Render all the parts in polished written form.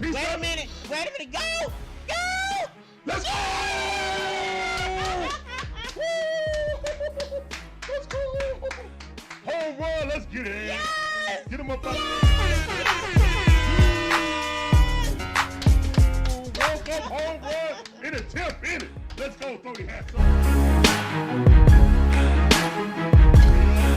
Peace Wait out. a minute. Wait a minute. Go. Go. Let's go. Let's go. Home run. Let's get it. Yes. Get him up out Woke up home run in a 10th inning. Let's go. Throw your hats up.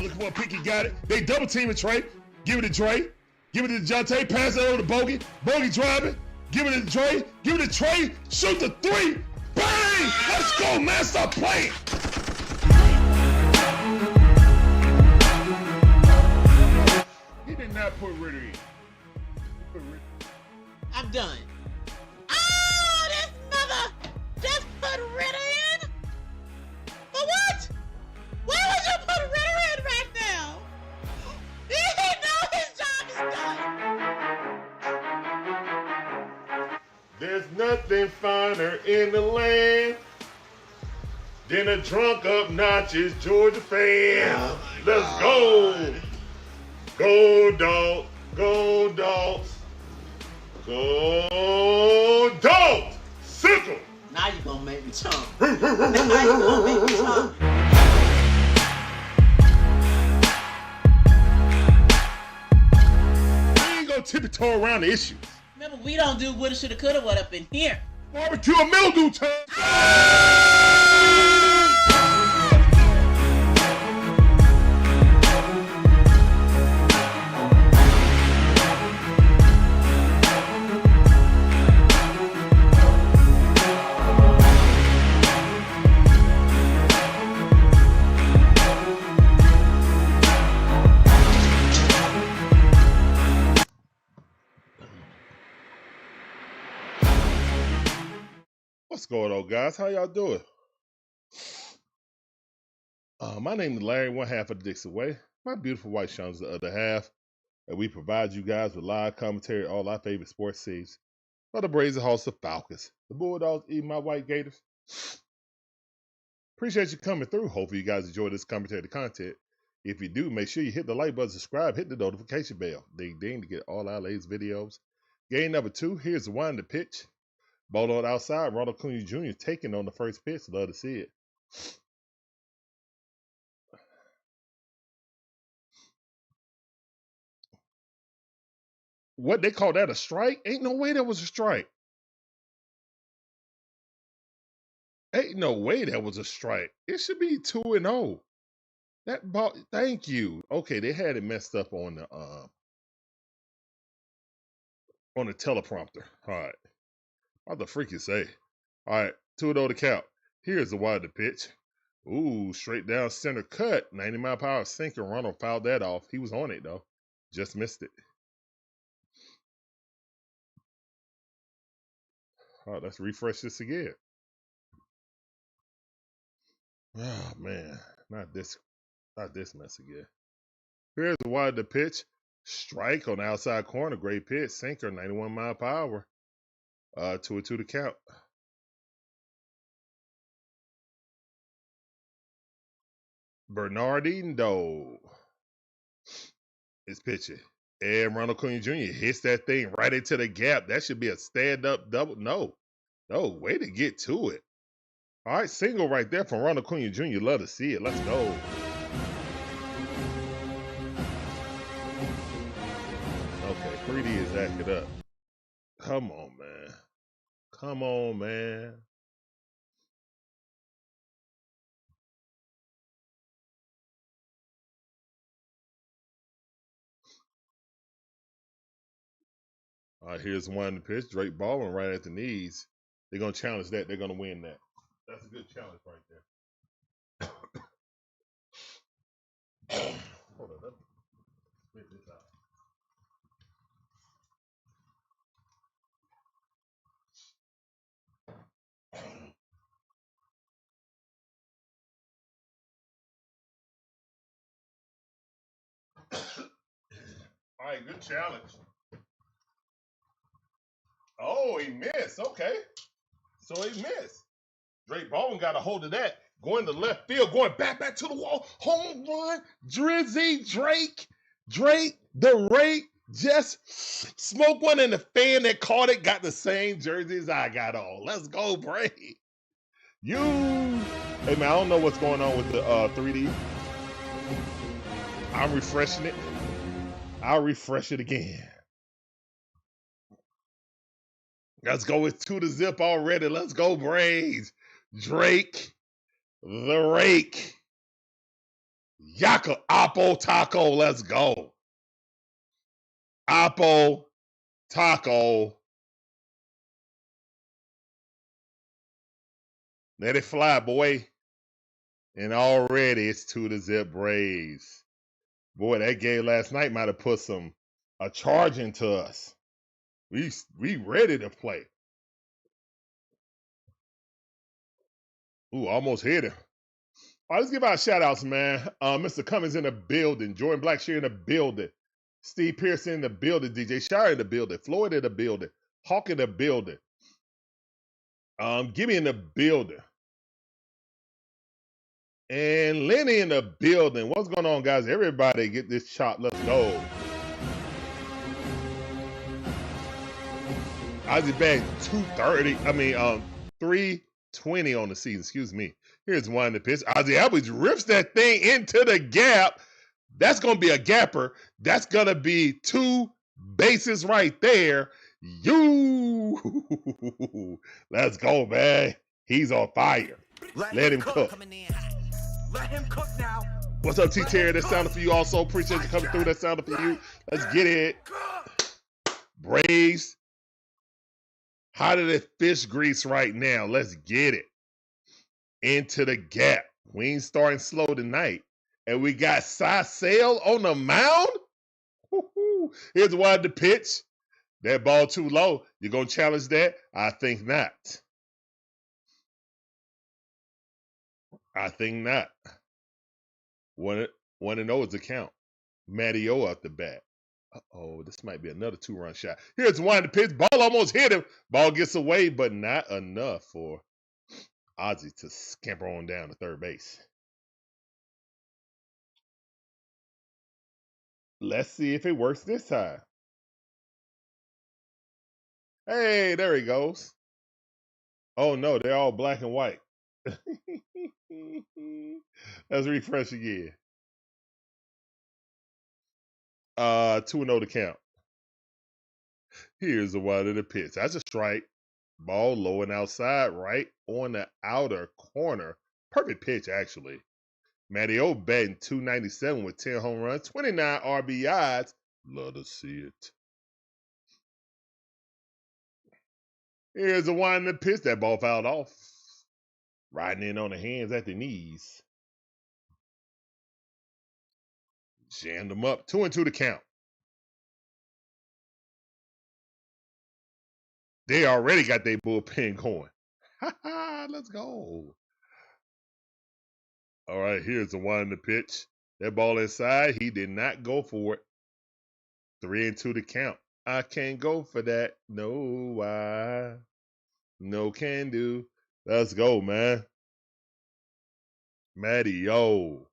Look what Picky got it. They double teaming Trey. Give it to Trey. Give it to DeJounte. Pass it over to Bogey. Bogey driving. Give it to Trey. Give it to Trey. Shoot the three. Bang! Let's go, man. Stop playing. He did not put Ritter in. I'm done. Oh, this mother just put Ritter in? For what? Why would you put Ritter in right now? He know his job is done. There's nothing finer in the land than a drunk, obnoxious Georgia fan. Oh Let's go. Go, dog. Go, dogs. Go, dogs. Sickle. Now you gonna make me chump. Now you gonna make me chump. We ain't gonna tiptoe around the issues. Remember, we don't do woulda, shoulda, coulda, what up in here. Barbecue and mildew time. What's going on, guys? How y'all doing? My name is Larry, one half of the DIXON WAY. My beautiful wife, Sean's the other half. And we provide you guys with live commentary on all our favorite sports teams. For the Braves and Hawks, the Falcons, the Bulldogs, even my white Gators. Appreciate you coming through. Hopefully you guys enjoy this commentary content. If you do, make sure you hit the like button, subscribe, hit the notification bell. Ding ding to get all our latest videos. Game number 2, here's the one to pitch. Baldwin outside, Ronald Acuna Jr. taking on the first pitch. Love to see it. What, they call that a strike? Ain't no way that was a strike. Ain't no way that was a strike. It should be 2-0. That ball, thank you. Okay, they had it messed up on the teleprompter. All right. What the freak you say? All right, 2-0 to count. Here's the wide to pitch. Ooh, straight down center cut. 90-mile-per-hour sinker. Ronald fouled that off. He was on it, though. Just missed it. All right, let's refresh this again. Oh, man. Not this mess again. Here's the wide to pitch. Strike on the outside corner. Great pitch. Sinker, 91-mile-per-hour. 2-2 to count. Bernardino is pitching. And Ronald Acuna Jr. hits that thing right into the gap. That should be a stand-up double. No, way to get to it. All right, single right there from Ronald Acuna Jr. Love to see it. Let's go. Okay, 3D is acting up. Come on, man. Come on, man. All right, here's one pitch. Drake Baldwin right at the knees. They're going to challenge that. They're going to win that. That's a good challenge right there. Hold on. Let me spit this out. All right, good challenge. Oh, he missed. Okay. So he missed. Drake Baldwin got a hold of that. Going to left field, going back to the wall. Home run. Drizzy, Drake, the rate, Just smoke one, and the fan that caught it got the same jerseys I got on. Let's go, Bray. You. Hey, man, I don't know what's going on with the 3D. I'm refreshing it. I'll refresh it again. Let's go with 2-0 already. Let's go, Braves. Drake, the rake. Yaka, Oppo, Taco. Let's go. Oppo, Taco. Let it fly, boy. And already it's 2-0 Braves. Boy, that game last night might have put a charge into us. We ready to play. Ooh, almost hit him. All right, let's give out shout outs, man. Mr. Cummings in the building. Jordan Blackshear in the building. Steve Pearson in the building. DJ Shire in the building. Floyd in the building. Hawk in the building. Gimme in the building. And Lenny in the building. What's going on, guys? Everybody get this chop. Let's go. Ozzie bagged 230. 320 on the season. Excuse me. Here's one to pitch. Ozzie Albies rips that thing into the gap. That's going to be a gapper. That's going to be 2 bases right there. Let's go, man. He's on fire. Let him cook. Let him cook now. What's up, T-Terry? That sounded for you also. Appreciate you coming through. That sounded for you. Let's get it. Braves. How did it fish grease right now? Let's get it. Into the gap. We ain't starting slow tonight. And we got Cy Sale on the mound. Woo-hoo. Here's one to pitch. That ball too low. You gonna challenge that? I think not. I think not. 1-0 is the count. Matty O at the bat. Uh-oh, this might be another 2-run shot. Here's one to pitch. Ball almost hit him. Ball gets away, but not enough for Ozzie to scamper on down to third base. Let's see if it works this time. Hey, there he goes. Oh, no, they're all black and white. Let's refresh again. 2-0 to count. Here's the one of the pitch. That's a strike. Ball low and outside, right on the outer corner. Perfect pitch, actually. Matty O batting .297 with 10 home runs, 29 RBIs. Love to see it. Here's the one that pitch. That ball fouled off. Riding in on the hands at the knees. Jammed them up. 2-2 to count. They already got their bullpen going. Let's go. All right, here's the one to pitch. That ball inside. He did not go for it. 3-2 to count. I can't go for that. No, no can do. Let's go, man. Matty O.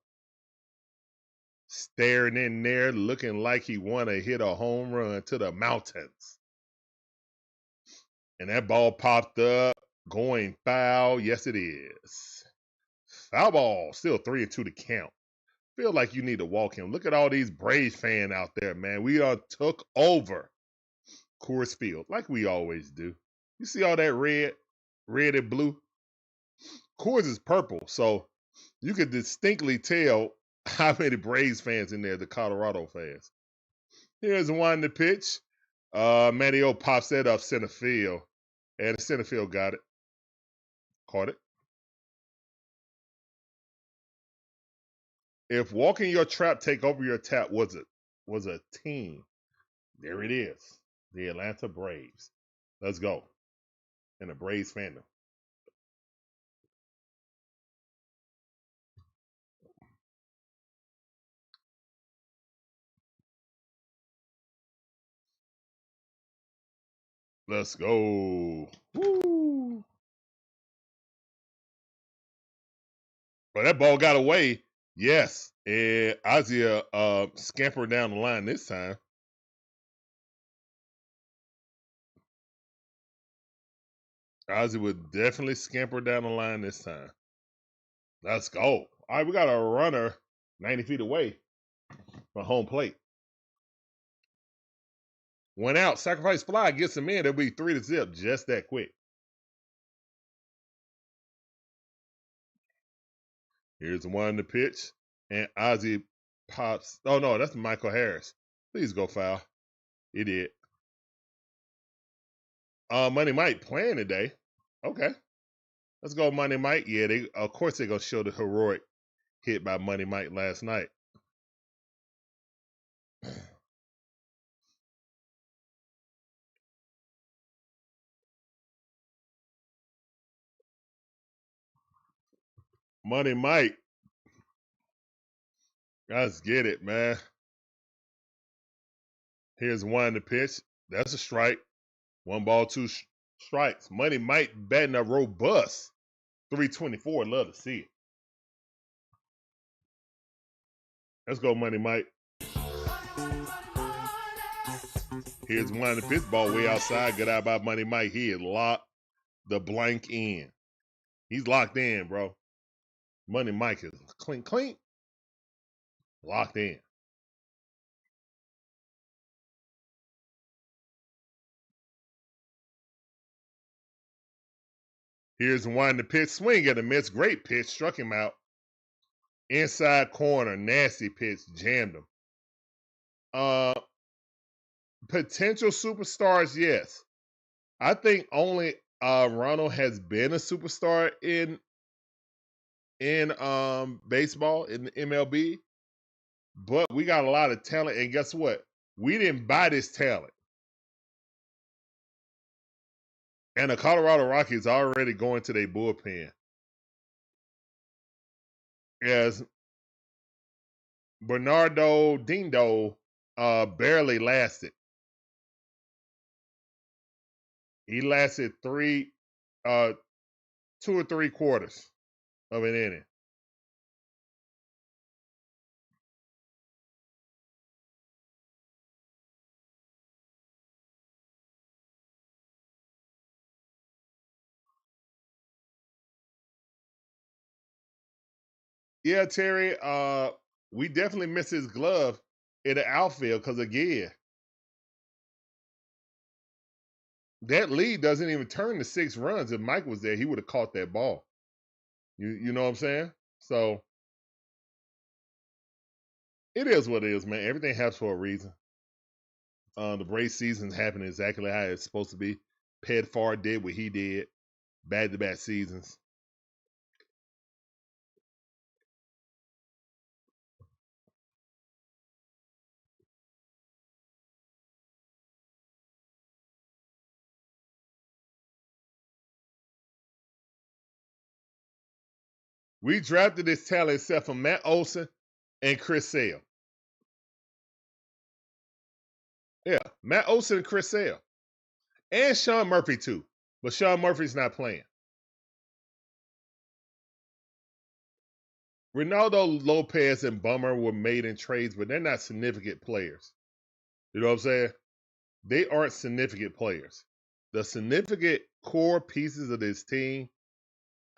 Staring in there, looking like he want to hit a home run to the mountains. And that ball popped up, going foul. Yes, it is. Foul ball. Still 3-2 to count. Feel like you need to walk him. Look at all these Braves fans out there, man. We took over Coors Field like we always do. You see all that red and blue? Coors is purple, so you could distinctly tell how many Braves fans in there, the Colorado fans. Here's one to pitch. Matty O pops that up center field. And the center field got it. Caught it. If walking your trap, take over your tap was a team, there it is. The Atlanta Braves. Let's go. And the Braves fandom. Let's go. Woo. But that ball got away. Yes. And Ozzie scampered down the line this time. Ozzie would definitely scamper down the line this time. Let's go. All right, we got a runner 90 feet away from home plate. Went out, sacrifice fly, gets him in. It'll be 3-0 just that quick. Here's one to pitch, and Ozzie pops. Oh no, that's Michael Harris. Please go foul. He did. Money Mike playing today. Okay, let's go, Money Mike. Yeah, they of course they're gonna show the heroic hit by Money Mike last night. Money Mike. Let's get it, man. Here's one to pitch. That's a strike. 1 ball, 2 strikes. Money Mike batting a robust 324. Love to see it. Let's go, Money Mike. Here's one to pitch. Ball way outside. Good out by Money Mike. He is locked the blank in. He's locked in, bro. Money Mike is clink, clink. Locked in. Here's one to pitch. Swing at a miss. Great pitch. Struck him out. Inside corner. Nasty pitch. Jammed him. Potential superstars, yes. I think only Ronald has been a superstar in baseball, in the MLB. But we got a lot of talent, and guess what? We didn't buy this talent. And the Colorado Rockies are already going to their bullpen. As Bernardo Dindo barely lasted. He lasted 2 or 3 quarters of an inning. Yeah, Terry, we definitely missed his glove in the outfield because, again, that lead doesn't even turn to 6 runs. If Mike was there, he would have caught that ball. You know what I'm saying? So it is what it is, man. Everything happens for a reason. The Braves season's happening exactly how it's supposed to be. Pedfar did what he did. Back-to-back seasons. We drafted this talent except for Matt Olson and Chris Sale. Yeah, Matt Olson and Chris Sale. And Sean Murphy, too. But Sean Murphy's not playing. Ronaldo Lopez and Bummer were made in trades, but they're not significant players. You know what I'm saying? They aren't significant players. The significant core pieces of this team,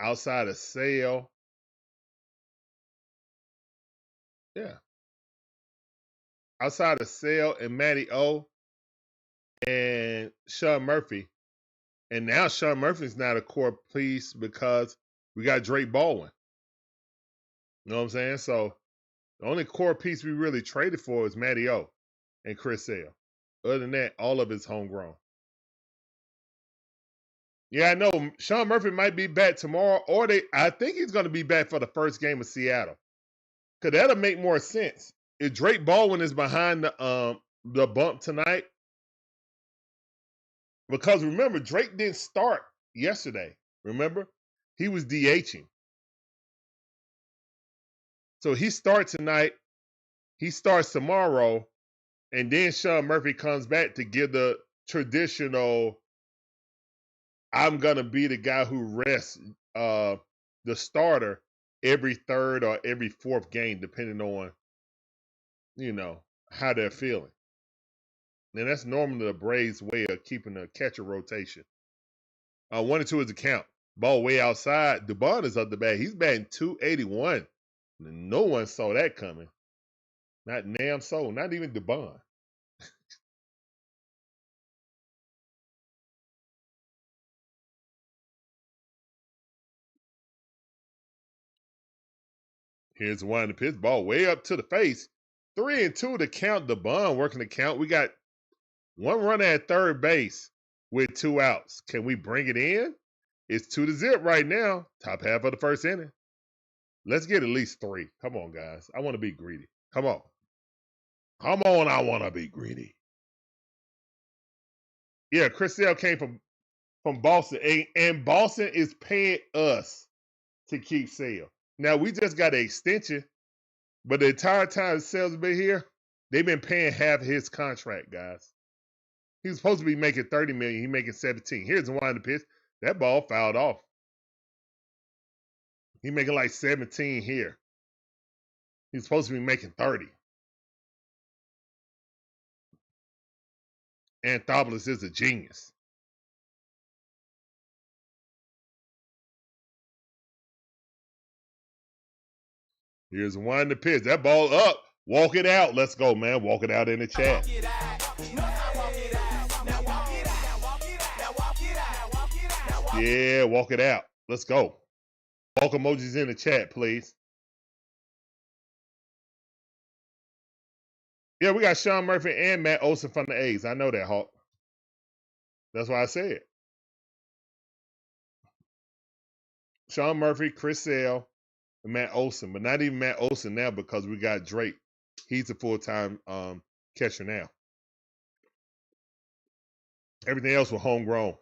outside of Sale, outside of Sale and Matty O and Sean Murphy, and now Sean Murphy's not a core piece because we got Drake Baldwin. You know what I'm saying? So the only core piece we really traded for is Matty O and Chris Sale. Other than that, all of it's homegrown. Yeah, I know Sean Murphy might be back tomorrow, or I think he's going to be back for the first game of Seattle. Because that'll make more sense. If Drake Baldwin is behind the bump tonight, because remember, Drake didn't start yesterday. Remember? He was DHing. So he starts tonight, he starts tomorrow, and then Sean Murphy comes back to give the traditional, I'm going to be the guy who rests the starter every 3rd or every 4th game, depending on, how they're feeling. And that's normally the Braves' way of keeping a catcher rotation 1-2 is the count. Ball way outside. DeBond is up the bat. He's batting .281. No one saw that coming. Not damn soul. Not even DeBond. Here's one to pitch. Ball way up to the face. 3-2 to count. DeBond working the count. We got one runner at third base with 2 outs. Can we bring it in? It's 2-0 right now. Top half of the first inning. Let's get at least 3. Come on, guys. I want to be greedy. Come on. Come on, I want to be greedy. Yeah, Chris Sale came from Boston, and Boston is paying us to keep Sale. Now, we just got an extension, but the entire time Sale's been here, they've been paying half of his contract, guys. He was supposed to be making $30 million. He's making $17. Here's the one to pitch. That ball fouled off. He's making like 17 here. He's supposed to be making 30. Anthopoulos is a genius. Here's one to pitch. That ball up. Walk it out. Let's go, man. Walk it out in the chat. Yeah, walk it out. Let's go. Walk emojis in the chat, please. Yeah, we got Sean Murphy and Matt Olson from the A's. I know that, Hawk. That's why I said. Sean Murphy, Chris Sale, and Matt Olson. But not even Matt Olson now because we got Drake. He's a full-time catcher now. Everything else was homegrown.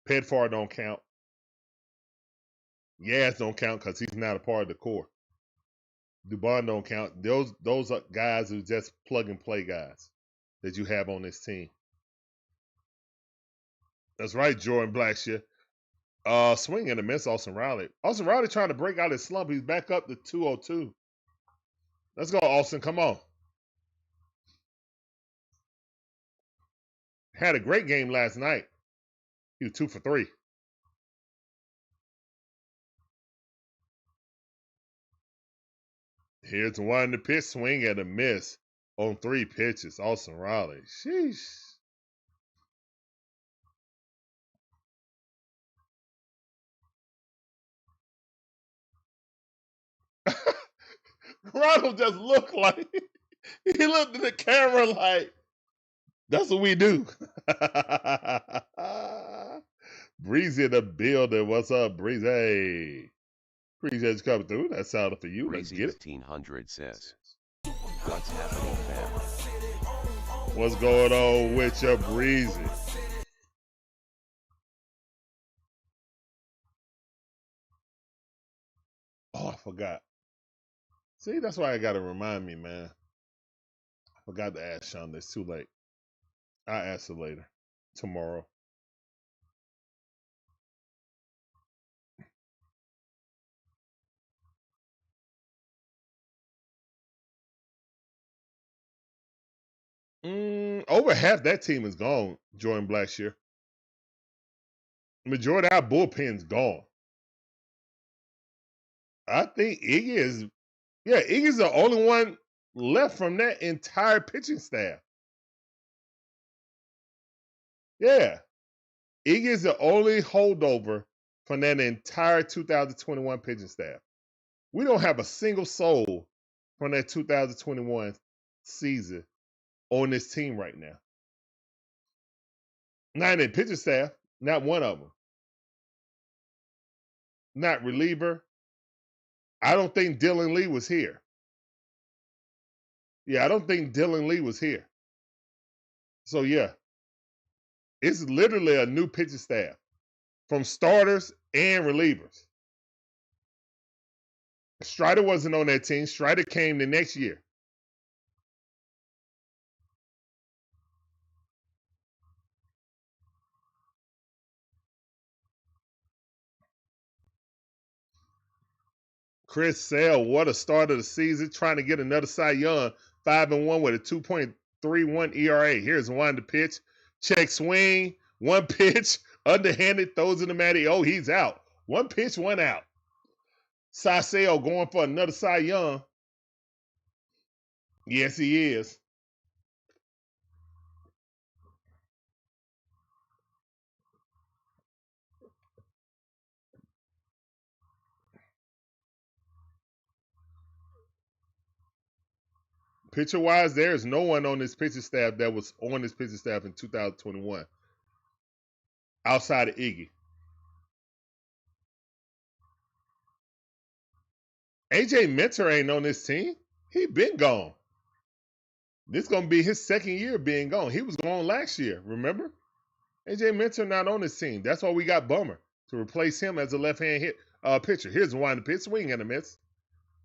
Pedfar don't count. Yaz don't count because he's not a part of the core. DuBon don't count. Those are guys who just plug-and-play guys that you have on this team. That's right, Jordan Blackshear. Swing and a miss, Austin Riley. Austin Riley trying to break out his slump. He's back up to 202. Let's go, Austin. Come on. Had a great game last night. He was 2 for 3. Here's one to pitch. Swing and a miss on 3 pitches. Austin Riley. Sheesh. Ronald just looked like, he looked at the camera like, that's what we do. Breezy in the building. What's up, Breezy? Hey. Appreciate you coming through. That sounded for you. Let's get it. 1500 says, what's happening, fam? What's going on with your Breezy? Oh, I forgot. See, that's why I got to remind me, man. I forgot to ask Sean. It's too late. I'll ask her later. Tomorrow. Over half that team is gone, Jordan Blackshear. Majority of our bullpen's gone. I think Iggy is, Iggy's the only one left from that entire pitching staff. Yeah. Iggy is the only holdover from that entire 2021 pitching staff. We don't have a single soul from that 2021 season on this team right now. Not in the pitching staff, not one of them. Not reliever. I don't think Dylan Lee was here. Yeah, I don't think Dylan Lee was here. So, yeah. It's literally a new pitching staff from starters and relievers. Strider wasn't on that team. Strider came the next year. Chris Sale, what a start of the season. Trying to get another Cy Young. 5-1 with a 2.31 ERA. Here's one to pitch. Check swing. One pitch. Underhanded, throws in the Matty. Oh, he's out. One pitch, one out. Saseo going for another Cy Young. Yes, he is. Pitcher-wise, there is no one on this pitching staff that was on this pitching staff in 2021 outside of Iggy. AJ Minter ain't on this team. He been gone. This is going to be his second year being gone. He was gone last year, remember? AJ Minter not on this team. That's why we got Bummer to replace him as a left-hand pitcher. Here's the one to pitch, swing and a miss.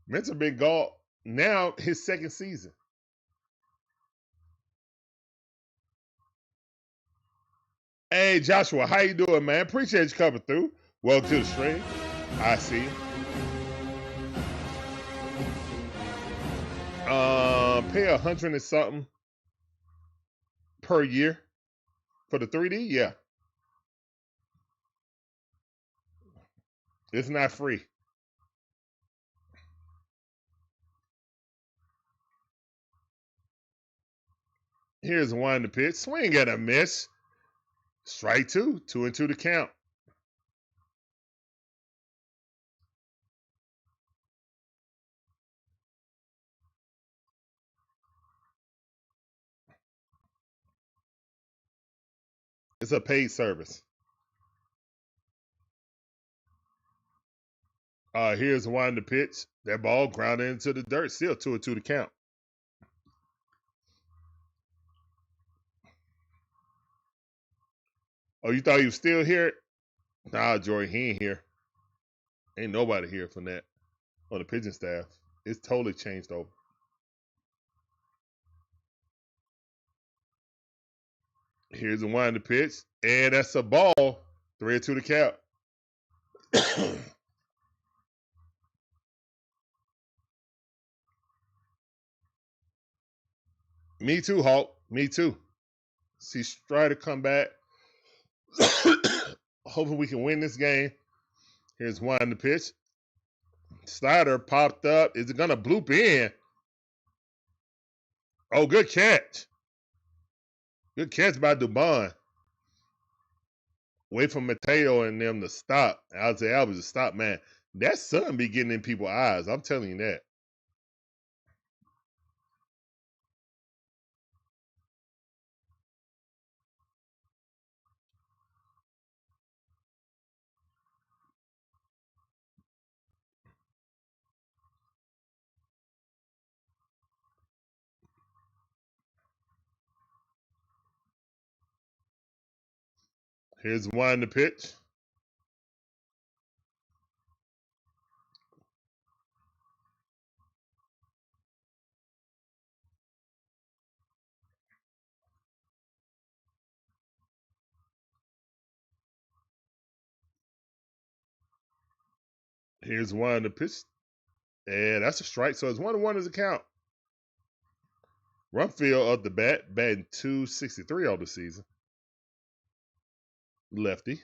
Minter been gone now his second season. Hey, Joshua, how you doing, man? Appreciate you coming through. Welcome to the stream. I see you. Pay $100 and something per year for the 3D. Yeah, it's not free. Here's one to pitch, swing and a miss. Strike two, 2-2 to count. It's a paid service. Here's one to pitch. That ball grounded into the dirt. Still 2-2 to count. Oh, you thought he was still here? Nah, Jory, he ain't here. Ain't nobody here from that on the pitching staff. It's totally changed over. Here's the one to pitch. And that's a ball. 3-2 to count. Me too, Hulk. Me too. See Strider come back. Hopefully we can win this game. Here's one to pitch. Strider popped up. Is it going to bloop in? Oh, good catch. Good catch by Dubon. Wait for Mateo and them to stop. Ozzie Albies to stop, man. That sun be getting in people's eyes. I'm telling you that. Here's one to pitch. Here's one to pitch. And that's a strike. So it's 1-1 as a count. Rumfield up the bat, batting .263 on the season. Lefty.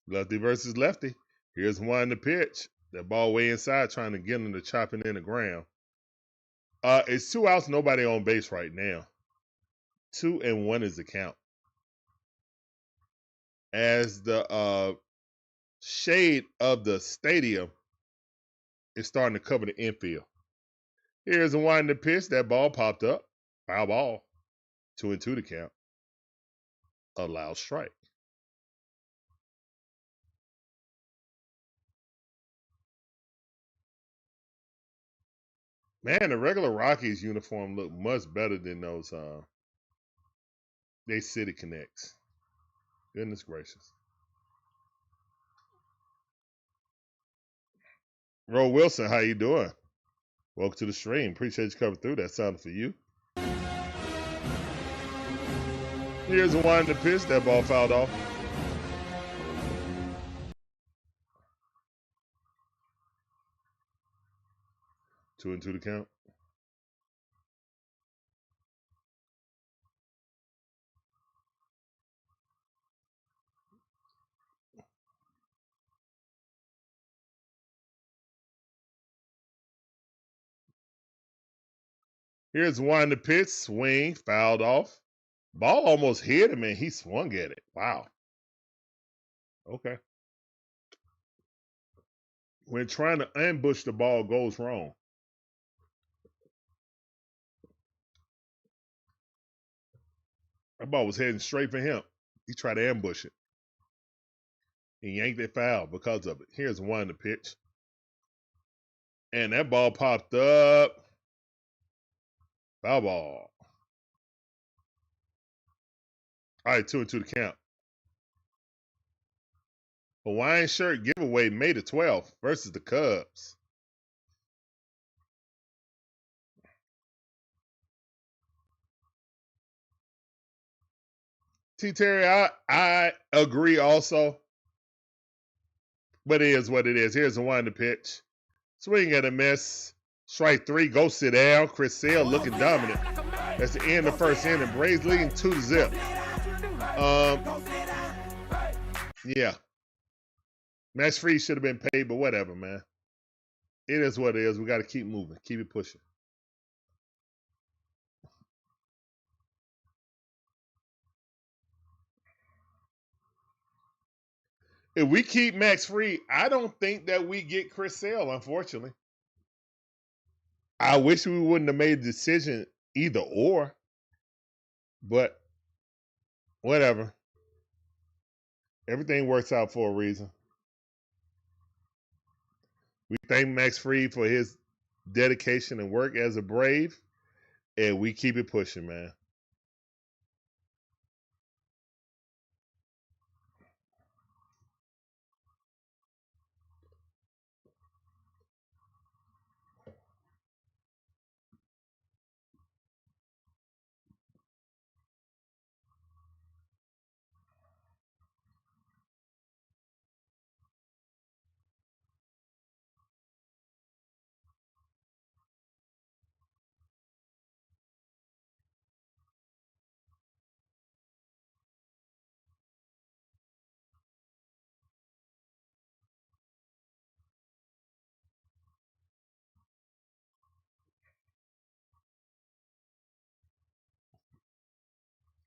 Lefty versus lefty. Here's one to pitch. That ball way inside, trying to get him to chop it in the ground. It's 2 outs, nobody on base right now. 2-1 is the count. As the shade of the stadium is starting to cover the infield. Here's the one to pitch. That ball popped up. Foul ball. 2-2 to count. A loud strike. Man, the regular Rockies uniform look much better than those they City Connects. Goodness gracious. Ro Wilson, how you doing? Welcome to the stream. Appreciate you coming through. That sounded for you. Here's the one to pitch. That ball fouled off. Two and two to count. Here's one to pitch, swing, fouled off. Ball almost hit him, and he swung at it. Wow. Okay. When trying to ambush the ball goes wrong. That ball was heading straight for him. He tried to ambush it. He yanked it foul because of it. Here's one to pitch. And that ball popped up. Foul ball. All right, 2-2 to count. Hawaiian shirt giveaway May the 12th versus the Cubs. T. Terry, I agree also. But it is what it is. Here's the one to pitch. Swing and a miss. Strike 3. Go sit down. Chris Sale looking dominant. That's the end of the first inning. Braves leading 2-0. Yeah. Max Fried should have been paid, but whatever, man. It is what it is. We got to keep moving. Keep it pushing. If we keep Max Fried, I don't think that we get Chris Sale, unfortunately. I wish we wouldn't have made the decision either or, but whatever. Everything works out for a reason. We thank Max Fried for his dedication and work as a Brave, and we keep it pushing, man.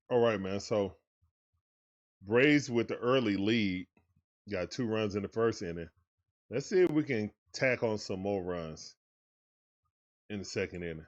All right, man. So Braves with the early lead got 2 runs in the first inning. Let's see if we can tack on some more runs in the second inning.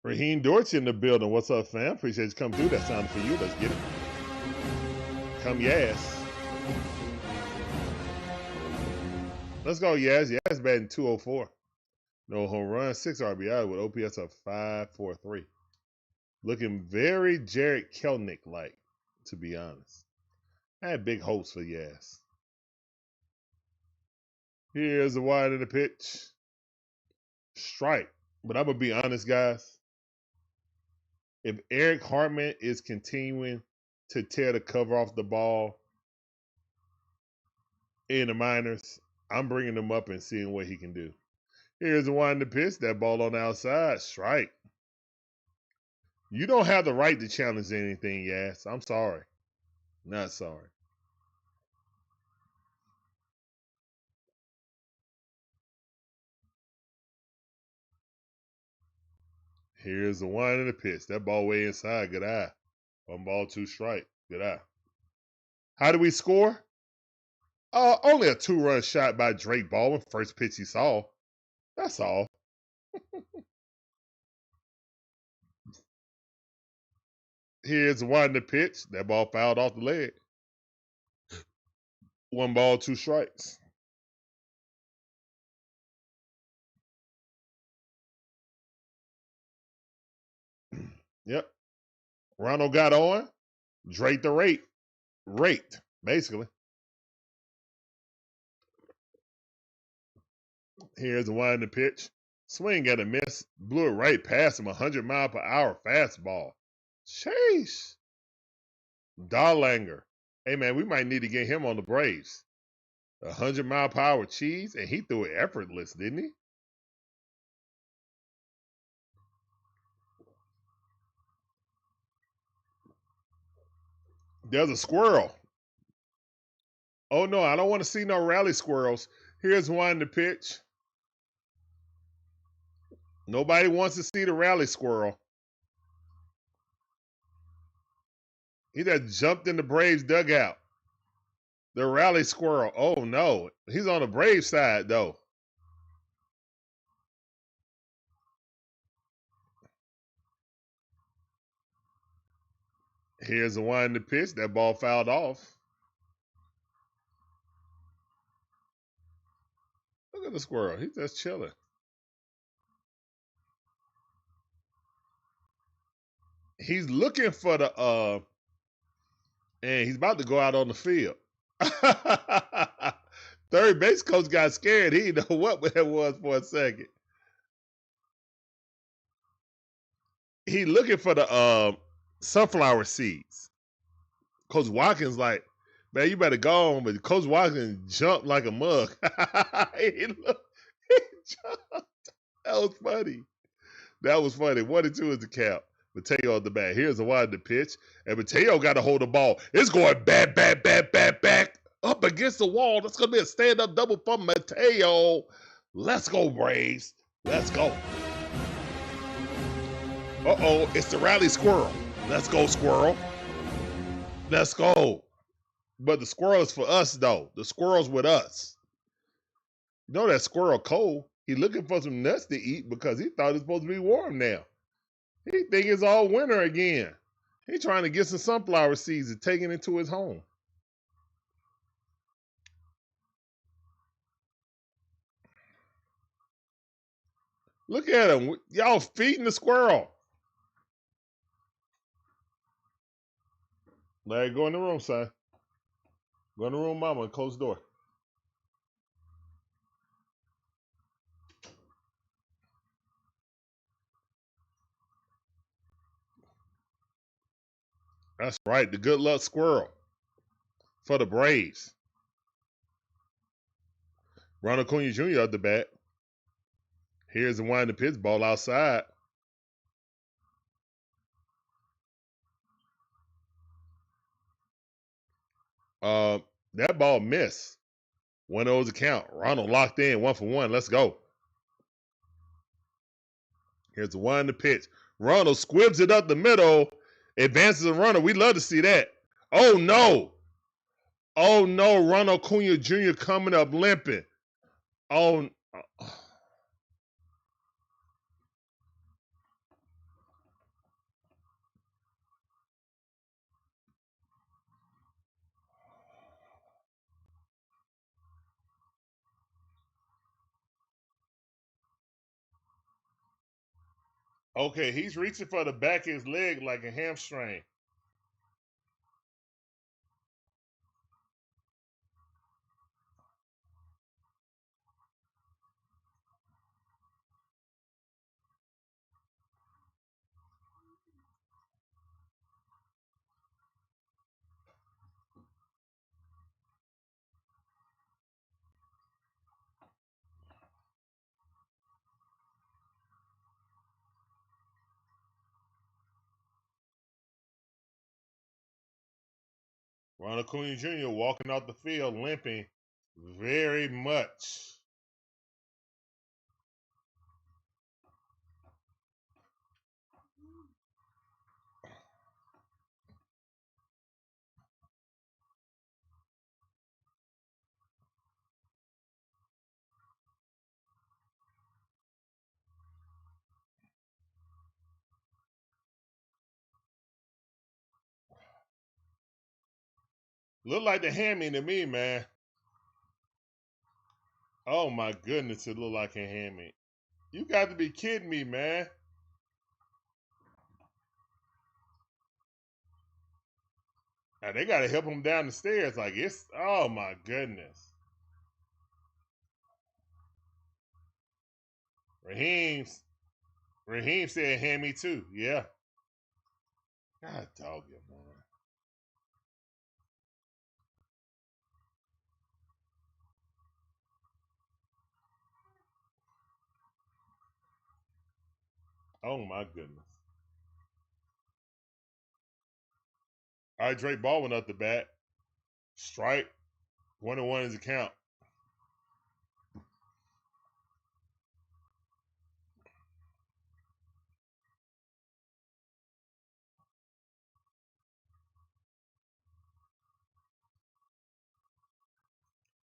Raheem Dortch in the building. What's up, fam? Appreciate you coming through. That sounded for you. Let's get it. Come Yaz. Let's go, Yaz. Yaz batting 204. No home run, 6 RBI with OPS of 543. Looking very Jared Kelnick-like, to be honest. I had big hopes for Yaz. Here's the wide of the pitch. Strike. But I'm going to be honest, guys. If Eric Hartman is continuing to tear the cover off the ball in the minors, I'm bringing him up and seeing what he can do. Here's the one to pitch. That ball on the outside. Strike. You don't have the right to challenge anything, Yaz. I'm sorry. Not sorry. Here's the one in the pitch. That ball way inside. Good eye. 1 ball, 2 strike. Good eye. How did we score? Only a 2-run shot by Drake Baldwin. First pitch he saw. That's all. Here's the one in the pitch. That ball fouled off the leg. 1 ball, 2 strikes. Yep. Ronald got on. Drake the raked, basically. Here's the one in the pitch. Swing at a miss. Blew it right past him. 100-mile-per-hour fastball. Sheesh. Darlanger. Hey, man, we might need to get him on the Braves. 100-mile-per-hour cheese, and he threw it effortless, didn't he? There's a squirrel. Oh no, I don't want to see no rally squirrels. Here's one to pitch. Nobody wants to see the rally squirrel. He just jumped in the Braves dugout. The rally squirrel. Oh no. He's on the Braves side though. Here's the one to pitch. That ball fouled off. Look at the squirrel. He's just chilling. He's looking for the and he's about to go out on the field. Third base coach got scared. He didn't know what that was for a second. He looking for the sunflower seeds. Coach Watkins like, man, you better go on. But Coach Watkins jumped like a mug. he jumped. That was funny. That was funny. 1-2 is the count. Mateo on the bat. Here's the wide to pitch. And Mateo got to hold the ball. It's going back, up against the wall. That's going to be a stand-up double from Mateo. Let's go, Braves. Let's go. Uh-oh, it's the rally squirrel. Let's go, squirrel. Let's go. But the squirrel is for us, though. The squirrel's with us. You know that squirrel cold. He looking for some nuts to eat because he thought it's supposed to be warm now. He think it's all winter again. He trying to get some sunflower seeds and take it into his home. Look at him. Y'all feeding the squirrel. Larry, go in the room, son. Go in the room, mama, and close the door. That's right. The good luck squirrel for the Braves. Ronald Acuña Jr. at the bat. Here's the one in the pitch, ball outside. That ball missed. 1-0 the count. Ronald locked in, 1-for-1. Let's go. Here's the one in the pitch. Ronald squibs it up the middle, advances a runner. We love to see that. Oh no. Oh no, Ronald Acuna Jr. coming up limping. Oh. Okay, he's reaching for the back of his leg like a hamstring. Ronald Acuna Jr. walking off the field limping very much. Look like the hammy to me, man. Oh my goodness, it look like a hammy. You got to be kidding me, man. Now they got to help him down the stairs. Like it's, oh my goodness. Raheem said hammy too. Yeah. God dog it, man. Oh my goodness. All right, Drake Baldwin up the bat. Strike. 1-1 is the count.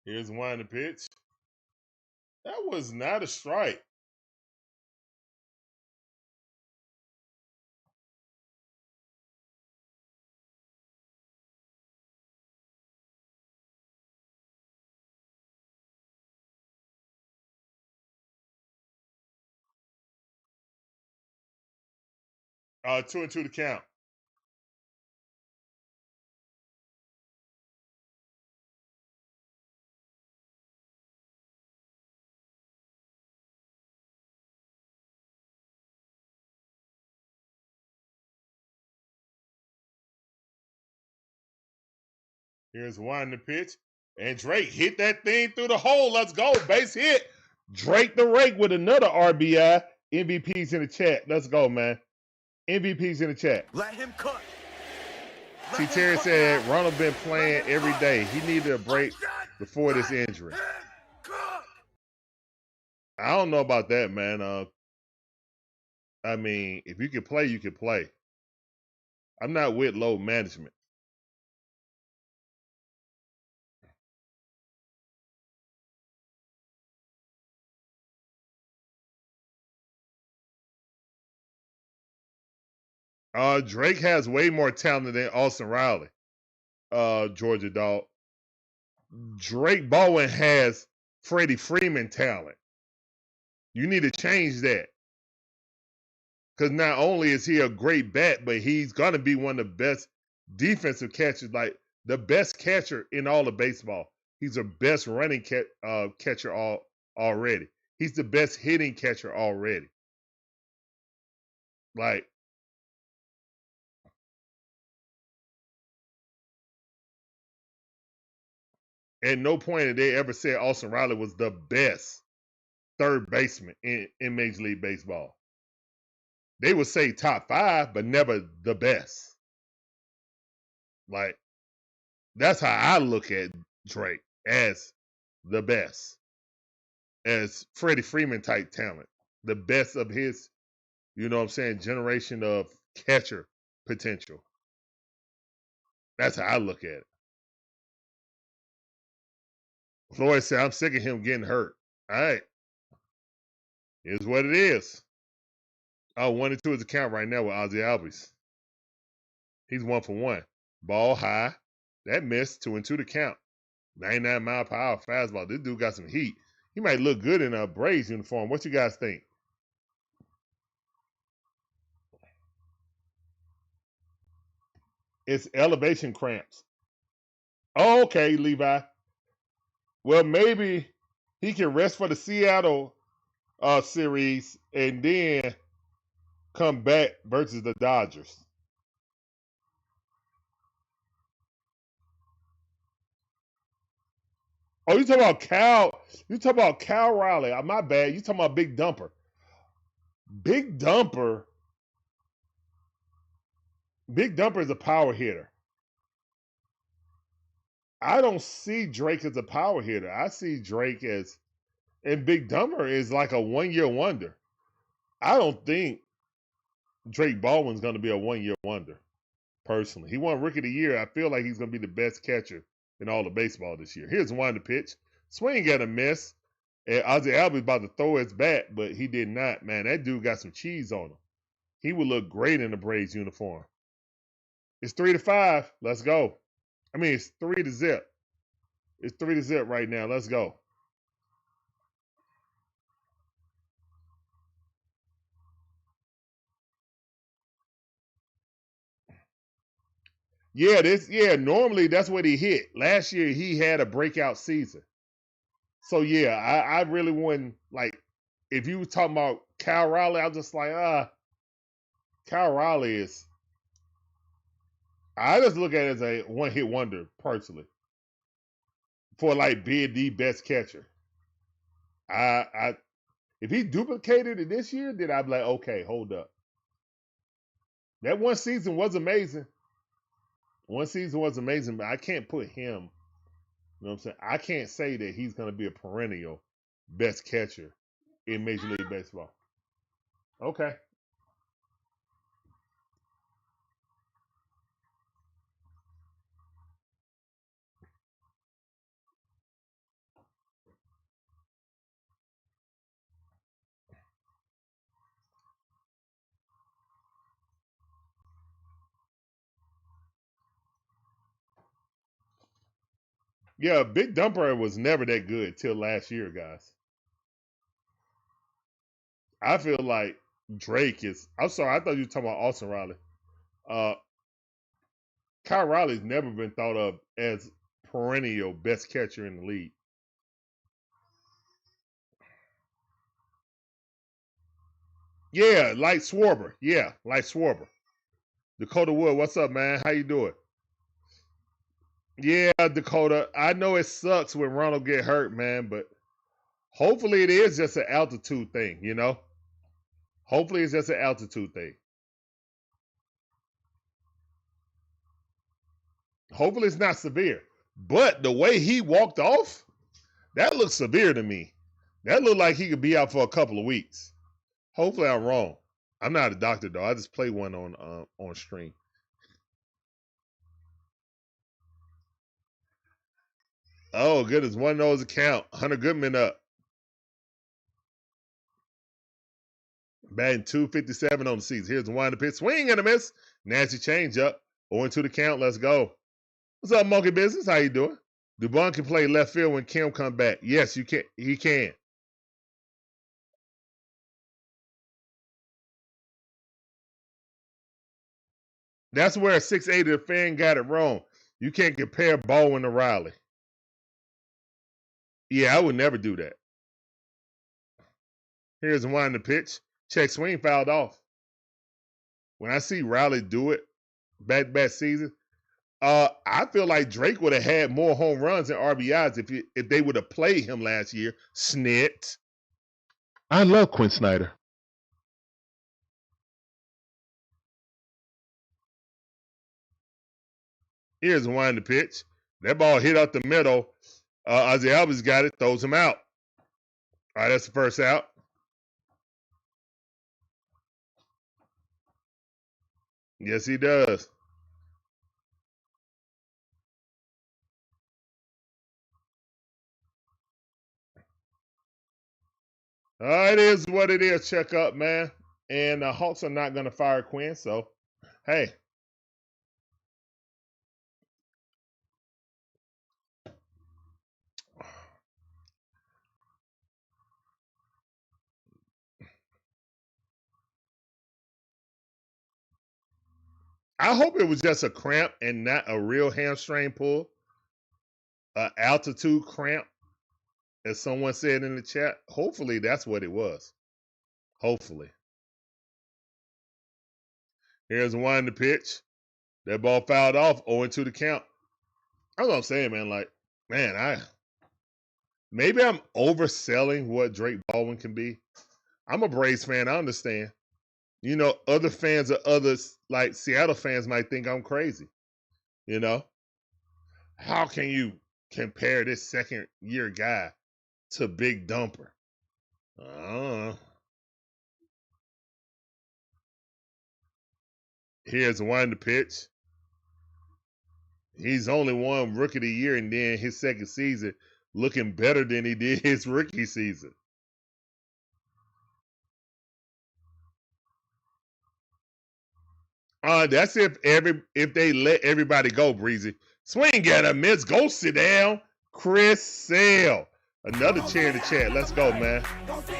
Here's one to pitch. That was not a strike. Two and two to count. Here's one to pitch. And Drake hit that thing through the hole. Let's go. Base hit. Drake the Rake with another RBI. MVP's in the chat. Let's go, man. MVP's in the chat. Let him cook. See, Terry said Ronald been playing every day. He needed a break before this injury. I don't know about that, man. I mean, if you can play, you can play. I'm not with load management. Drake has way more talent than Austin Riley, Georgia dog. Drake Baldwin has Freddie Freeman talent. You need to change that. Because not only is he a great bat, but he's going to be one of the best defensive catchers, like the best catcher in all of baseball. He's the best running catcher already. He's the best hitting catcher already. Like, at no point did they ever say Austin Riley was the best third baseman in Major League Baseball. They would say top 5, but never the best. Like, that's how I look at Drake, as the best. As Freddie Freeman type talent. The best of his, you know what I'm saying, generation of catcher potential. That's how I look at it. Floyd said, I'm sick of him getting hurt. All right. Here's what it is. 1-2 is the count right now with Ozzie Albies. He's 1 for 1. Ball high. That missed. 2-2 to count. 99 mile per hour fastball. This dude got some heat. He might look good in a Braves uniform. What you guys think? It's elevation cramps. Oh, okay, Levi. Well, maybe he can rest for the Seattle series and then come back versus the Dodgers. Oh, you talking about Cal? You talking about Cal Riley? My bad. You talking about Big Dumper? Big Dumper. Big Dumper is a power hitter. I don't see Drake as a power hitter. I see Drake as, and Big Dumper is like a 1-year wonder. I don't think Drake Baldwin's going to be a 1-year wonder, personally. He won Rookie of the Year. I feel like he's going to be the best catcher in all of baseball this year. Here's one to pitch. Swing got a miss. And Ozzie Albies about to throw his bat, but he did not. Man, that dude got some cheese on him. He would look great in a Braves uniform. It's 3-5. Let's go. I mean, it's 3-0. It's 3-0 right now. Let's go. Yeah, normally that's what he hit. Last year he had a breakout season. So yeah, I really wouldn't, like, if you were talking about Cal Riley, I was just like, Cal Riley is, I just look at it as a one-hit wonder, personally. For like being the best catcher. If he duplicated it this year, then I'd be like, okay, hold up. That one season was amazing. One season was amazing, but I can't put him. You know what I'm saying? I can't say that he's going to be a perennial best catcher in Major League Baseball. Okay. Yeah, Big Dumper was never that good till last year, guys. I feel like Drake is. I'm sorry, I thought you were talking about Austin Riley. Uh, Kyle Riley's never been thought of as perennial best catcher in the league. Yeah, like Schwarber. Yeah, like Schwarber. Dakota Wood, what's up, man? How you doing? Yeah, Dakota. I know it sucks when Ronald get hurt, man, but hopefully it is just an altitude thing, you know? Hopefully it's just an altitude thing. Hopefully it's not severe. But the way he walked off, that looks severe to me. That looked like he could be out for a couple of weeks. Hopefully I'm wrong. I'm not a doctor though. I just play one on stream. Oh goodness, one of those account. Hunter Goodman up. Batting 257 on the season. Here's the wind up pitch. Swing and a miss. Nasty change up. 0-2 the count. Let's go. What's up, Monkey Business? How you doing? Dubon can play left field when Kim come back. Yes, you can. He can. That's where 680 the fan got it wrong. You can't compare Baldwin to Riley. Yeah, I would never do that. Here's the wind the pitch. Check swing fouled off. When I see Riley do it back season, I feel like Drake would have had more home runs and RBIs if they would have played him last year. Snit. I love Quinn Snyder. Here's the wind the pitch. That ball hit out the middle. Ozzie Albies got it, throws him out. All right, that's the first out. Yes, he does. It is what it is. Check up, man. And the Hawks are not going to fire Quinn, so hey. I hope it was just a cramp and not a real hamstring pull. Altitude cramp, as someone said in the chat. Hopefully that's what it was. Hopefully. Here's one to pitch. That ball fouled off, 0-2 the count. That's what I'm saying, man. Like, man, maybe I'm overselling what Drake Baldwin can be. I'm a Braves fan. I understand. You know, other fans of others, like Seattle fans, might think I'm crazy. You know, how can you compare this second-year guy to Big Dumper? Here's one to pitch. He's only won Rookie of the Year, and then his second season looking better than he did his rookie season. That's if they let everybody go, Breezy. Swing at a miss. Go sit down. Chris Sale. Another chair in the chat. Let's go, man.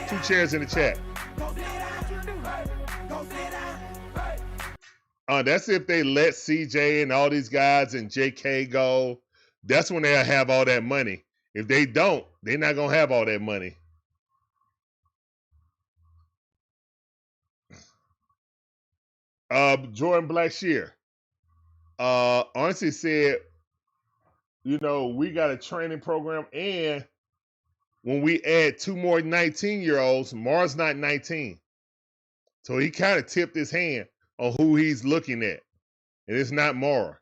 2 chairs in the chat. That's if they let CJ and all these guys and JK go. That's when they'll have all that money. If they don't, they're not going to have all that money. Jordan Blackshear. Honestly said, you know, we got a training program, and when we add 2 more 19-year-olds, Mars not 19. So he kind of tipped his hand on who he's looking at. And it's not Mara.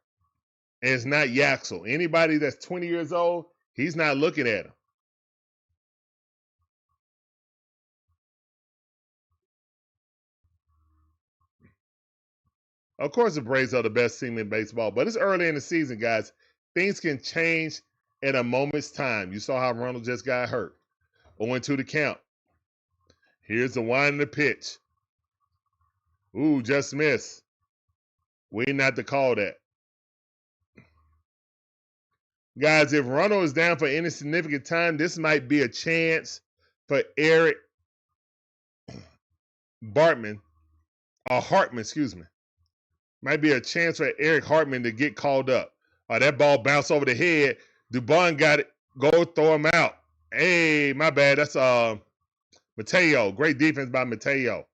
And it's not Yaxel. Anybody that's 20 years old, he's not looking at him. Of course, the Braves are the best team in baseball, but it's early in the season, guys. Things can change in a moment's time. You saw how Ronald just got hurt. 0-2 the count. Here's the wind of the pitch. Ooh, just missed. We not to call that. Guys, if Ronald is down for any significant time, this might be a chance for Eric Hartman, excuse me. Might be a chance for Eric Hartman to get called up. That ball bounced over the head. Dubon got it. Go throw him out. Hey, my bad. That's Mateo. Great defense by Mateo.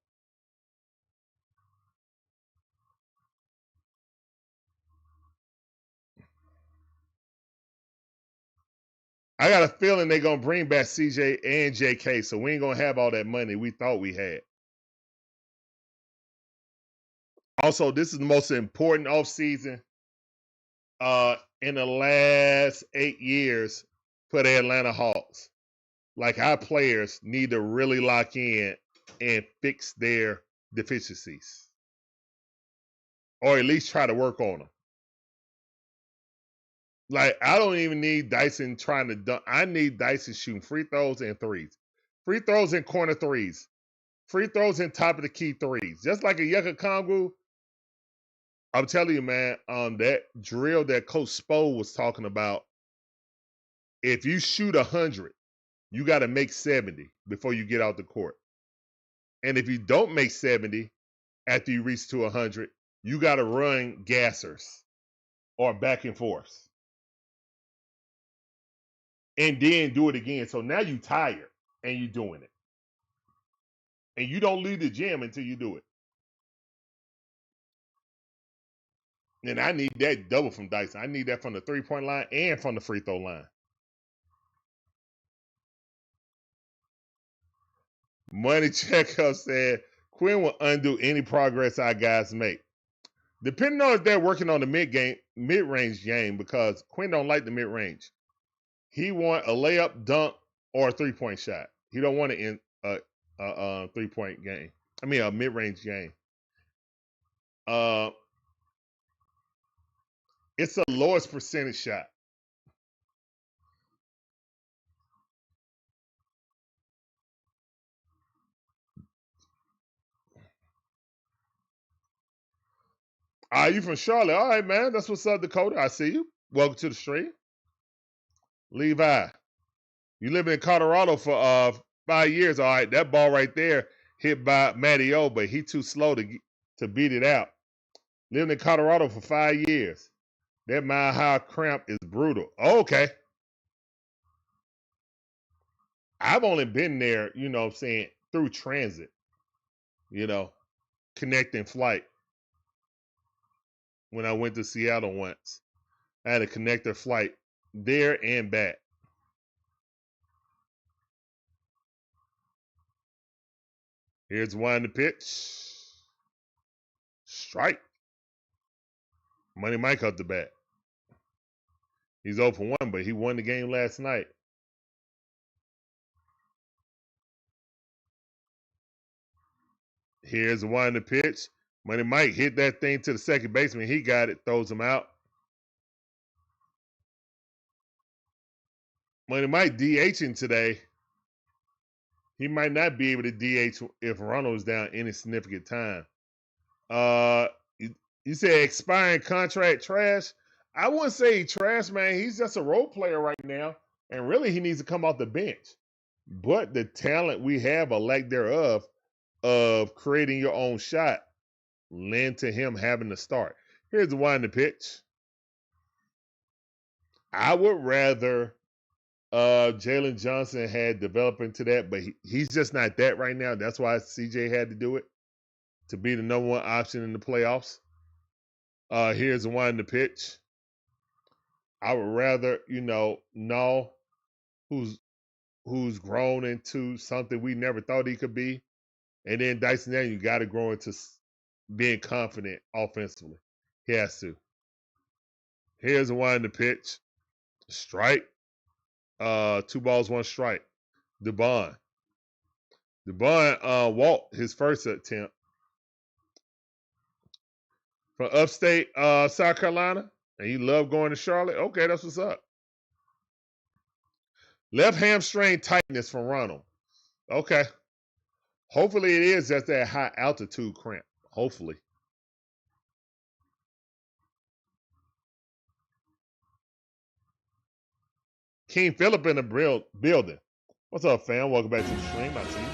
I got a feeling they're going to bring back CJ and JK, so we ain't going to have all that money we thought we had. Also, this is the most important offseason in the last 8 years for the Atlanta Hawks. Like, our players need to really lock in and fix their deficiencies. Or at least try to work on them. Like, I don't even need Dyson trying to dunk. I need Dyson shooting free throws and threes. Free throws and corner threes. Free throws and top of the key threes. Just like a Yucca Kongu. I'm telling you, man, that drill that Coach Spo was talking about, if you shoot 100, you got to make 70 before you get out the court. And if you don't make 70 after you reach to 100, you got to run gassers or back and forth. And then do it again. So now you tired and you doing it. And you don't leave the gym until you do it. And I need that double from Dyson. I need that from the three-point line and from the free throw line. Money Checkup said, Quinn will undo any progress our guys make. Depending on if they're working on the mid-range game, because Quinn don't like the mid-range. He want a layup, dunk, or a three-point shot. He don't want to end a three-point game. I mean, a mid-range game. It's the lowest percentage shot. You from Charlotte? All right, man. That's what's up, Dakota. I see you. Welcome to the stream. Levi, you live in Colorado for 5 years. All right, that ball right there hit by Matty O, but he too slow to beat it out. Living in Colorado for 5 years. That mile high cramp is brutal. Okay. I've only been there, you know what I'm saying, through transit, you know, connecting flight. When I went to Seattle once, I had a connector flight there and back. Here's one to pitch. Strike. Money Mike up the bat. He's 0 for 1, but he won the game last night. Here's the one to pitch. Money Mike hit that thing to the second baseman. He got it, throws him out. Money Mike DHing today. He might not be able to DH if Ronald's down any significant time. You said expiring contract trash. I wouldn't say trash, man. He's just a role player right now, and really he needs to come off the bench. But the talent we have, or lack thereof, of creating your own shot, lend to him having to start. Here's the one to pitch. I would rather Jalen Johnson had developed into that, but he's just not that right now. That's why CJ had to do it, to be the number one option in the playoffs. Here's the one to pitch. I would rather, know who's grown into something we never thought he could be. And then Dyson Daniel, you got to grow into being confident offensively. He has to. Here's the one to pitch. Strike. 2 balls, 1 strike. DeBond. DeBond walked his first attempt. From upstate South Carolina. And he loved going to Charlotte. Okay, that's what's up. Left hamstring tightness from Ronald. Okay. Hopefully it is just that high altitude cramp. Hopefully. King Phillip in the building. What's up, fam? Welcome back to the stream. I see you.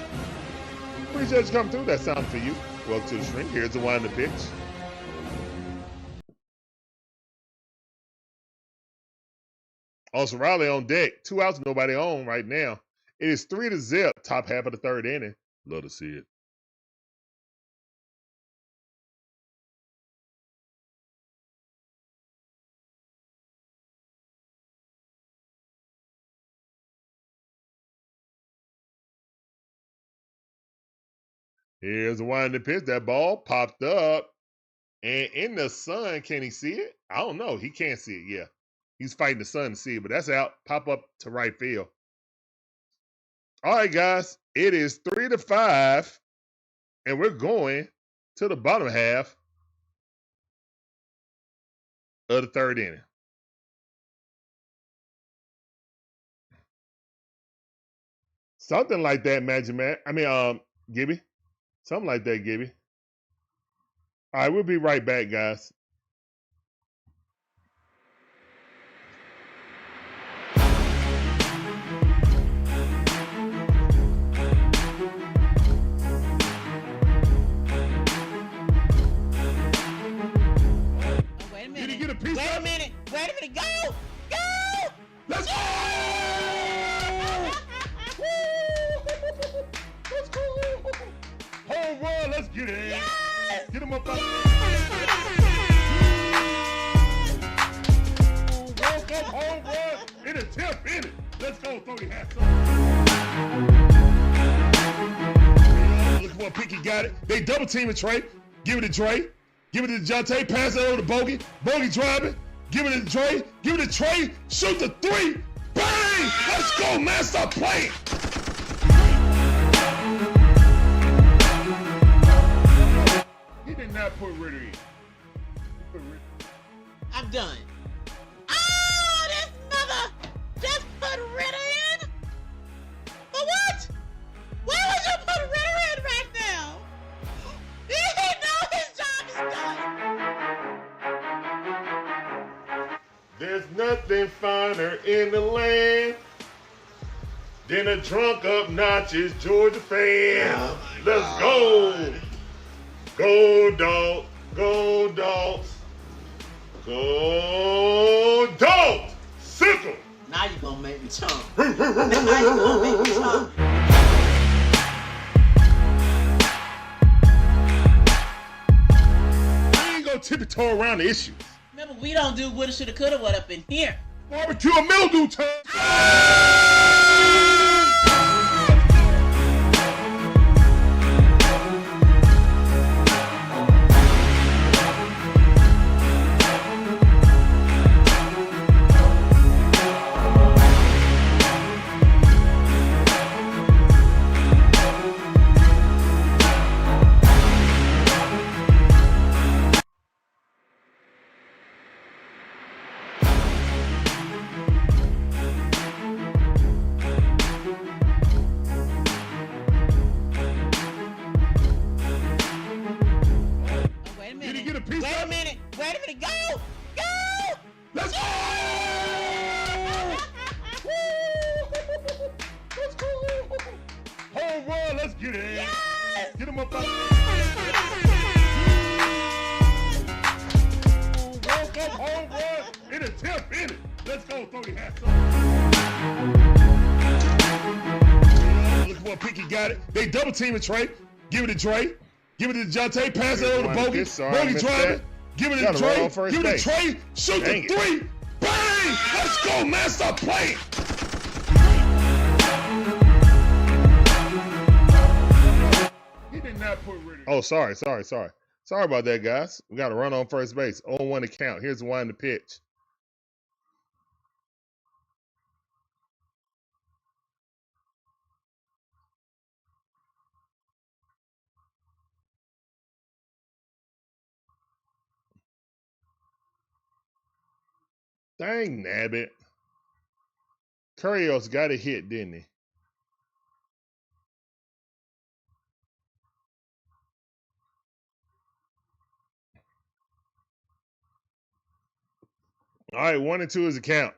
Appreciate you coming through. That sound for you. Welcome to the stream. Here's the one in the pitch. Austin Riley on deck. 2 outs, nobody on right now. It is 3-0, top half of the 3rd inning. Love to see it. Here's the one in the pitch. That ball popped up. And in the sun, can he see it? I don't know. He can't see it, yeah. He's fighting the sun to see it, but that's out. Pop up to right field. All right, guys. It is 3-5, and we're going to the bottom half of the 3rd inning. Something like that, Magic Man. Gibby. Something like that, Gibby. All right, we'll be right back, guys. Wait a minute. Go! Go! Let's go! Let's go! Home run, let's get it. Yes! Get him up out Woke up, home run, in a 10th inning. Let's go, throw your hats up. Look for a pick, he got it. They double teaming Trey. Give it to Trey. Give it to DeJounte. Pass it over to Bogey. Bogey driving. Give it to Trey. Give it to Trey. Shoot the 3. Bang! Let's go, man. Stop playing. He did not put Ritter in. I'm done. Oh, this mother just put Ritter in? For what? Why would you put Ritter in right now? He know his job is done. There's nothing finer in the land than a drunk, obnoxious Georgia fan. Oh Let's go. Go, Dogs. Go, Dogs. Go, Dogs. Sickle. Now you're going to make me chump. Now you're going to make me chump. We ain't going to tiptoe around the issues. Remember, we don't do woulda, shoulda, coulda, what up in here. Barbecue and mildew time. Wait a minute. Go! Go! Let's go! Let's go! Home run, let's get it. Yes! Get him up out Woke up, home run, in a 10th inning. Let's go, throw your hats up. Looking for a pick, he got it. They double teaming Trey. Give it to Trey. Give it to DeJounte. Pass it over to Bogey. Bogey driving. Give it to Trey. Give it to Trey. Shoot the 3. Bang! Let's go, man. Stop playing. He did not put Ritter. Oh, sorry. Sorry about that, guys. We got a run on first base. 0-1 to count. Here's the one to pitch. Dang nabbit. Currios got a hit, didn't he? All right, 1 and 2 is the count.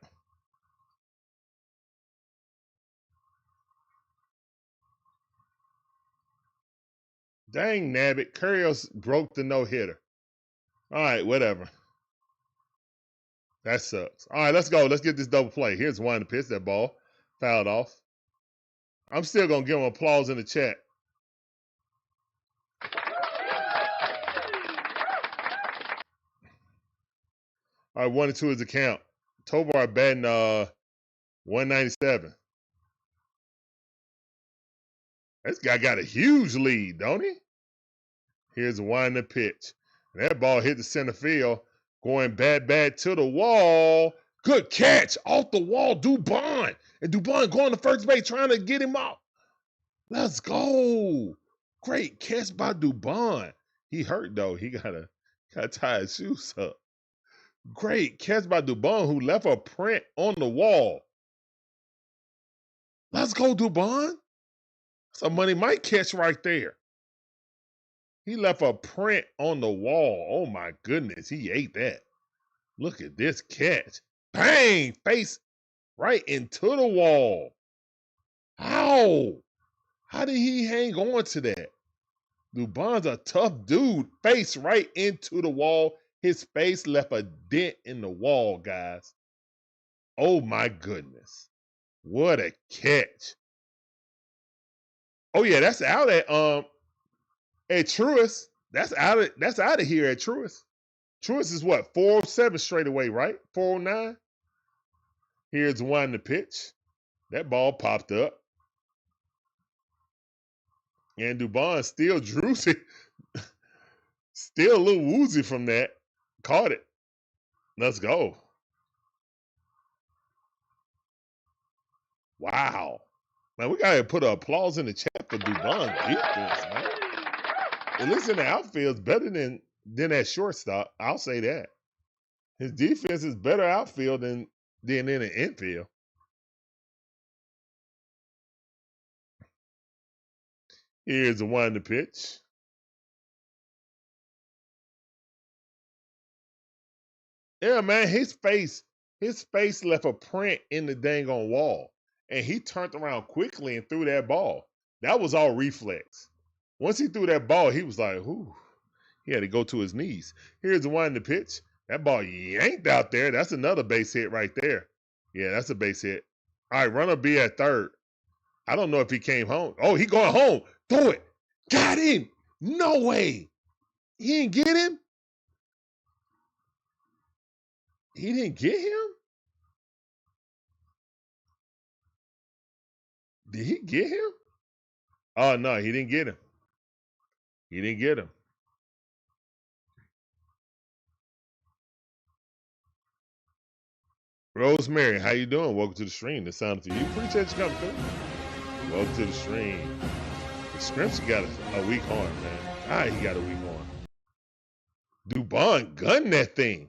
Dang nabbit. Currios broke the no-hitter. All right, whatever. That sucks. All right, let's go. Let's get this double play. Here's one to pitch. That ball fouled off. I'm still going to give him applause in the chat. All right, 1 and 2 is the count. Tovar batting 197. This guy got a huge lead, don't he? Here's one to pitch. And that ball hit the center field, going bad to the wall. Good catch off the wall, Dubon. And Dubon going to first base trying to get him out. Let's go. Great catch by Dubon. He hurt though. He gotta tie his shoes up. Great catch by Dubon, who left a print on the wall. Let's go, Dubon. That's a Money Mike catch right there. He left a print on the wall. Oh my goodness, he ate that. Look at this catch. Bang! Face right into the wall. How? How did he hang on to that? Dubon's a tough dude. Face right into the wall. His face left a dent in the wall, guys. Oh my goodness. What a catch. Oh yeah, that's out at Truist. That's out of here at Truist. Truist is what? 407 straight away, right? 409. Here's one to pitch. That ball popped up. And Dubon still droopy. Still a little woozy from that. Caught it. Let's go. Wow. Man, we got to put an applause in the chat for Dubon's defense, man. At least in the outfield, it's better than at shortstop. I'll say that. His defense is better outfield than in the infield. Here's the one to pitch. Yeah, man, his face left a print in the dang on wall. And he turned around quickly and threw that ball. That was all reflex. Once he threw that ball, he was like, whoo. He had to go to his knees. Here's the one to pitch. That ball yanked out there. That's another base hit right there. Yeah, that's a base hit. All right, runner be at third. I don't know if he came home. Oh, he going home. Throw it. Got him. No way. He didn't get him? He didn't get him? Did he get him? Oh, no, he didn't get him. He didn't get him. Rosemary, how you doing? Welcome to the stream. This sound for you. Appreciate you coming through. Welcome to the stream. The Scrimpsy got a weak arm, man. Ah, he got a weak arm. Dubon gunned that thing.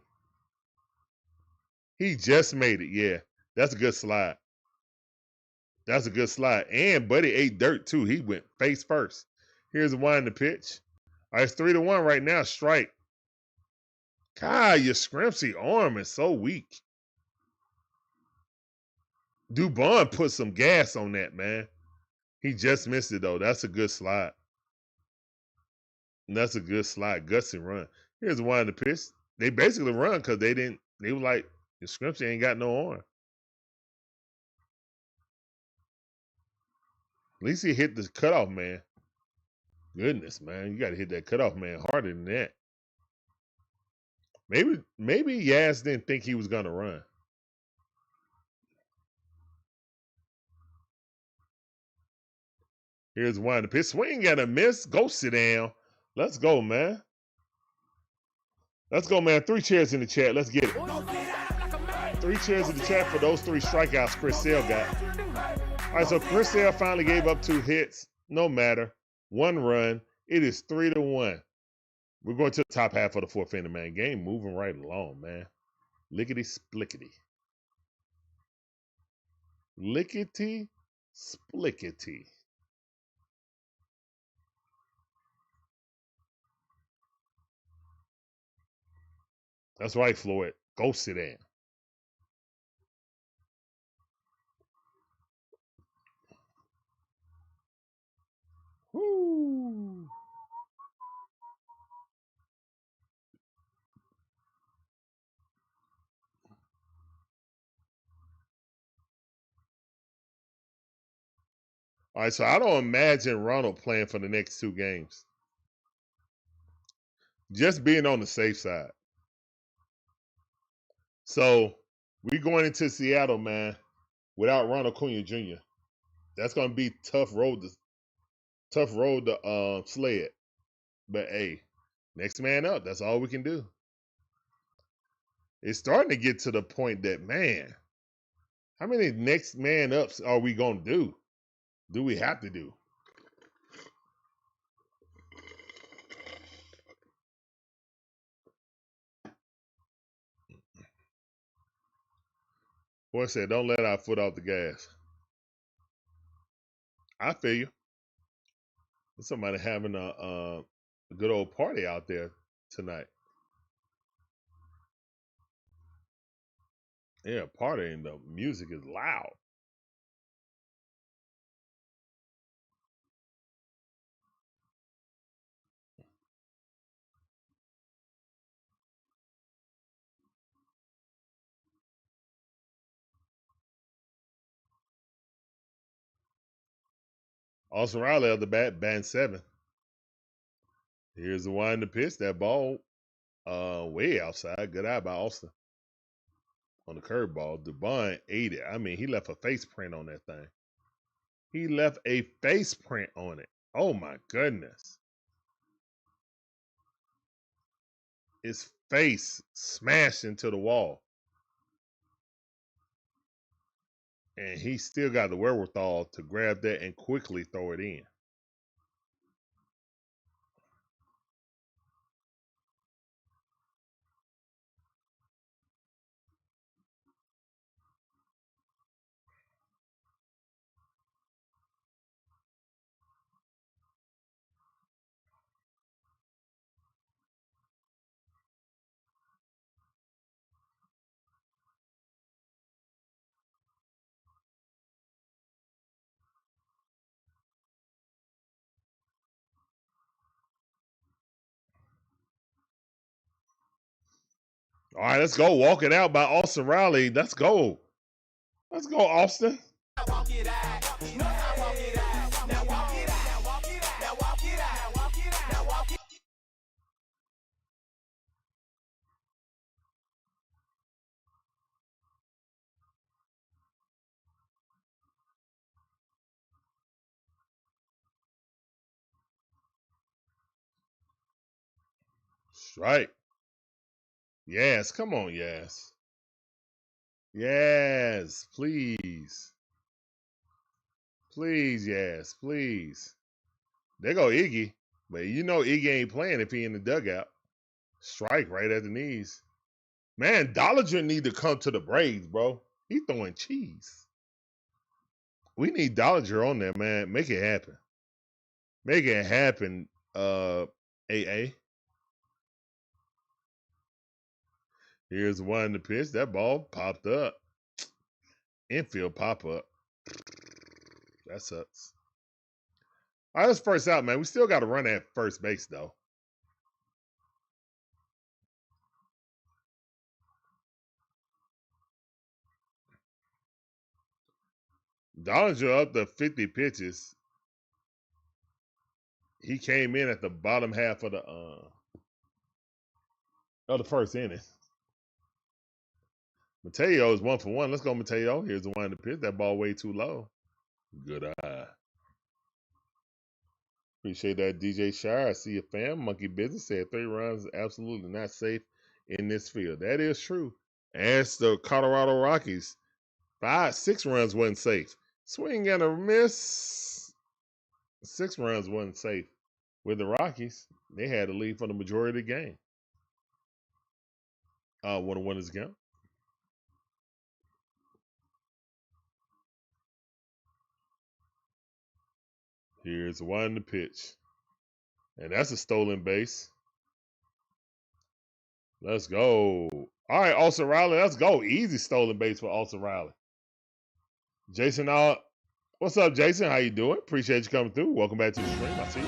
He just made it. Yeah, that's a good slide. That's a good slide. And Buddy ate dirt, too. He went face first. Here's the one to pitch. All right, it's 3-1 right now. Strike. God, your Scrimpsy arm is so weak. Dubon put some gas on that, man. He just missed it, though. That's a good slide. That's a good slide. Gutsy run. Here's the one to pitch. They basically run because they were like, the Scrimpsy ain't got no arm. At least he hit the cutoff man. Goodness, man. You got to hit that cutoff man harder than that. Maybe Yaz didn't think he was going to run. Here's one to pitch. Swing and a miss. Go sit down. Let's go, man. Let's go, man. 3 chairs in the chat. Let's get it. 3 chairs in the chat for those 3 strikeouts Chris Sale got. All right, so Chris Sale finally gave up 2 hits. No matter. 1 run. It is 3-1. We're going to the top half of the 4th inning, man. Game moving right along, man. Lickety splickety. Lickety splickety. That's right, Floyd. Go sit down. Woo. All right, so I don't imagine Ronald playing for the next 2 games. Just being on the safe side. So we going into Seattle, man, without Ronald Acuna Jr. That's gonna be tough road to sled. But hey, next man up. That's all we can do. It's starting to get to the point that, man, how many next man ups are we gonna do? Do we have to do? Boy said, don't let our foot off the gas. I feel you. There's somebody having a good old party out there tonight. Yeah, party and the music is loud. Austin Riley of the bat, band 7. Here's the wind to pitch. That ball way outside. Good eye by Austin on the curveball. Dubon ate it. I mean, he left a face print on that thing. He left a face print on it. Oh my goodness. His face smashed into the wall. And he still got the wherewithal to grab that and quickly throw it in. All right, let's go. Walk it out by Austin Riley. Let's go. Let's go, Austin. Strike. Yes, come on, yes. Yes, please. Please, yes, please. There go Iggy. But you know Iggy ain't playing if he in the dugout. Strike right at the knees. Man, Dollinger need to come to the Braves, bro. He throwing cheese. We need Dollinger on there, man. Make it happen. Make it happen, AA. Here's one to pitch. That ball popped up. Infield pop up. That sucks. All right, let's first out, man. We still got to run at first base, though. Dollinger up to 50 pitches. He came in at the bottom half of the first inning. Mateo is 1 for 1. Let's go, Mateo. Here's the one to pitch. That ball way too low. Good eye. Appreciate that, DJ Shire. I see you, fam. Monkey Business said 3 runs absolutely not safe in this field. That is true. As the Colorado Rockies, 6 runs wasn't safe. Swing and a miss. 6 runs wasn't safe. With the Rockies, they had to lead for the majority of the game. 1 to 1 is count. Here's one to pitch. And that's a stolen base. Let's go. All right, Olson Riley, let's go. Easy stolen base for Olson Riley. Jason, what's up, Jason? How you doing? Appreciate you coming through. Welcome back to the stream. I see you.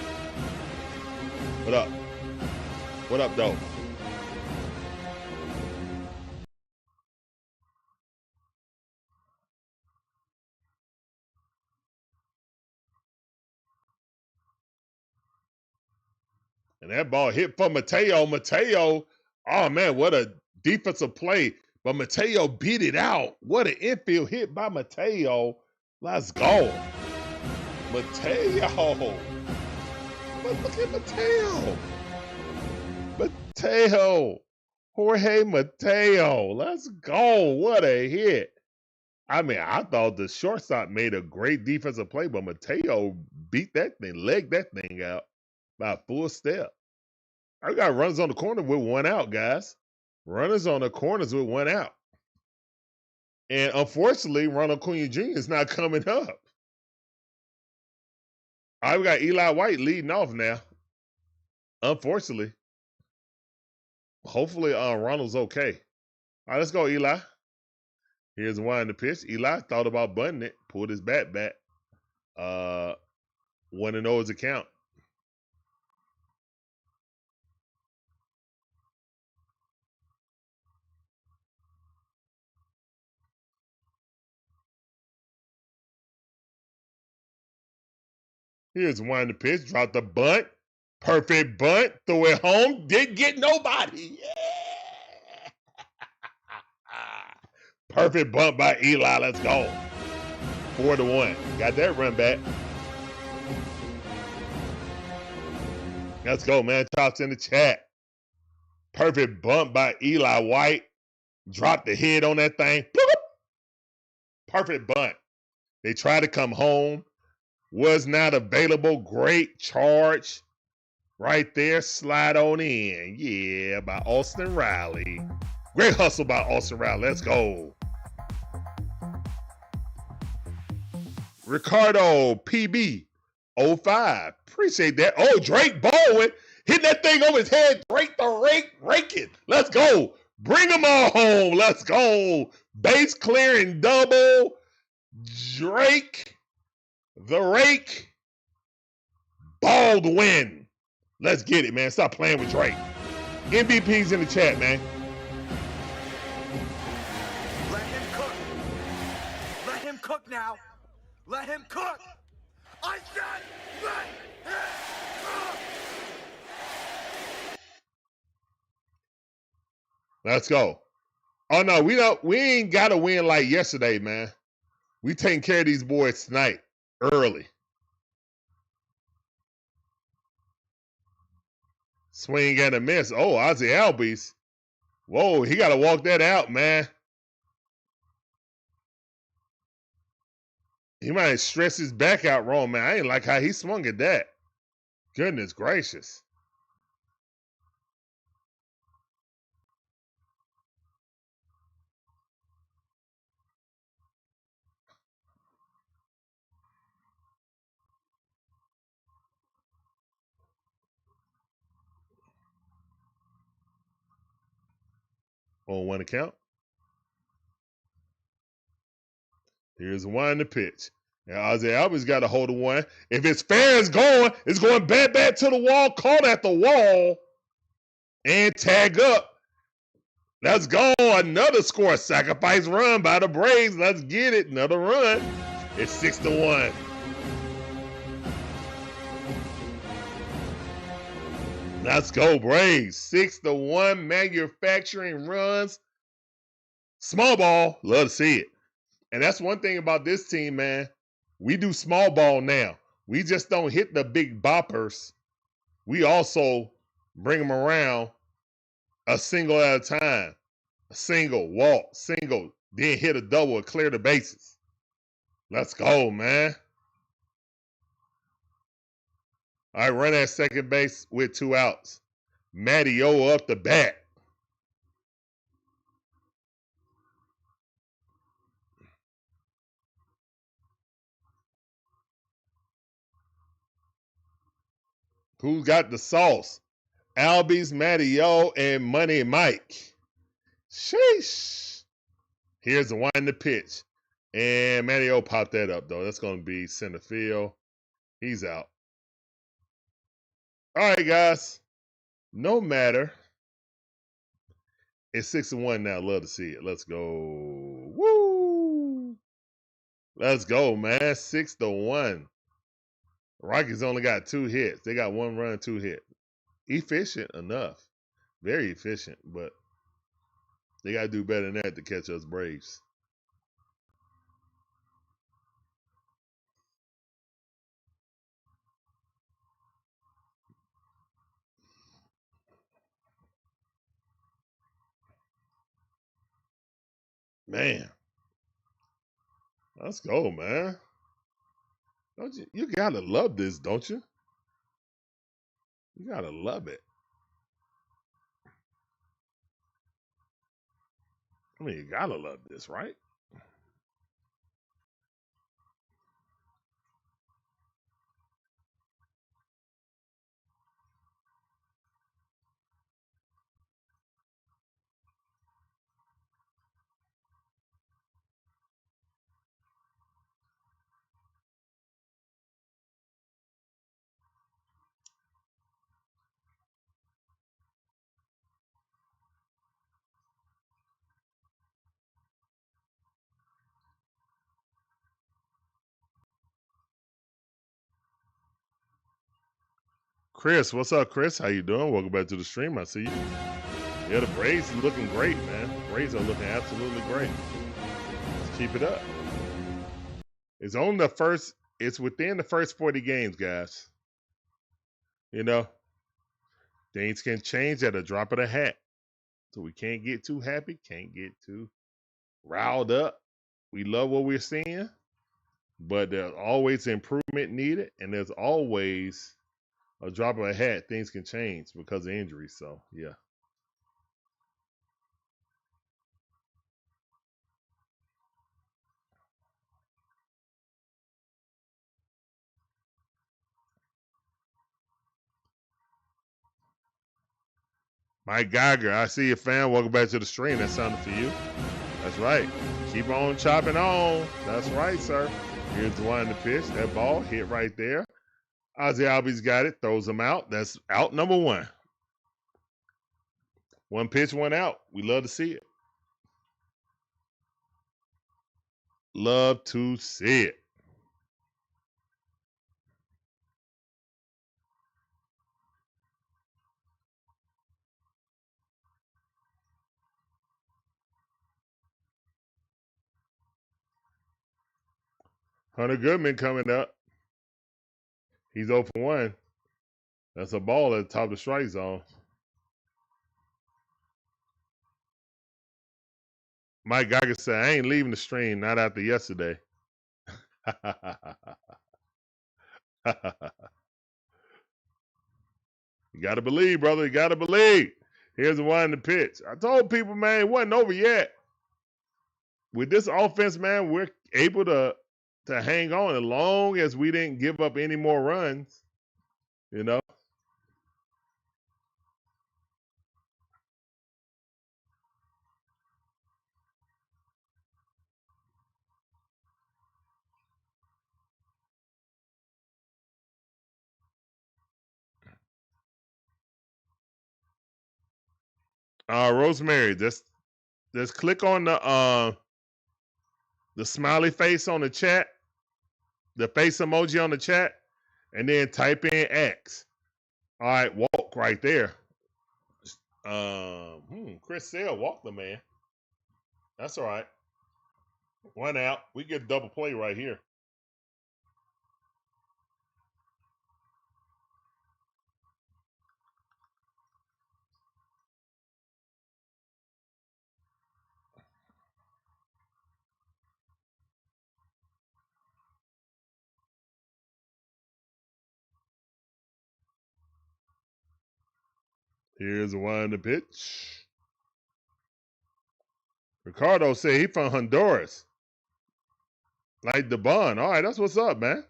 What up? What up, though? And that ball hit for Mateo. Mateo, oh, man, what a defensive play. But Mateo beat it out. What an infield hit by Mateo. Let's go. Mateo. But look at Mateo. Mateo. Jorge Mateo. Let's go. What a hit. I mean, I thought the shortstop made a great defensive play, but Mateo beat that thing, legged that thing out by a full step. I got runners on the corner with one out, guys. Runners on the corners with one out. And unfortunately, Ronald Acuña Jr. is not coming up. All right, we got Eli White leading off now. Unfortunately. Hopefully, Ronald's okay. All right, let's go, Eli. Here's one in the pitch. Eli thought about bunting it, pulled his bat back. 1-0 is the count. Here's one in the pitch. Dropped the bunt. Perfect bunt. Threw it home. Didn't get nobody. Yeah. Perfect bunt by Eli. Let's go. 4-1. Got that run back. Let's go, man. Tops in the chat. Perfect bunt by Eli White. Dropped the head on that thing. Perfect bunt. They tried to come home. Was not available. Great charge. Right there. Slide on in. Yeah, by Austin Riley. Great hustle by Austin Riley. Let's go. Ricardo PB 05. Appreciate that. Oh, Drake Baldwin hitting that thing over his head. Drake the raking. Let's go. Bring them all home. Let's go. Base clearing double. Drake the rake. Baldwin. Let's get it, man. Stop playing with Drake. MVP's in the chat, man. Let him cook. Let him cook now. Let him cook. I said let him cook. Let's go. Oh no, we ain't gotta win like yesterday, man. We taking care of these boys tonight, early. Swing and a miss. Oh, Ozzie Albies. Whoa, he gotta walk that out, man. He might have stressed his back out wrong, man. I ain't like how he swung at that. Goodness gracious. On one account. Here's one to pitch. Now, Ozzie Albies got a hold of one. If it's fair, it's going back to the wall, caught at the wall, and tag up. Let's go. Another score. Sacrifice run by the Braves. Let's get it. Another run. It's 6-1. Let's go, Braves. 6-1. Manufacturing runs. Small ball. Love to see it. And that's one thing about this team, man. We do small ball now. We just don't hit the big boppers. We also bring them around a single at a time. A single, walk, single, then hit a double and clear the bases. Let's go, man. All right, run at second base with 2 outs. Matty O up the bat. Who's got the sauce? Albies, Matty O, and Money Mike. Sheesh. Here's the one in the pitch. And Matty O popped that up, though. That's going to be center field. He's out. All right, guys. No matter. It's 6-1 now. Love to see it. Let's go. Woo! Let's go, man. 6-1. Rockies only got 2 hits. They got 1 run, 2 hits. Efficient enough. Very efficient, but they got to do better than that to catch us Braves. Man. Let's go, man. Don't you gotta love this, don't you? You gotta love it. I mean, you gotta love this, right? Chris, what's up, Chris? How you doing? Welcome back to the stream. I see you. Yeah, the Braves are looking great, man. The Braves are looking absolutely great. Let's keep it up. It's on the first. It's within the first 40 games, guys. You know, things can change at a drop of a hat. So we can't get too happy. Can't get too riled up. We love what we're seeing, but there's always improvement needed, and there's always a drop of a hat. Things can change because of injuries. So yeah. Mike Geiger, I see you, fan. Welcome back to the stream. That sounded for you. That's right. Keep on chopping on. That's right, sir. Here's the one in the pitch. That ball hit right there. Ozzie Albies got it. Throws him out. That's out number 1. 1 pitch, 1 out. We love to see it. Love to see it. Hunter Goodman coming up. He's 0 for 1. That's a ball at the top of the strike zone. Mike Geiger said, I ain't leaving the stream, not after yesterday. You got to believe, brother. You got to believe. Here's the one in the pitch. I told people, man, it wasn't over yet. With this offense, man, we're able to hang on as long as we didn't give up any more runs, you know. Rosemary, just click on the smiley face on the chat, the face emoji on the chat, and then type in X. All right, walk right there. Chris Sale walked the man. That's all right. 1 out. We get a double play right here. Here's the one in the pitch. Ricardo said he from Honduras. Like the bun. All right, that's what's up, man.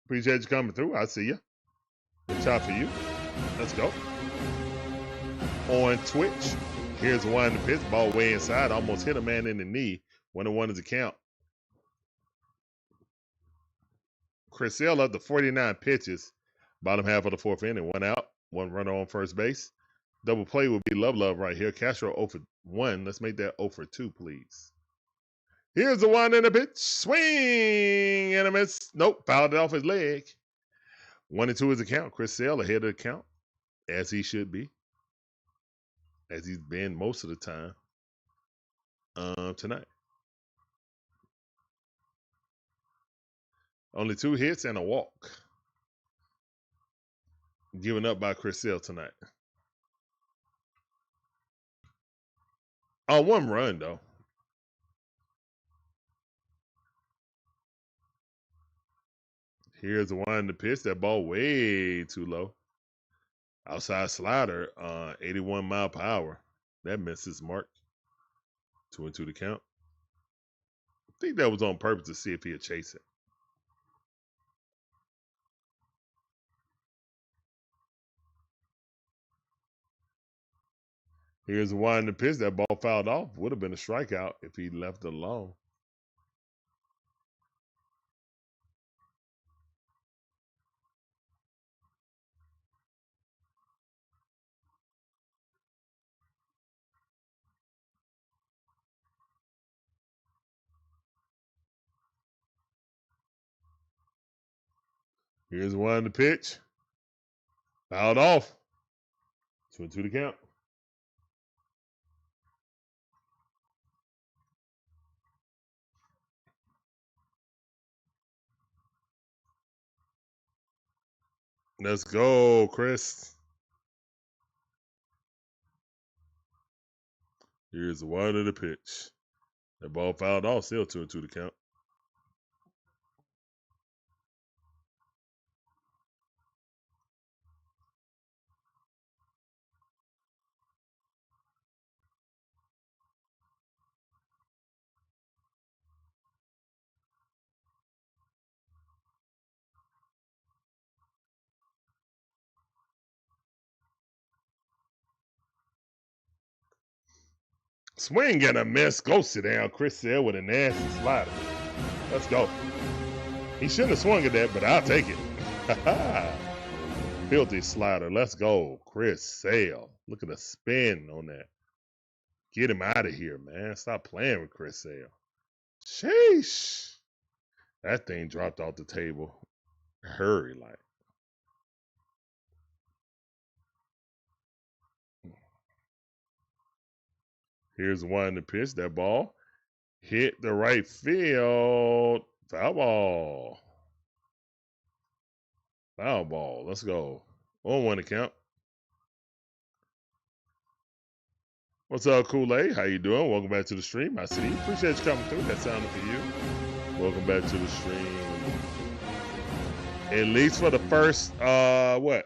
Appreciate you coming through. I see you. Good shot for you. Let's go. On Twitch, here's one to pitch. Ball way inside. Almost hit a man in the knee. 1-1 is the count. Chris Sale up to 49 pitches. Bottom half of the fourth inning. 1 out. 1 runner on first base. Double play will be Love right here. Castro 0 for 1. Let's make that 0 for 2, please. Here's the one in the pitch. Swing and a miss. Nope. Fouled it off his leg. 1-2 is the count. Chris Sale ahead of the count, as he should be, as he's been most of the time tonight. Only 2 hits and a walk given up by Chris Sale tonight. 1 run, though. Here's the one to pitch. That ball way too low. Outside slider, 81 mile per hour. That misses mark. 2-2 to count. I think that was on purpose to see if he'd chase it. Here's the one to pitch. That ball fouled off. Would have been a strikeout if he left it alone. Here's one to pitch. Fouled off. 2-2 to count. Let's go, Chris. Here's the one to the pitch. That ball fouled off. Still 2-2 to count. Swing and a miss. Go sit down. Chris Sale with a nasty slider. Let's go. He shouldn't have swung at that, but I'll take it. Filthy slider. Let's go. Chris Sale. Look at the spin on that. Get him out of here, man. Stop playing with Chris Sale. Sheesh. That thing dropped off the table. Hurry, like. Here's one to pitch. That ball hit the right field. Foul ball. Foul ball. Let's go. 1-1 to count. What's up, Kool-Aid? How you doing? Welcome back to the stream. I see you. Appreciate you coming through. That sounded for you. Welcome back to the stream. At least for the first, the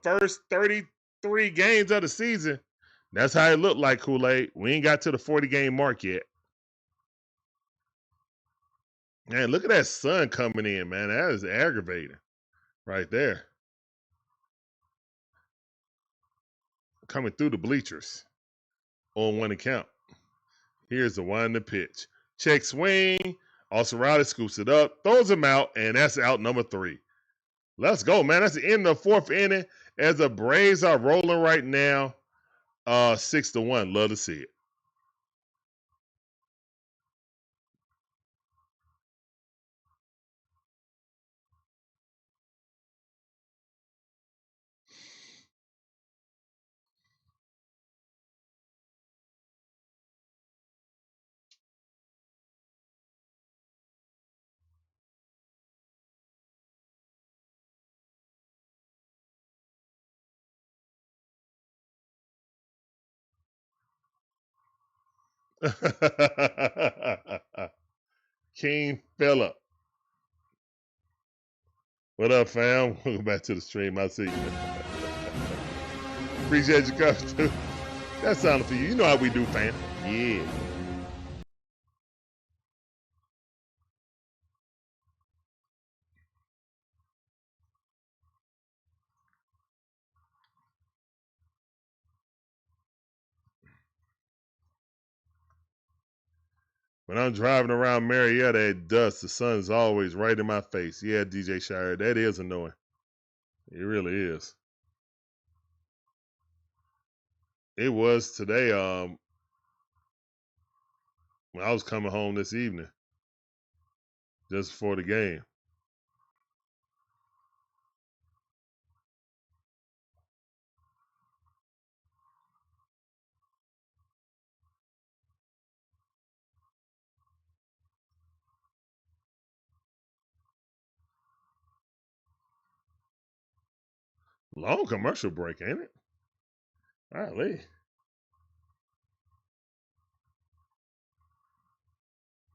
first 33 games of the season. That's how it looked like, Kool-Aid. We ain't got to the 40-game mark yet. Man, look at that sun coming in, man. That is aggravating right there. Coming through the bleachers on 1 account. Here's the one to pitch. Check swing. Also, Riley scoops it up, throws him out, and that's out number 3. Let's go, man. That's the end of the 4th inning as the Braves are rolling right now. 6-1. Love to see it. King Phillip. What up, fam? Welcome back to the stream. I see you. Appreciate you coming too. That sounded for you. You know how we do, fam. Yeah. When I'm driving around Marietta at dusk, the sun is always right in my face. Yeah, DJ Shire, that is annoying. It really is. It was today, when I was coming home this evening, just before the game. Long commercial break, ain't it? Golly.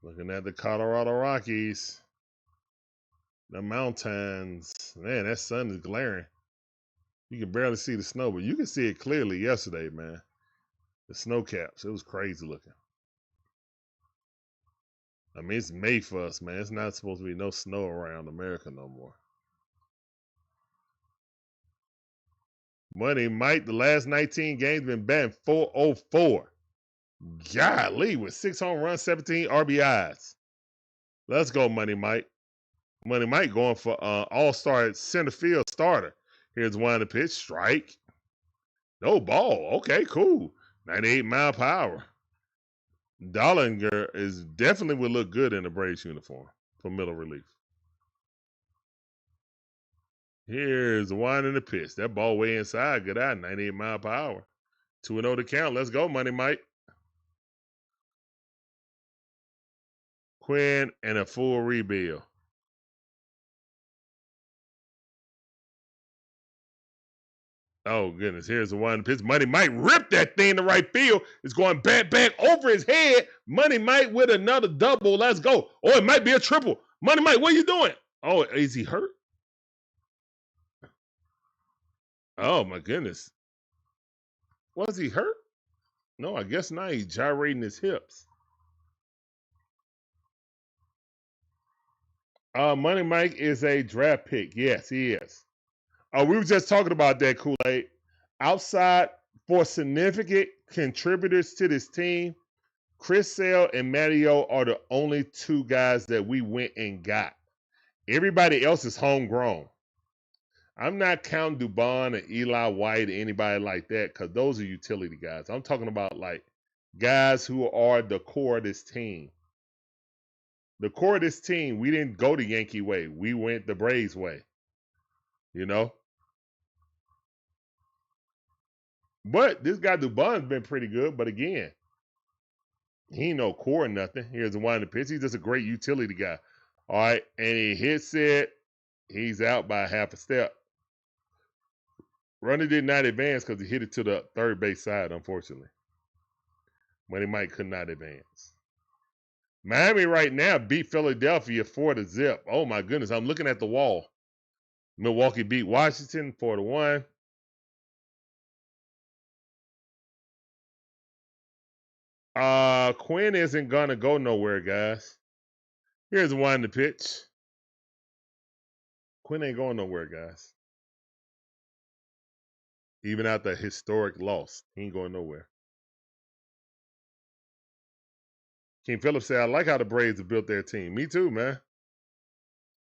Looking at the Colorado Rockies. The mountains. Man, that sun is glaring. You can barely see the snow, but you can see it clearly yesterday, man. The snow caps. It was crazy looking. I mean, it's May for us, man. It's not supposed to be no snow around America no more. Money Mike, the last 19 games been batting .404. Golly, with 6 home runs, 17 RBIs. Let's go, Money Mike. Money Mike going for all-star center field starter. Here's one to pitch. Strike. No ball. Okay, cool. 98 mile per hour. Dollinger is definitely would look good in a Braves uniform for middle relief. Here's the one in the pitch. That ball way inside. Good out. 98 mile per hour. 2-0 to count. Let's go, Money Mike. Quinn and a full rebuild. Oh, goodness. Here's the one pitch. Money Mike ripped that thing to right field. It's going back over his head. Money Mike with another double. Let's go. Oh, it might be a triple. Money Mike, what are you doing? Oh, is he hurt? Oh, my goodness. Was he hurt? No, I guess not. He's gyrating his hips. Money Mike is a draft pick. Yes, he is. We were just talking about that, Kool-Aid. Outside for significant contributors to this team, Chris Sale and Matteo are the only 2 guys that we went and got. Everybody else is homegrown. I'm not counting Dubon and Eli White or anybody like that because those are utility guys. I'm talking about like guys who are the core of this team. The core of this team, we didn't go the Yankee way. We went the Braves way. You know? But this guy Dubon's been pretty good. But again, he ain't no core or nothing. Here's the one in the pitch. He's just a great utility guy. All right. And he hits it. He's out by half a step. Runner did not advance because he hit it to the third base side, unfortunately. Money Mike could not advance. Miami right now beat Philadelphia 4-0. Oh, my goodness. I'm looking at the wall. Milwaukee beat Washington 4-1. Quinn isn't going to go nowhere, guys. Here's one to pitch. Quinn ain't going nowhere, guys. Even after a historic loss, he ain't going nowhere. King Phillips said, I like how the Braves have built their team. Me too, man.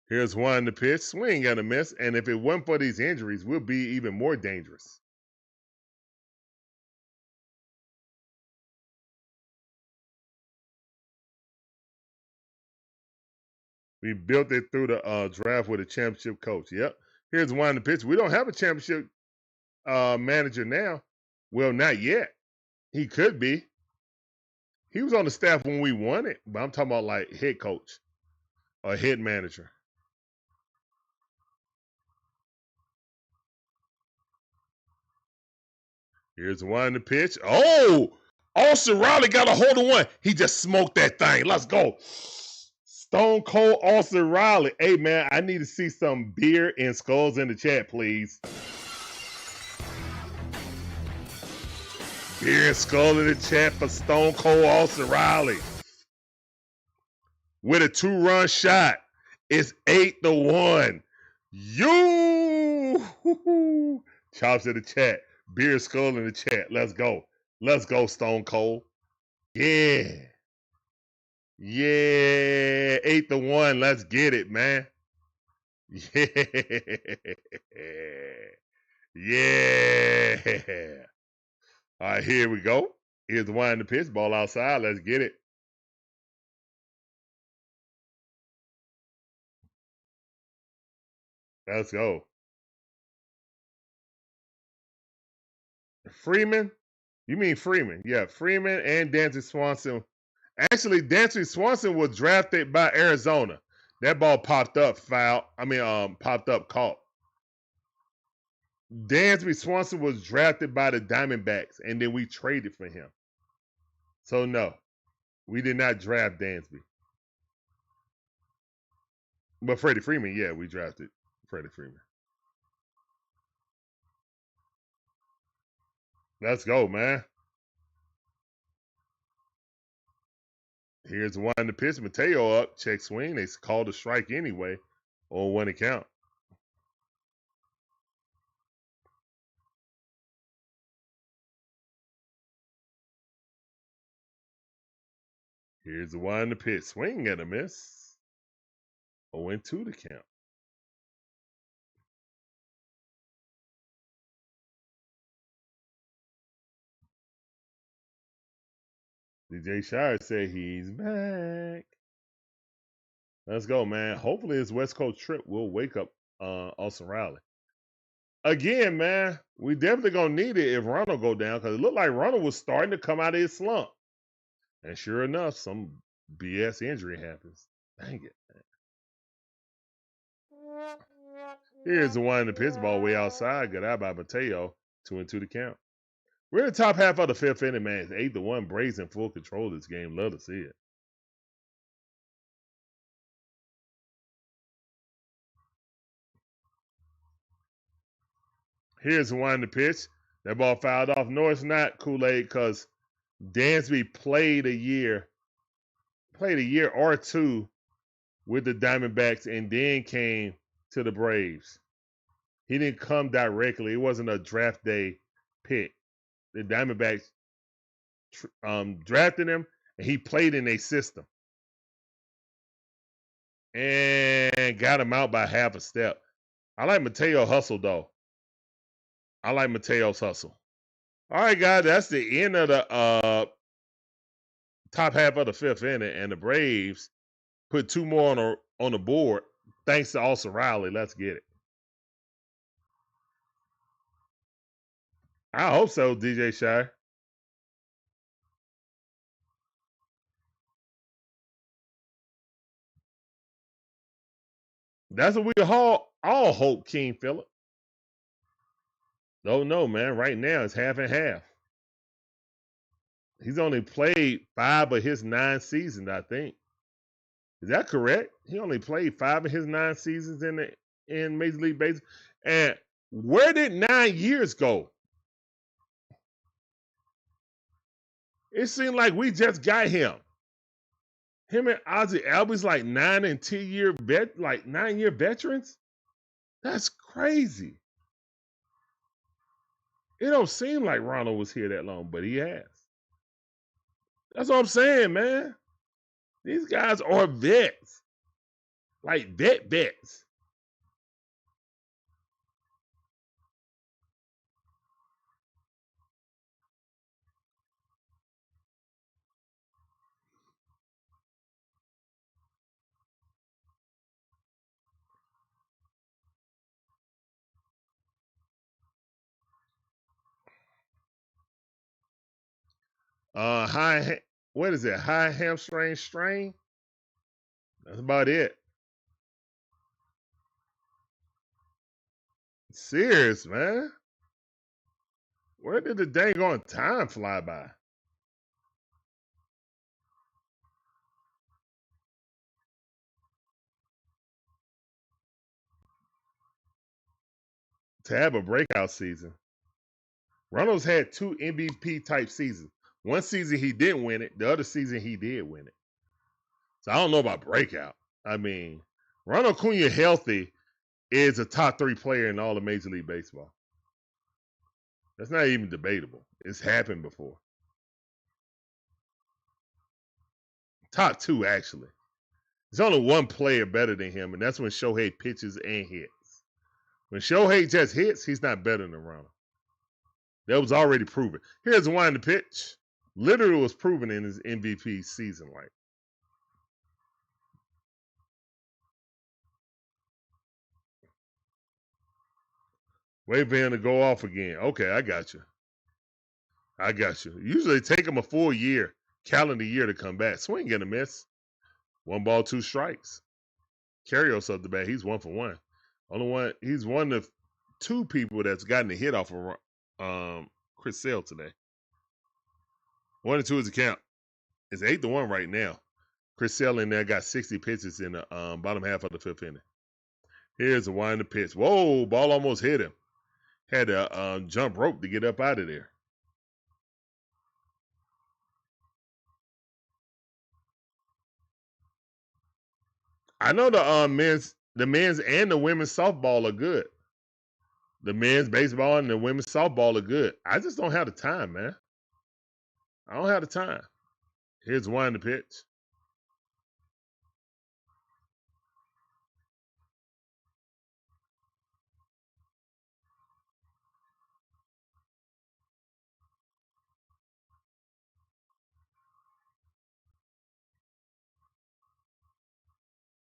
Here's one to pitch. Swing and a miss. And if it wasn't for these injuries, we'll be even more dangerous. We built it through the draft with a championship coach. Yep. Here's one to pitch. We don't have a championship manager now. Well, not yet. He could be. He was on the staff when we won it, but I'm talking about like head coach or head manager. Here's one to pitch. Oh, Olson Riley got a hold of one. He just smoked that thing. Let's go. Stone Cold Austin Riley. Hey, man, I need to see some beer and skulls in the chat, please. Beer and skull in the chat for Stone Cold Austin Riley. With a 2-run shot. It's 8-1. You chops in the chat. Beer and skull in the chat. Let's go. Let's go, Stone Cold. Yeah. Yeah, 8-1. Let's get it, man. Yeah. Yeah. All right, here we go. Here's the one in the pitch. Ball outside. Let's get it. Let's go. Freeman? You mean Freeman? Yeah, Freeman and Dansby Swanson. Actually, Dansby Swanson was drafted by Arizona. That ball popped up, foul. Popped up, caught. Dansby Swanson was drafted by the Diamondbacks, and then we traded for him. So no, we did not draft Dansby. But Freddie Freeman, yeah, we drafted Freddie Freeman. Let's go, man. Here's one to pitch. Mateo up. Check swing. They called a strike anyway on one account. Here's the one to pitch. Swing and a miss. 0-2 the count. DJ Shire said he's back. Let's go, man. Hopefully his West Coast trip will wake up Austin Riley. Again, man, we definitely gonna need it if Ronald go down, because it looked like Ronald was starting to come out of his slump. And sure enough, some BS injury happens. Dang it, man. Here's the one in the pitch, ball way outside. Got out by Mateo. 2-2 the count. We're in the top half of the fifth inning, man. It's 8-1. Braves in full control of this game. Love to see it. Here's the one in the pitch. That ball fouled off. No, it's not, Kool-Aid, because Dansby played a year or two with the Diamondbacks and then came to the Braves. He didn't come directly. It wasn't a draft day pick. The Diamondbacks drafted him, and he played in a system and got him out by half a step. I like Mateo hustle, though. I like Mateo's hustle. All right, guys, that's the end of the top half of the fifth inning, and the Braves put two more on the board thanks to Austin Riley. Let's get it. I hope so, DJ Shire. That's what we all hope, King Phillip. No, man. Right now it's half and half. He's only played 5 of his 9 seasons, I think. Is that correct? He only played 5 of his 9 seasons in Major League Baseball. And where did 9 years go? It seemed like we just got him. Him and Ozzie Albies like 9 and 10 year 9-year veterans. That's crazy. It don't seem like Ronald was here that long, but he has. That's what I'm saying, man. These guys are vets. Like vets. What is it? High hamstring strain? That's about it. Serious, man. Where did the dang on time fly by? To have a breakout season. Ronald's had 2 MVP type seasons. One season he didn't win it. The other season he did win it. So I don't know about breakout. I mean, Ronald Acuna healthy is a top 3 player in all of Major League Baseball. That's not even debatable. It's happened before. Top 2, actually. There's only one player better than him, and that's when Shohei pitches and hits. When Shohei just hits, he's not better than Ronald. That was already proven. Here's the wind to pitch. Literally was proven in his MVP season. Like, wait for him to go off again. Okay, I got you. I got you. Usually take him a full year, calendar year to come back. Swing and a miss. 1 ball, 2 strikes. Carrios up the bat. He's 1 for 1. Only one. He's one of 2 people that's gotten a hit off of Chris Sale today. 1-2 is the count. It's 8-1 right now. Chris Sale in there got 60 pitches in the bottom half of the 5th inning. Here's the wind to pitch. Whoa, ball almost hit him. Had to jump rope to get up out of there. I know the men's and the women's softball are good. The men's baseball and the women's softball are good. I just don't have the time, man. I don't have the time. Here's the wind to pitch.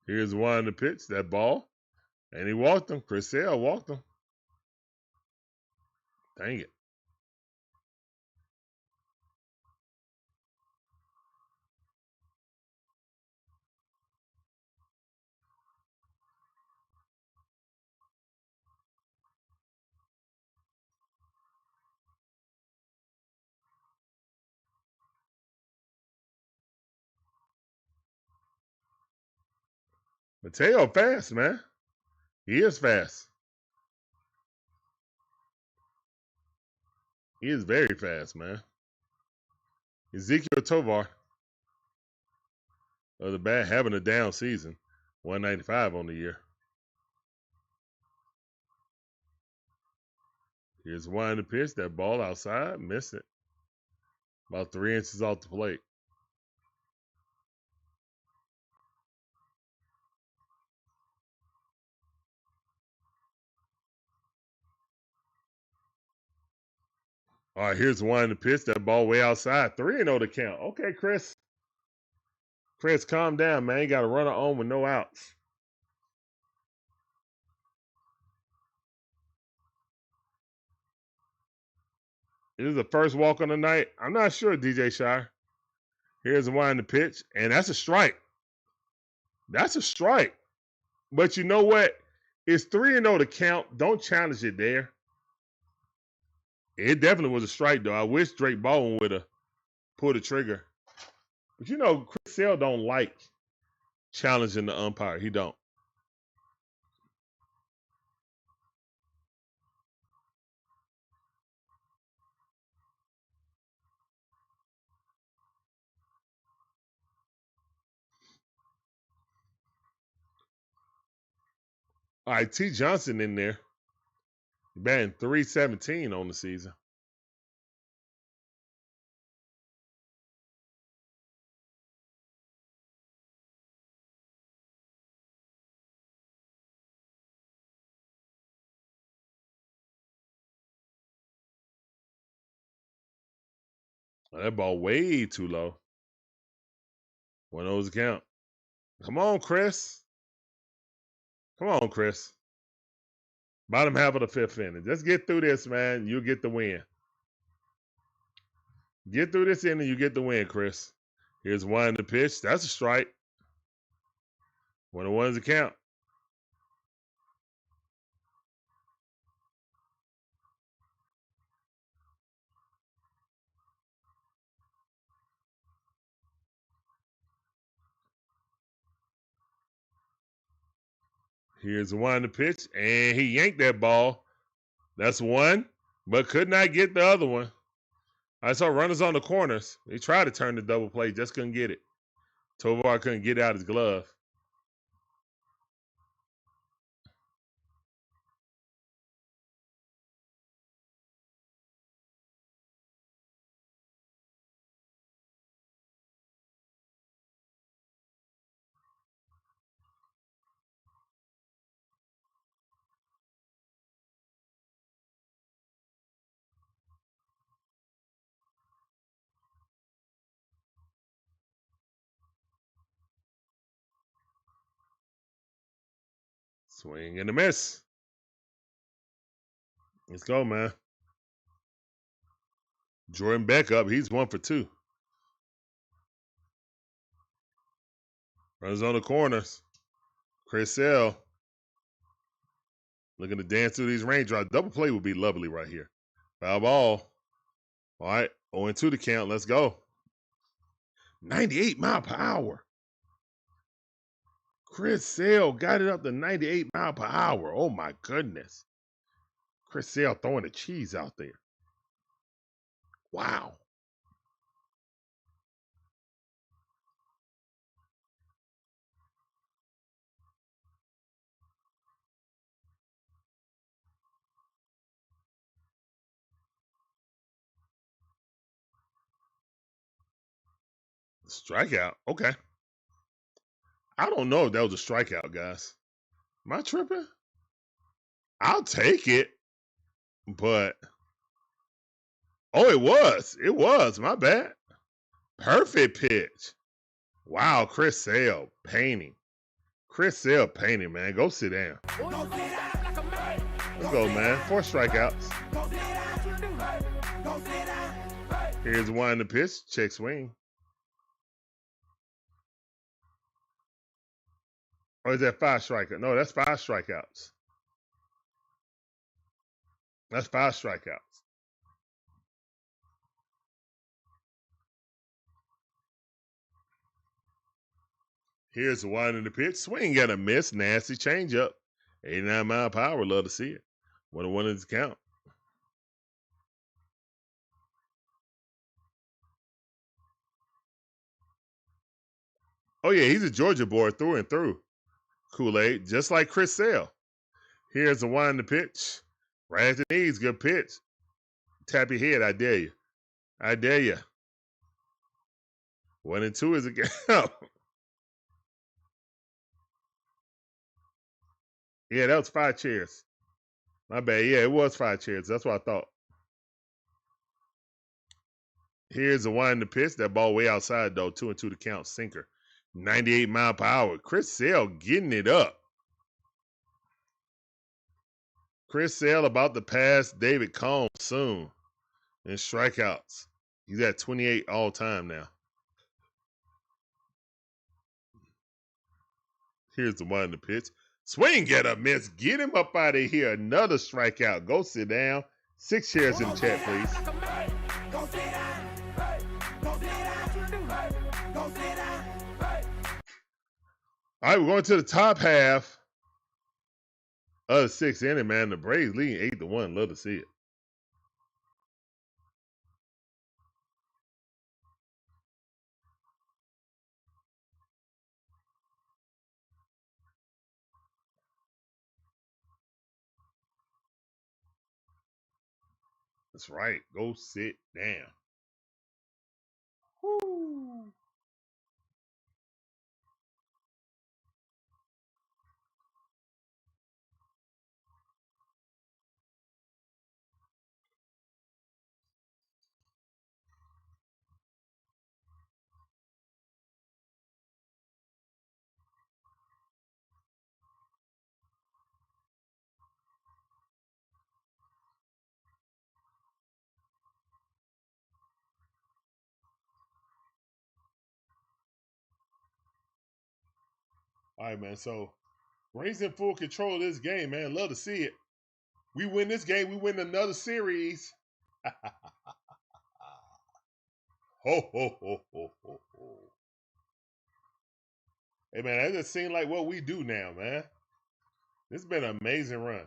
Here's the wind to pitch. That ball. And he walked him. Chris Sale walked him. Dang it. Mateo fast, man. He is fast. He is very fast, man. Ezekiel Tovar of the bat having a down season. 195 on the year. Here's wind to pitch. That ball outside. Missed it. About 3 inches off the plate. All right, here's the wind to pitch. That ball way outside. 3-0 to count. Okay, Chris. Chris, calm down, man. You got a runner on with no outs. This is the first walk on the night. I'm not sure, DJ Shire. Here's the wind to pitch, and that's a strike. That's a strike. But you know what? It's 3-0 to count. Don't challenge it there. It definitely was a strike, though. I wish Drake Baldwin would have pulled the trigger. But you know, Chris Sale don't like challenging the umpire. He don't. All right, T. Johnson in there. Batting .317 on the season. Oh, that ball way too low. 1-0's count. Come on, Chris. Come on, Chris. Bottom half of the 5th inning. Just get through this, man. You'll get the win. Get through this inning, you get the win, Chris. Here's one to pitch. That's a strike. 1-1's a count. Here's the one to pitch, and he yanked that ball. That's one, but could not get the other one. I saw runners on the corners. They tried to turn the double play, just couldn't get it. Tovar couldn't get out his glove. Swing and a miss. Let's go, man. Jordan Beck up. He's 1 for 2. Runs on the corners. Chris Sale looking to dance through these raindrops. Double play would be lovely right here. Foul ball. All right, 0-2 the count. Let's go. 98 mile per hour. Chris Sale got it up to 98 mile per hour. Oh, my goodness. Chris Sale throwing the cheese out there. Wow. Strikeout. Okay. I don't know if that was a strikeout, guys. Am I tripping? I'll take it. But, oh, it was. It was. My bad. Perfect pitch. Wow, Chris Sale painting. Chris Sale painting, man. Go sit down. Let's go, man. 4 strikeouts. Here's one in the pitch. Check swing. Or is that 5 strikeouts? No, that's 5 strikeouts. That's 5 strikeouts. Here's the one in the pitch. Swing and a miss. Nasty changeup. 89 mile per hour. Love to see it. 1-1 is the count. Oh, yeah, he's a Georgia boy through and through. Kool-Aid, just like Chris Sale. Here's the one in the pitch. Right at the knees. Good pitch. Tap your head. I dare you. I dare you. 1-2 is a count. Yeah, that was 5 chairs. My bad. Yeah, it was 5 chairs. That's what I thought. Here's the one in the pitch. That ball way outside, though. 2-2 to count. Sinker. 98 mile per hour. Chris Sale getting it up. Chris Sale about to pass David Combs soon in strikeouts. He's at 28 all time now. Here's the one in the pitch. Swing, get a miss. Get him up out of here. Another strikeout. Go sit down. 6 shares in the chat, please. All right, we're going to the top half of the 6th inning, man. The Braves leading 8-1. Love to see it. That's right. Go sit down. Woo. All right, man. So, Braves in full control of this game, man. Love to see it. We win this game, we win another series. Ho, ho, ho, ho, ho, ho. Hey, man, that just seems like what we do now, man. This has been an amazing run.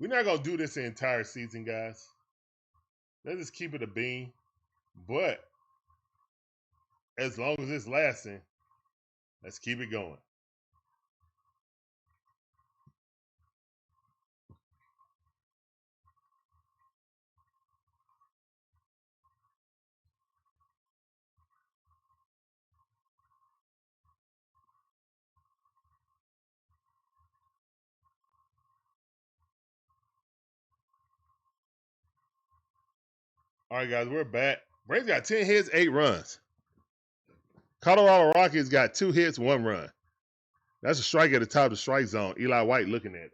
We're not going to do this the entire season, guys. Let's just keep it a bean. But as long as it's lasting, let's keep it going. All right, guys, we're back. Braves got 10 hits, 8 runs. Colorado Rockies got 2 hits, 1 run. That's a strike at the top of the strike zone. Eli White looking at it.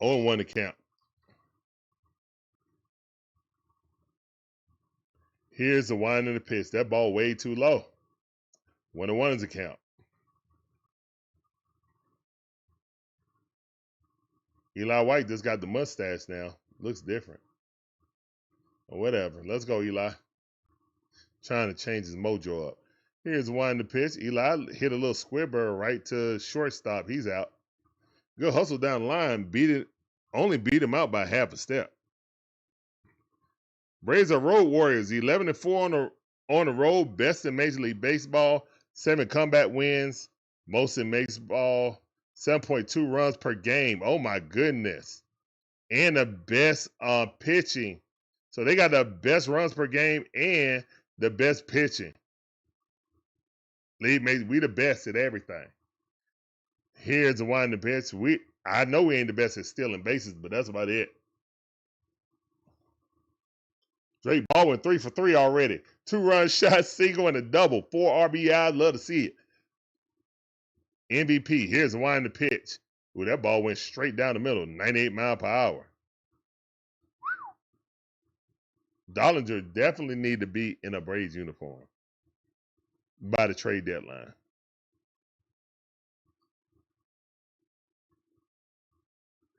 Oh, and 1 to count. Here's the wind of the pitch. That ball way too low. 1-1 is the count. Eli White just got the mustache now. Looks different. Or whatever. Let's go, Eli. Trying to change his mojo up. Here's the wind of the pitch. Eli hit a little square burr right to shortstop. He's out. Good hustle down the line. Only beat him out by half a step. Braves are road warriors. 11-4 on the road. Best in Major League Baseball. 7 comeback wins. Most in baseball. 7.2 runs per game. Oh my goodness. And the best pitching. So they got the best runs per game and the best pitching. We the best at everything. Here's the winding pitch. I know we ain't the best at stealing bases, but that's about it. Drake Baldwin 3 for 3 already. 2-run shot, single, and a double. 4 RBI. Love to see it. MVP. Here's the winding pitch. Ooh, that ball went straight down the middle. 98 mile per hour. Dollinger definitely need to be in a Braves uniform by the trade deadline.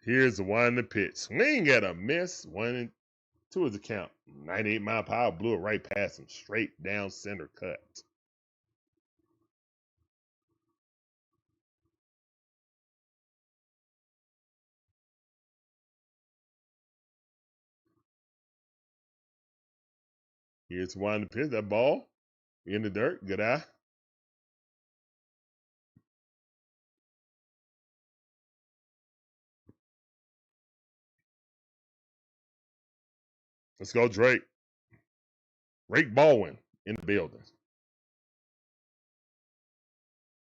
Here's the winding pitch. Swing at a miss. 1-2 is the count. 98 mile per hour. Blew it right past him. Straight down center cut. Here's the winding pitch. That ball in the dirt. Good eye. Let's go, Drake. Drake Baldwin in the building.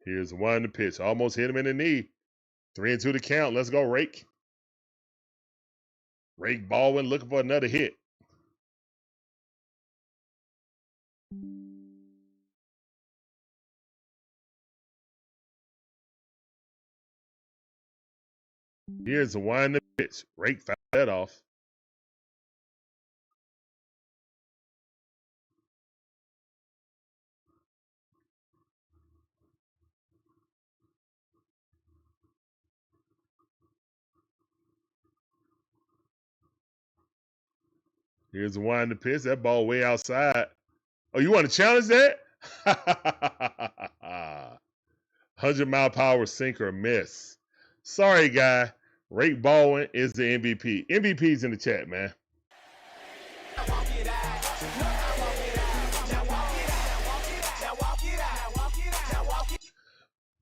Here's the winding pitch. Almost hit him in the knee. 3-2 to count. Let's go, Rake. Rake Baldwin looking for another hit. Here's the winding pitch. Rake fouled that off. Here's the winding pitch. That ball way outside. Oh, you want to challenge that? 100 mile per hour sinker or miss. Sorry, guy. Rake Baldwin is the MVP. MVP's in the chat, man.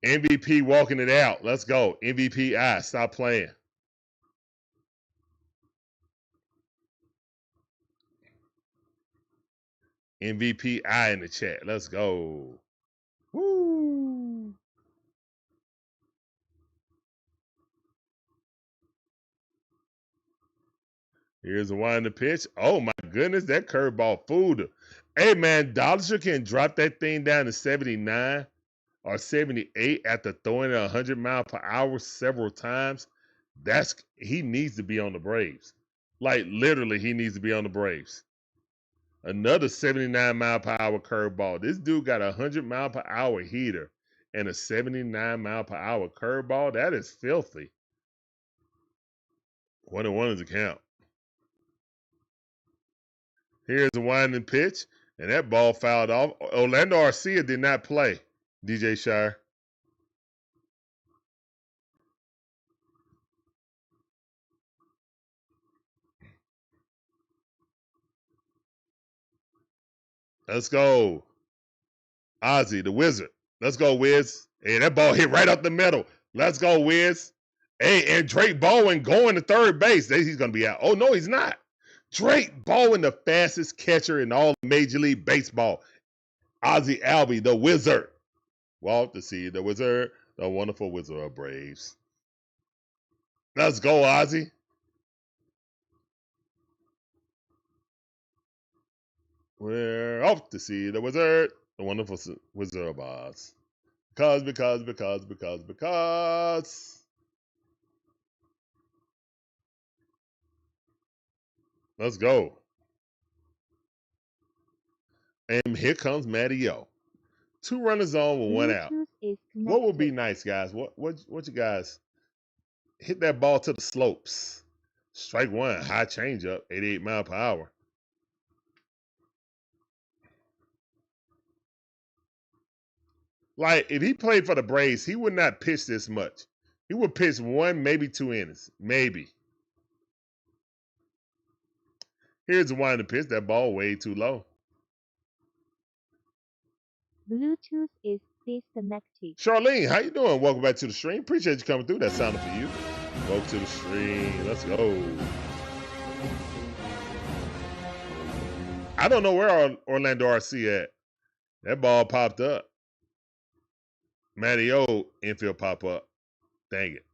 MVP walking it out. Let's go. MVP I. Stop playing. MVP I in the chat. Let's go. Woo. Here's the winding pitch. Oh my goodness, that curveball fooled. Hey man, Dollinger can drop that thing down to 79 or 78 after throwing it 100 mile per hour several times. He needs to be on the Braves. Like literally, he needs to be on the Braves. Another 79 mile per hour curveball. This dude got a 100 mile per hour heater and a 79 mile per hour curveball. That is filthy. 1-1 is the count. Here's the winding pitch, and that ball fouled off. Orlando Arcia did not play, DJ Shire. Let's go. Ozzie, the Wizard. Let's go, Wiz. Hey, that ball hit right up the middle. Let's go, Wiz. Hey, and Drake Baldwin going to third base. He's going to be out. Oh, no, he's not. Drake Baldwin, the fastest catcher in all Major League Baseball. Ozzie Albies, the Wizard. Walk to see the Wizard, the wonderful Wizard of Braves. Let's go, Ozzie. We're off to see the wizard, the wonderful Wizard of Oz. Because. Let's go. And here comes Matty-O. 2 runners on with 1 out. What would be nice, guys? What you guys hit that ball to the slopes? Strike 1, high changeup, 88 mile per hour. Like, if he played for the Braves, he would not pitch this much. He would pitch 1, maybe 2 innings. Maybe. Here's the one to pitch. That ball way too low. Bluetooth is disconnected. Charlene, how you doing? Welcome back to the stream. Appreciate you coming through. That sounded for you. Welcome to the stream. Let's go. I don't know where Orlando RC at. That ball popped up. Matty-O infield pop up. Dang it.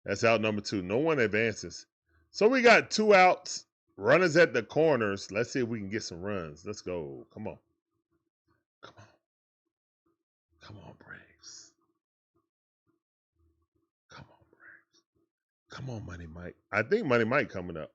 That's out number 2. No one advances. So we got 2 outs. Runners at the corners. Let's see if we can get some runs. Let's go. Come on. Come on. Come on, Braves. Come on, Braves. Come on, Money Mike. I think Money Mike coming up.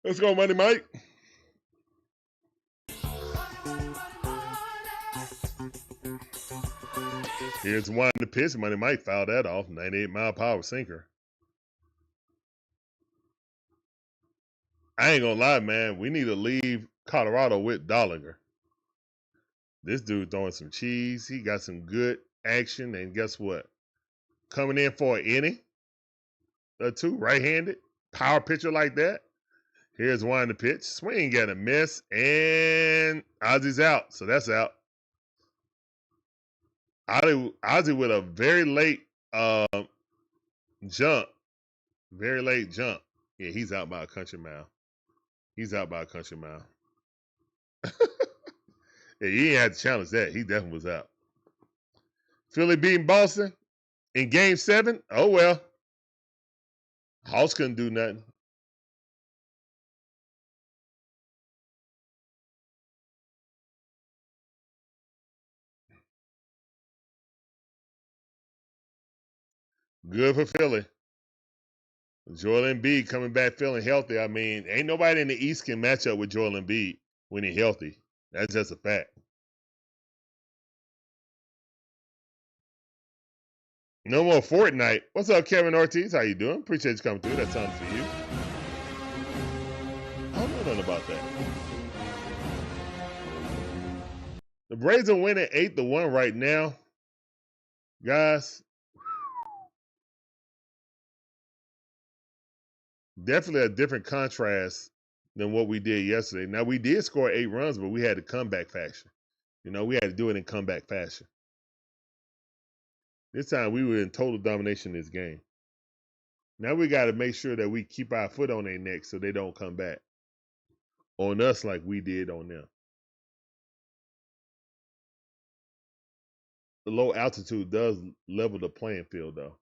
Let's go, Money Mike. Here's one to pitch. Money Mike fouled that off. 98 mile per hour sinker. I ain't gonna lie, man. We need to leave Colorado with Dollinger. This dude throwing some cheese. He got some good action. And guess what? Coming in for an inning or 2, right-handed. Power pitcher like that. Here's one to pitch. Swing, got a miss. And Ozzie's out. So that's out. Ozzie with a very late jump. Very late jump. Yeah, he's out by a country mile. He's out by a country mile. Yeah, he ain't had to challenge that. He definitely was out. Philly beating Boston in game 7. Oh, well. Hawks couldn't do nothing. Good for Philly. Joel Embiid coming back feeling healthy. I mean, ain't nobody in the East can match up with Joel Embiid when he's healthy. That's just a fact. No more Fortnite. What's up, Kevin Ortiz? How you doing? Appreciate you coming through. That's something for you. I don't know nothing about that. The Braves are winning 8-1 right now. Guys, definitely a different contrast than what we did yesterday. Now, we did score 8 runs, but we had to comeback fashion. You know, we had to do it in comeback fashion. This time, we were in total domination in this game. Now, we got to make sure that we keep our foot on their neck so they don't come back on us like we did on them. The low altitude does level the playing field, though.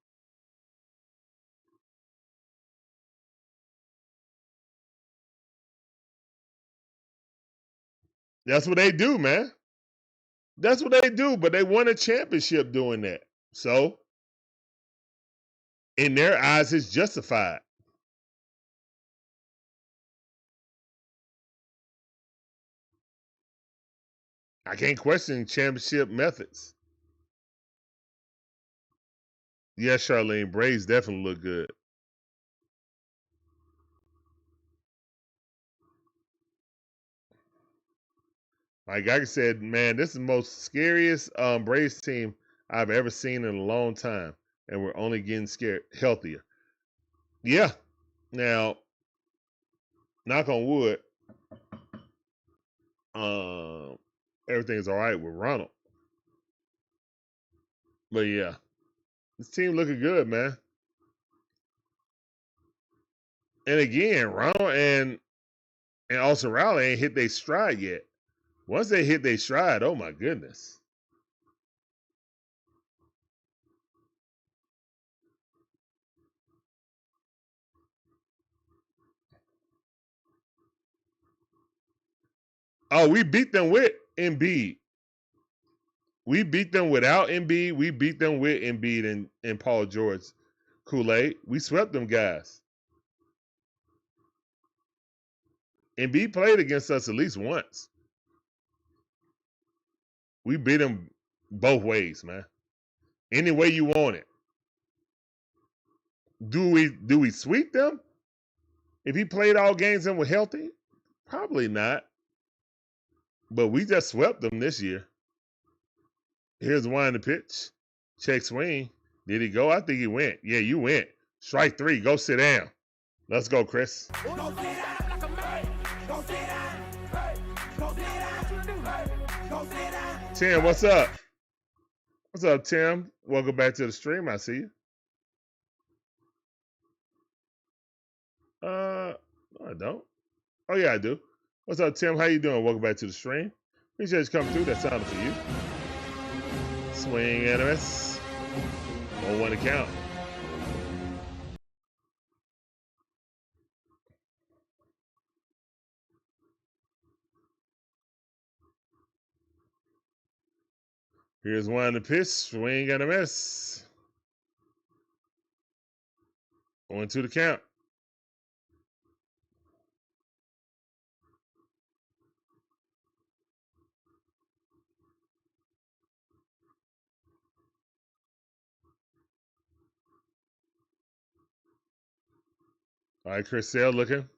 That's what they do, man. That's what they do, but they won a championship doing that. So, in their eyes, it's justified. I can't question championship methods. Yes, Charlene, Braves definitely look good. Like I said, man, this is the most scariest Braves team I've ever seen in a long time, and we're only getting healthier. Yeah. Now, knock on wood, everything's all right with Ronald. But yeah, this team looking good, man. And again, Ronald and Olson Riley ain't hit their stride yet. Once they hit their stride, oh my goodness. Oh, we beat them with Embiid. We beat them without Embiid. We beat them with Embiid and Paul George. Kool-Aid. We swept them guys. Embiid played against us at least once. We beat them both ways, man. Any way you want it. Do we sweep them? If he played all games and were healthy? Probably not. But we just swept them this year. Here's one the pitch. Check swing. Did he go? I think he went. Yeah, you went. Strike 3. Go sit down. Let's go, Chris. Tim, what's up? What's up, Tim? Welcome back to the stream. I see you. No, I don't. Oh, yeah, I do. What's up, Tim? How you doing? Welcome back to the stream. Appreciate you coming through. That sounded for you. Swing and a miss. 1-1 to count. Here's one to pitch. Swing and a miss. 1-2 to count. All right, Chris Sale looking.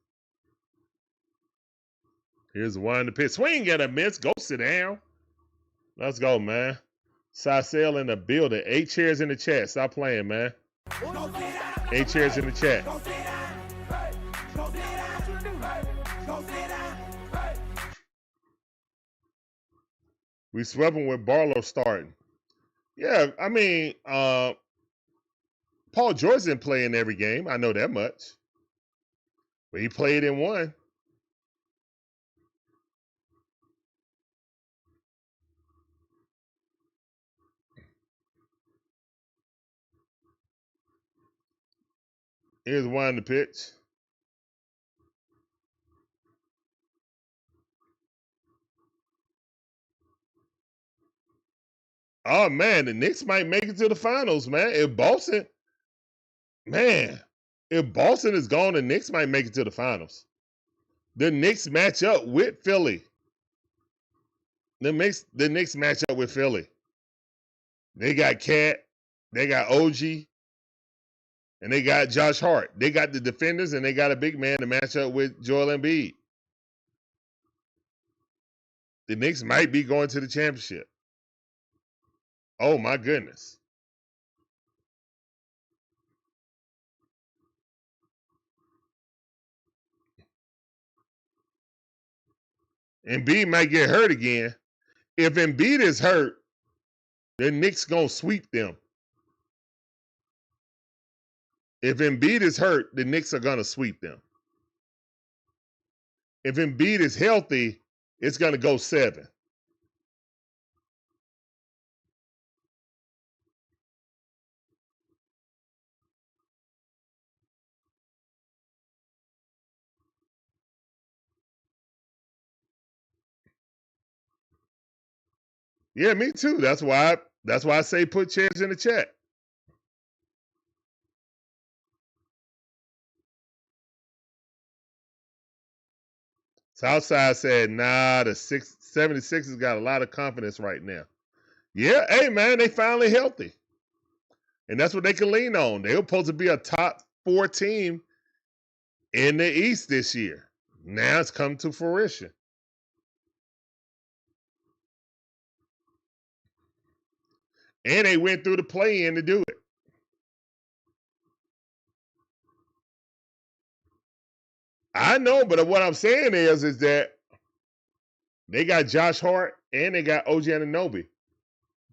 Here's one to pitch. Swing and a miss. Go sit down. Let's go, man. Sale in the building. 8 chairs in the chat. Stop playing, man. 8 chairs in the chat. We swept them with Barlow starting. Yeah, I mean, Paul George didn't play in every game. I know that much. But he played in one. Here's one to pitch. Oh, man, the Knicks might make it to the finals, man. If Boston is gone, the Knicks might make it to the finals. The Knicks match up with Philly. The Knicks match up with Philly. They got Cat, they got OG, and they got Josh Hart. They got the defenders, and they got a big man to match up with Joel Embiid. The Knicks might be going to the championship. Oh, my goodness. Embiid might get hurt again. If Embiid is hurt, the Knicks going to sweep them. If Embiid is hurt, the Knicks are going to sweep them. If Embiid is healthy, it's going to go 7. Yeah, me too. That's why I say put chairs in the chat. Southside said, nah, the 76ers got a lot of confidence right now. Yeah, hey, man, they finally healthy. And that's what they can lean on. They were supposed to be a top 4 team in the East this year. Now it's come to fruition. And they went through the play-in to do it. I know, but what I'm saying is that they got Josh Hart and they got OG Anunoby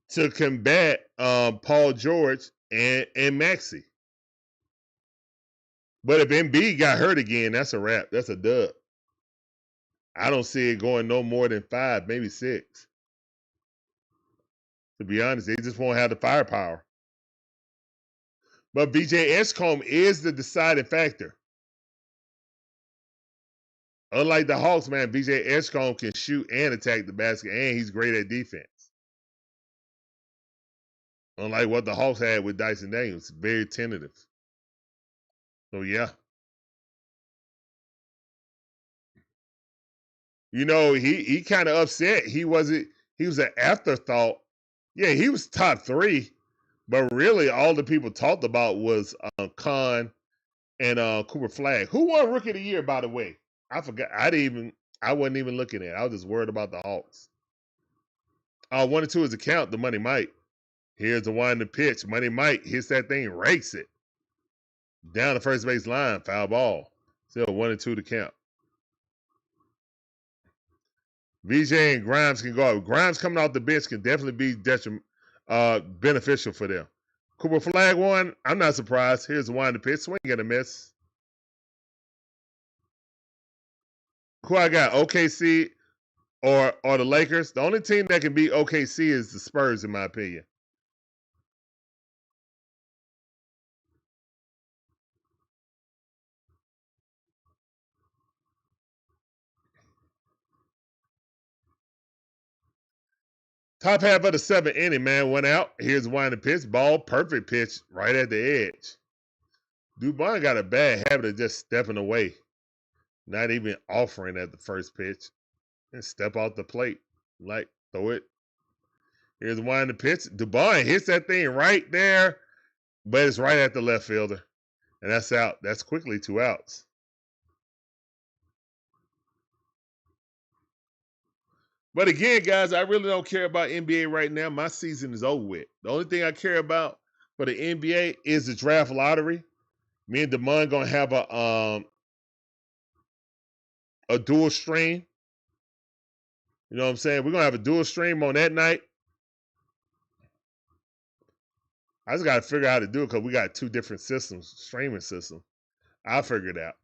to combat Paul George and Maxey. But if Embiid got hurt again, that's a wrap. That's a dub. I don't see it going no more than 5, maybe 6. To be honest, they just won't have the firepower. But VJ Edgecombe is the deciding factor. Unlike the Hawks, man, VJ Edgecombe can shoot and attack the basket, and he's great at defense. Unlike what the Hawks had with Dyson Daniels, very tentative. So yeah. You know, he kind of upset. He was an afterthought. Yeah, he was top 3, but really all the people talked about was Khan and Cooper Flagg. Who won Rookie of the Year, by the way? I forgot. I wasn't even looking at it. I was just worried about the Hawks. 1 and 2 is the count, the Money Mike. Here's the one in the pitch. Money Mike hits that thing, rakes it. Down the first base line, foul ball. Still 1 and 2 to count. VJ and Grimes can go up. Grimes coming off the bench can definitely be beneficial for them. Cooper Flagg won. I'm not surprised. Here's the one in the pitch. Swing and a miss. Who I got? OKC or the Lakers? The only team that can beat OKC is the Spurs, in my opinion. Top half of the 7th inning, man, went out. Here's one in the pitch. Ball, perfect pitch, right at the edge. Dubon got a bad habit of just stepping away, not even offering at the first pitch, and step off the plate, like throw it. Here's one in the pitch. Dubon hits that thing right there, but it's right at the left fielder, and that's out. That's quickly 2 outs. But again, guys, I really don't care about NBA right now. My season is over with. The only thing I care about for the NBA is the draft lottery. Me and Damon gonna have a dual stream. You know what I'm saying? We're gonna have a dual stream on that night. I just gotta figure out how to do it because we got 2 different systems, streaming systems. I'll figure it out.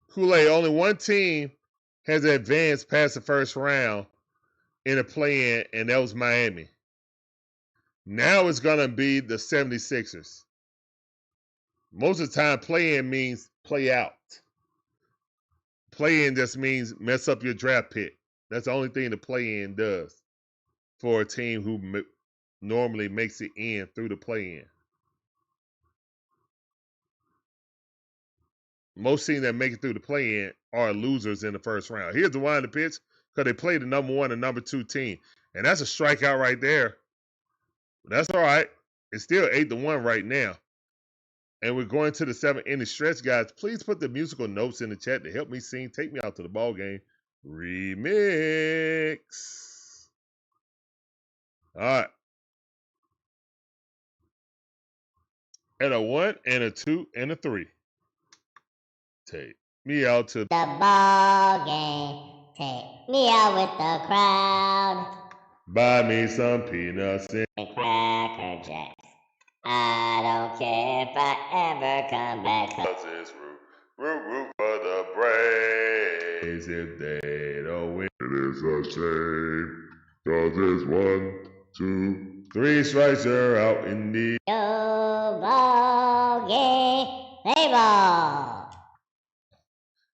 Kool-Aid, only one team has advanced past the first round in a play-in, and that was Miami. Now it's going to be the 76ers. Most of the time, play-in means play out. Play-in just means mess up your draft pick. That's the only thing the play-in does for a team who normally makes it in through the play-in. Most teams that make it through the play-in are losers in the first round. Here's the one in the pitch because they play the number 1 and number 2 team. And that's a strikeout right there. That's all right. It's still 8-1 right now. And we're going to the 7th inning stretch, guys. Please put the musical notes in the chat to help me sing Take Me Out to the Ball Game remix. All right. And a 1 and a 2 and a 3. Take me out to the ball game. Take me out with the crowd. Buy me some peanuts and Cracker Jacks. I don't care if I ever come back. cause it's root for the Braves. If they don't win, it is a shame. Cause it's 1, 2, 3 strikes, you're out in the Go ball game. Play ball.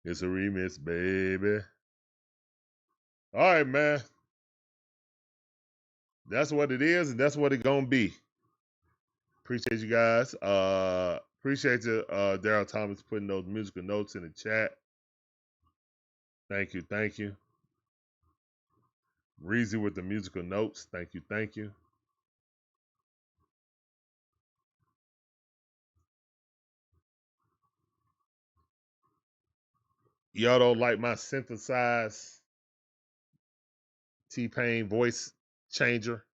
It's a remix, baby. All right, man. That's what it is, and that's what it's gonna be. Appreciate you guys. Appreciate you, Daryl Thomas, putting those musical notes in the chat. Thank you, thank you. Reezy with the musical notes. Thank you, thank you. Y'all don't like my synthesized T-Pain voice changer?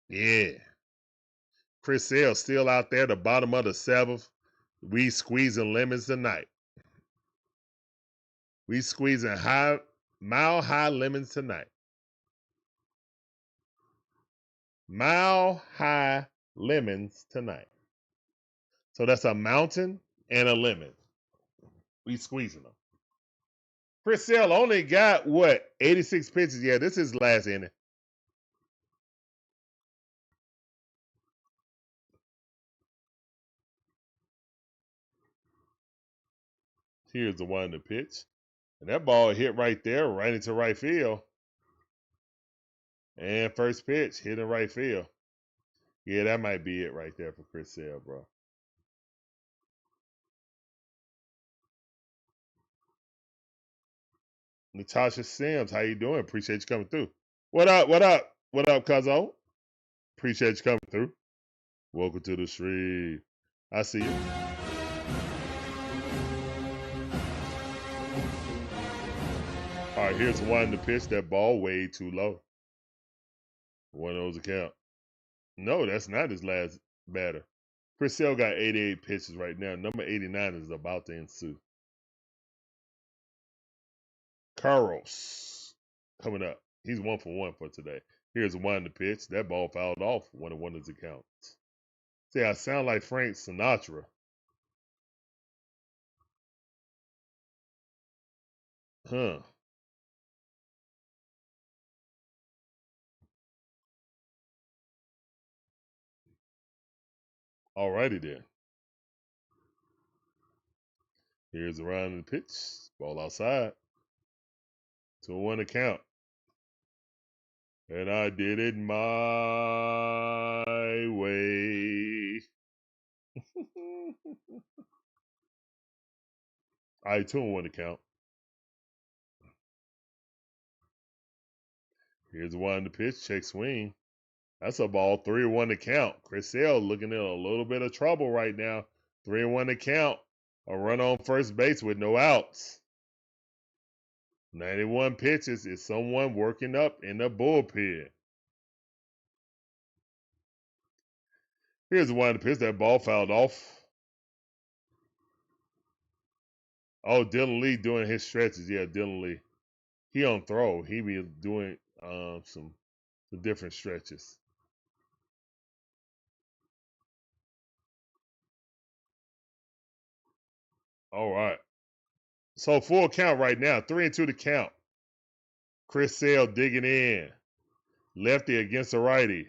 Yeah. Chris Sale still out there, the bottom of the 7th. We squeezing lemons tonight. We squeezing mile high lemons tonight. Mile High Lemons tonight. So that's a mountain and a lemon. We squeezing them. Chris Sale only got, what, 86 pitches? Yeah, this is last inning. Here's the one to pitch. And that ball hit right there, right into right field. And first pitch, hit in right field. Yeah, that might be it right there for Chris Sale, bro. Natasha Sims, how you doing? Appreciate you coming through. What up, what up? What up, cuzzo? Appreciate you coming through. Welcome to the stream. I see you. All right, here's one to pitch. That ball way too low. One of those account. No, that's not his last batter. Chris Sale got 88 pitches right now. Number 89 is about to ensue. Carlos coming up. He's 1 for 1 for today. Here's one to pitch. That ball fouled off. One of his accounts. See, I sound like Frank Sinatra. Huh. Alrighty then. Here's the round of the pitch. Ball outside. 2-1 account. And I did it my way. All right, 2-1 account. Here's one to pitch. Check swing. That's a ball. 3-1 account. Chris Sale looking in a little bit of trouble right now. 3-1 account. A run on first base with no outs. 91 pitches. Is someone working up in the bullpen? Here's one to pitch. That ball fouled off. Oh, Dylan Lee doing his stretches. Yeah, Dylan Lee. He on throw. He be doing some different stretches. All right. So full count right now. 3-2 to count. Chris Sale digging in. Lefty against the righty.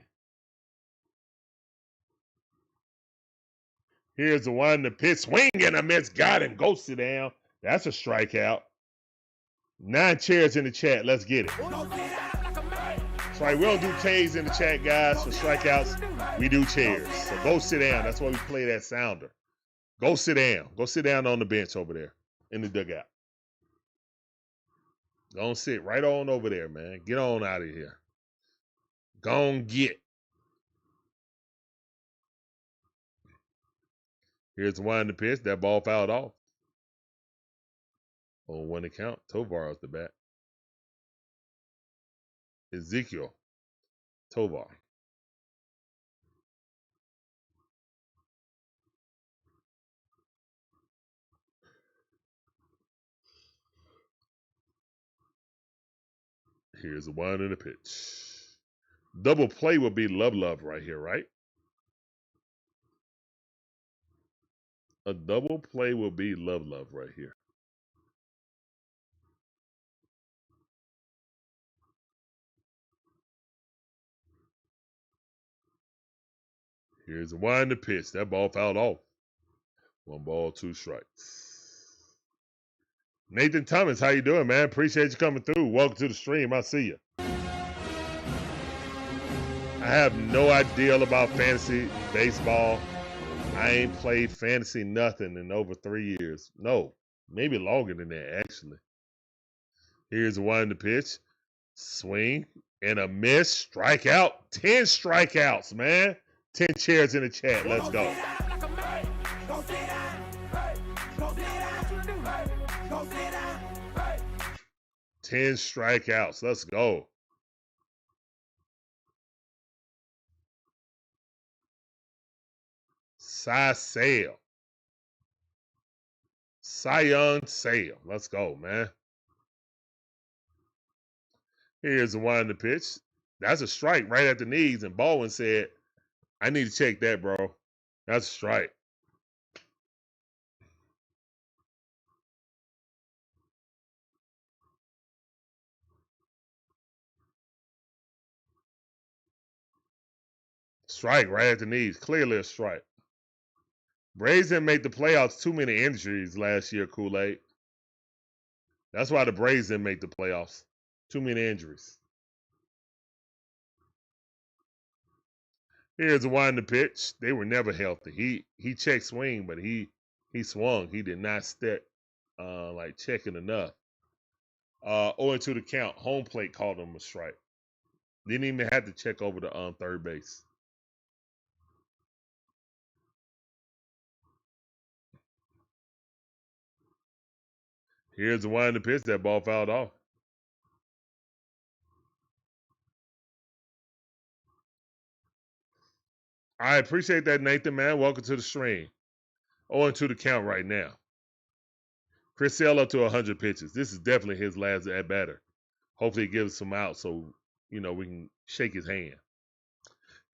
Here's the one to pitch. Swing and a miss. Got him. Go sit down. That's a strikeout. 9 chairs in the chat. Let's get it. That's right. We don't do K's in the chat, guys, for strikeouts. We do chairs. So go sit down. That's why we play that sounder. Go sit down. Go sit down on the bench over there in the dugout. Don't sit right on over there, man. Get on out of here. Go on get. Here's the one to pitch. That ball fouled off. On 1 account. Tovar off the bat. Ezekiel Tovar. Here's the one in the pitch. Double play will be Love right here, right? A double play will be Love right here. Here's the one to pitch. That ball fouled off. 1 ball, 2 strikes. Nathan Thomas, how you doing, man? Appreciate you coming through. Welcome to the stream. I see you. I have no idea about fantasy baseball. I ain't played fantasy nothing in over 3 years. No, maybe longer than that, actually. Here's the one to pitch. Swing and a miss. Strikeout. 10 strikeouts, man. 10 chairs in the chat. Let's go. 10 strikeouts. Let's go. Cy Sale. Cy Young Sale. Let's go, man. Here's the one to pitch. That's a strike right at the knees. And Baldwin said, I need to check that, bro. That's a strike. Strike right at the knees. Clearly a strike. Braves didn't make the playoffs. Too many injuries last year, Kool-Aid. That's why the Braves didn't make the playoffs. Too many injuries. Here's a wind the pitch. They were never healthy. He checked swing, but he swung. He did not step like checking enough. 0-2 the count. Home plate called him a strike. Didn't even have to check over the third base. Here's the wind the pitch. That ball fouled off. I appreciate that, Nathan, man. Welcome to the stream. 0-2 the count right now. Chris Sale up to 100 pitches. This is definitely his last at batter. Hopefully, he gives some out so we can shake his hand.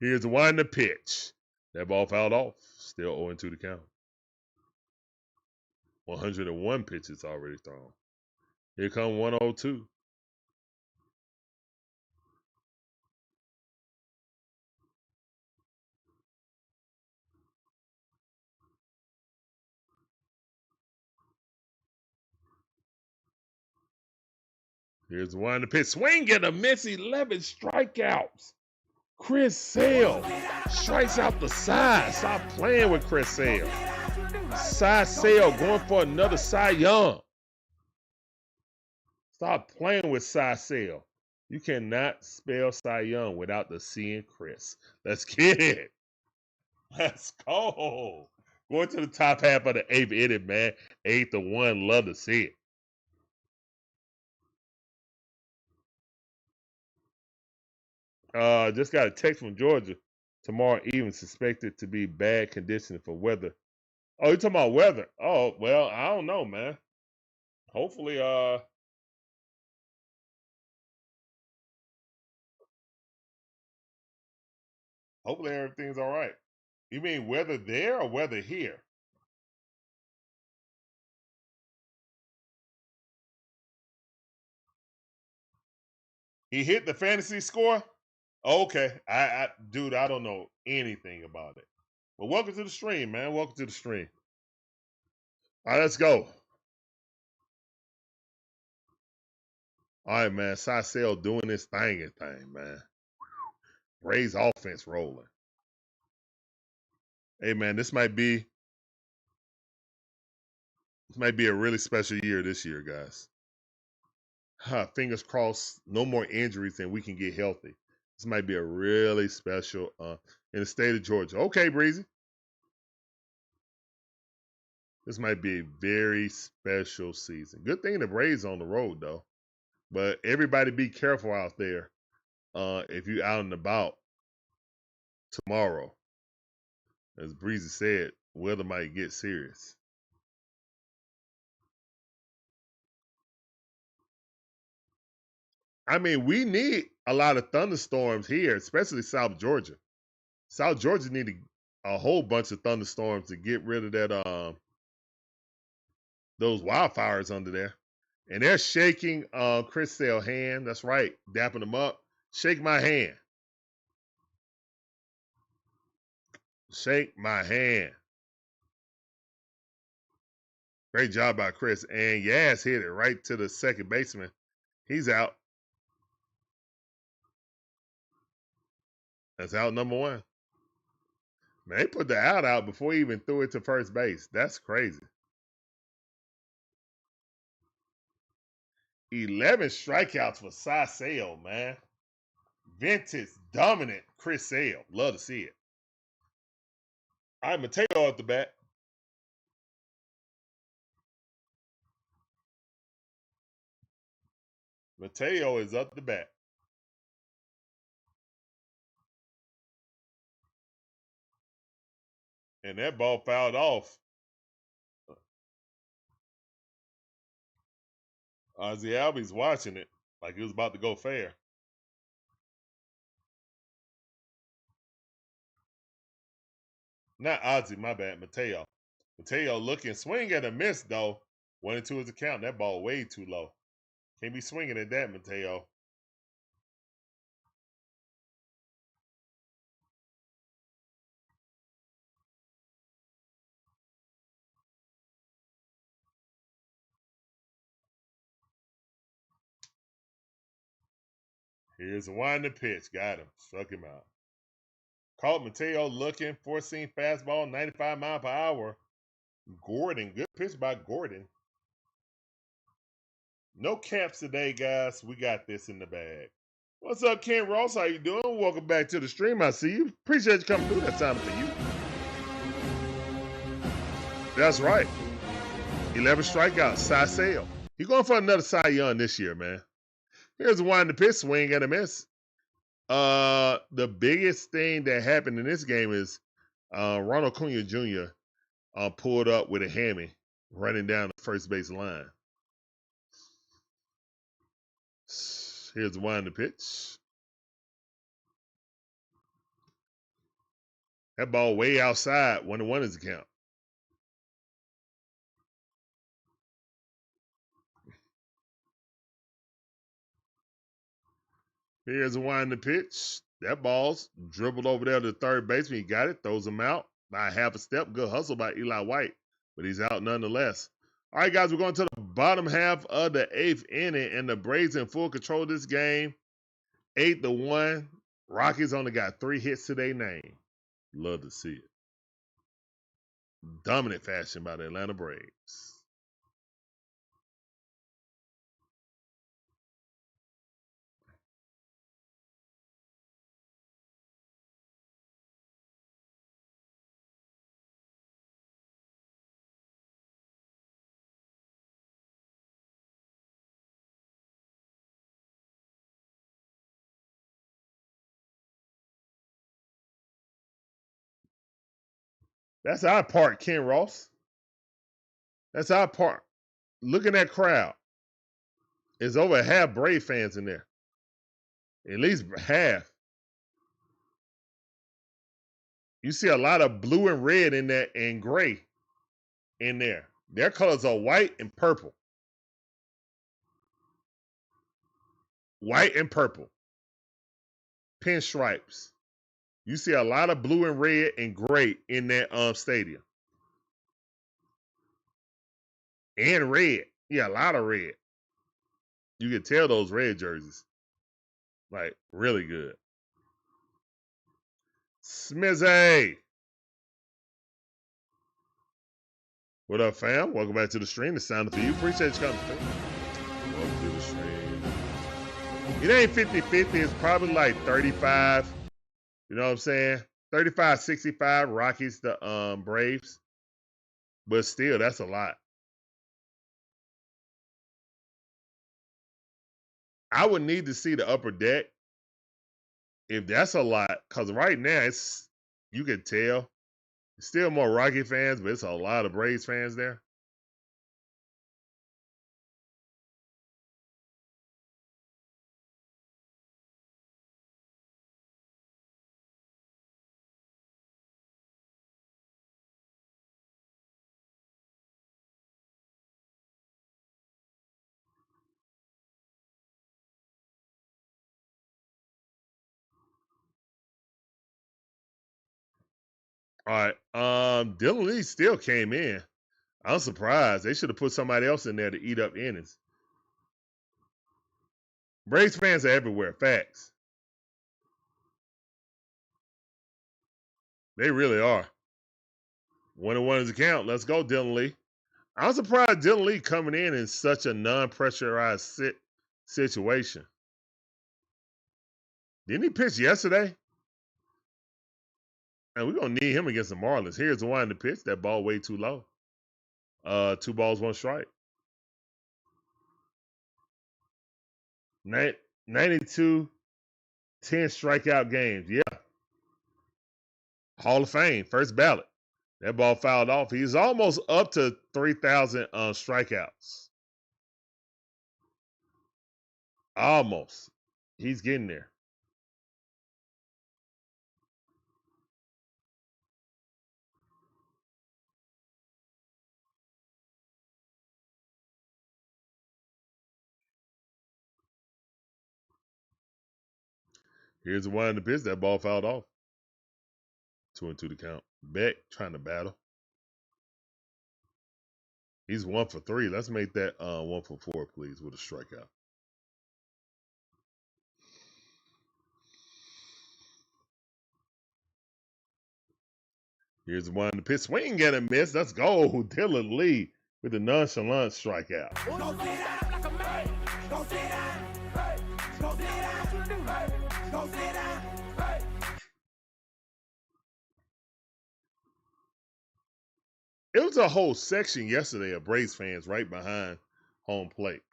Here's the wind the pitch. That ball fouled off. Still 0-2 the count. 101 pitches already thrown. Here come 102. Here's the wind the pitch. Swing and a miss. 11 strikeouts. Chris Sale strikes out the side. Stop playing with Chris Sale. Cy Sale going for another Cy Young. Stop playing with Cy Sale. You cannot spell Cy Young without the C in Chris. Let's get it. Let's go. Going to the top half of the 8th inning, man. 8-1. Love to see it. Just got a text from Georgia. Tomorrow evening suspected to be bad conditions for weather. Oh, you talking about weather? Oh, well, I don't know, man. Hopefully everything's all right. You mean weather there or weather here? He hit the fantasy score? Okay. Dude, I don't know anything about it. But welcome to the stream, man. Welcome to the stream. All right, let's go. All right, man. Sisel doing this thing, man. Braves offense rolling. Hey, man, this might be a really special year this year, guys. Fingers crossed, no more injuries and we can get healthy. This might be a really special in the state of Georgia. Okay, Breezy. This might be a very special season. Good thing the Braves on the road, though. But everybody be careful out there if you're out and about tomorrow. As Breezy said, weather might get serious. I mean, we need a lot of thunderstorms here, especially South Georgia. South Georgia need a whole bunch of thunderstorms to get rid of that those wildfires under there. And they're shaking Chris Sale's hand. That's right. Dapping him up. Shake my hand. Shake my hand. Great job by Chris. And Yaz hit it right to the second baseman. He's out. That's out number 1. Man, they put the out before he even threw it to first base. That's crazy. 11 strikeouts for Cy Sale, man. Vintage, dominant Chris Sale. Love to see it. All right, Mateo at the bat. Mateo is up the bat. And that ball fouled off. Ozzie Albies watching it like it was about to go fair. Not Ozzie, my bad. Mateo. Mateo looking, swing and a miss though. 1-2 is the count. That ball way too low. Can't be swinging at that, Mateo. Here's a winding pitch. Got him. Struck him out. Caught Mateo looking. 4-seam fastball, 95 mile per hour. Gordon. Good pitch by Gordon. No caps today, guys. We got this in the bag. What's up, Ken Ross? How you doing? Welcome back to the stream. I see you. Appreciate you coming through. That time for you. That's right. 11 strikeouts. Cy Sale. He's going for another Cy Young this year, man. Here's one to pitch, swing and a miss. The biggest thing that happened in this game is Ronald Acuna Jr. Pulled up with a hammy running down the first base line. Here's one to pitch. That ball way outside. 1-1 is the count. Here's a winding pitch. That ball's dribbled over there to the third baseman. He got it, throws him out by half a step. Good hustle by Eli White, but he's out nonetheless. All right, guys, we're going to the bottom half of the 8th inning, and the Braves in full control of this game. 8-1. Rockies only got 3 hits to their name. Love to see it. Dominant fashion by the Atlanta Braves. That's our part, Ken Ross. That's our part. Look at that crowd. There's over half Brave fans in there. At least half. You see a lot of blue and red in there and gray in there. Their colors are white and purple. White and purple. Pinstripes. You see a lot of blue and red and gray in that stadium. And red. Yeah, a lot of red. You can tell those red jerseys. Like, really good. Smizzy. What up, fam? Welcome back to the stream. It's sounding for you. Appreciate you coming through. Welcome to the stream. It ain't 50-50. It's probably like 35. You know what I'm saying? 35-65. Rockies, the Braves. But still, that's a lot. I would need to see the upper deck if that's a lot. Because right now, it's, you can tell. Still more Rocky fans, but it's a lot of Braves fans there. All right. Dylan Lee still came in. I'm surprised. They should have put somebody else in there to eat up innings. Braves fans are everywhere. Facts. They really are. 1-1 is the count. Let's go, Dylan Lee. I'm surprised Dylan Lee coming in such a non-pressurized situation. Didn't he pitch yesterday? And we're going to need him against the Marlins. Here's the one to pitch. That ball way too low. 2 balls, 1 strike. 92, 10 strikeout games. Yeah. Hall of Fame, first ballot. That ball fouled off. He's almost up to 3,000 strikeouts. Almost. He's getting there. Here's the one in the pitch. That ball fouled off. 2-2 to count. Beck trying to battle. He's 1 for 3. Let's make that 1 for 4, please, with a strikeout. Here's the one in the pitch. Swing and a miss. Let's go. Dylan Lee with a nonchalant strikeout. It was a whole section yesterday of Braves fans right behind home plate.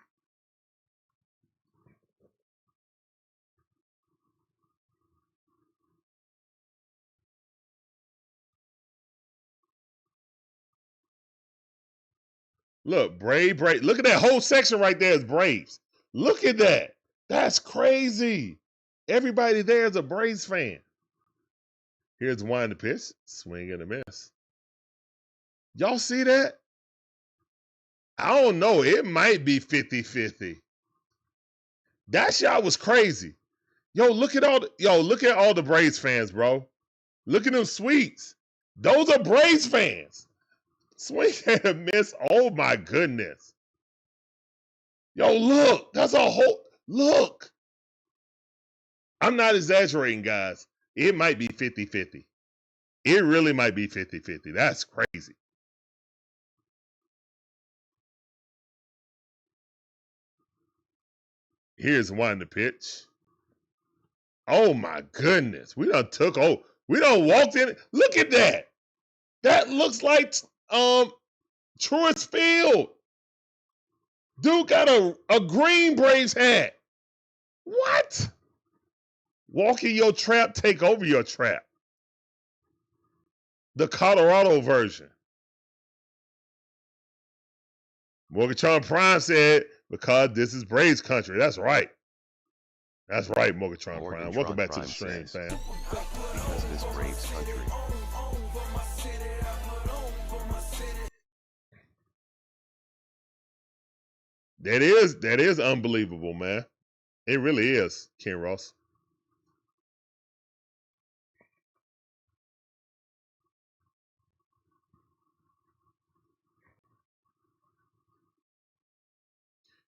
Look, Brave. Look at that whole section right there is Braves. Look at that. That's crazy. Everybody there is a Braves fan. Here's one in the pitch. Swing and a miss. Y'all see that? I don't know. It might be 50-50. That shot was crazy. Look at all the Braves fans, bro. Look at them sweets. Those are Braves fans. Swing and a miss. Oh my goodness. Look. That's a whole look. I'm not exaggerating, guys. It might be 50-50. It really might be 50-50. That's crazy. Here's one in the pitch. Oh my goodness. We done walked in. Look at that. That looks like Truist Field. Dude got a green Braves hat. What? Walk in your trap, take over your trap. The Colorado version. Morgatron Prime said, because this is Braves country. That's right. That's right, Morgatron Prime. Welcome back to the stream, fam. Because this Braves country. That is unbelievable, man. It really is, Ken Ross.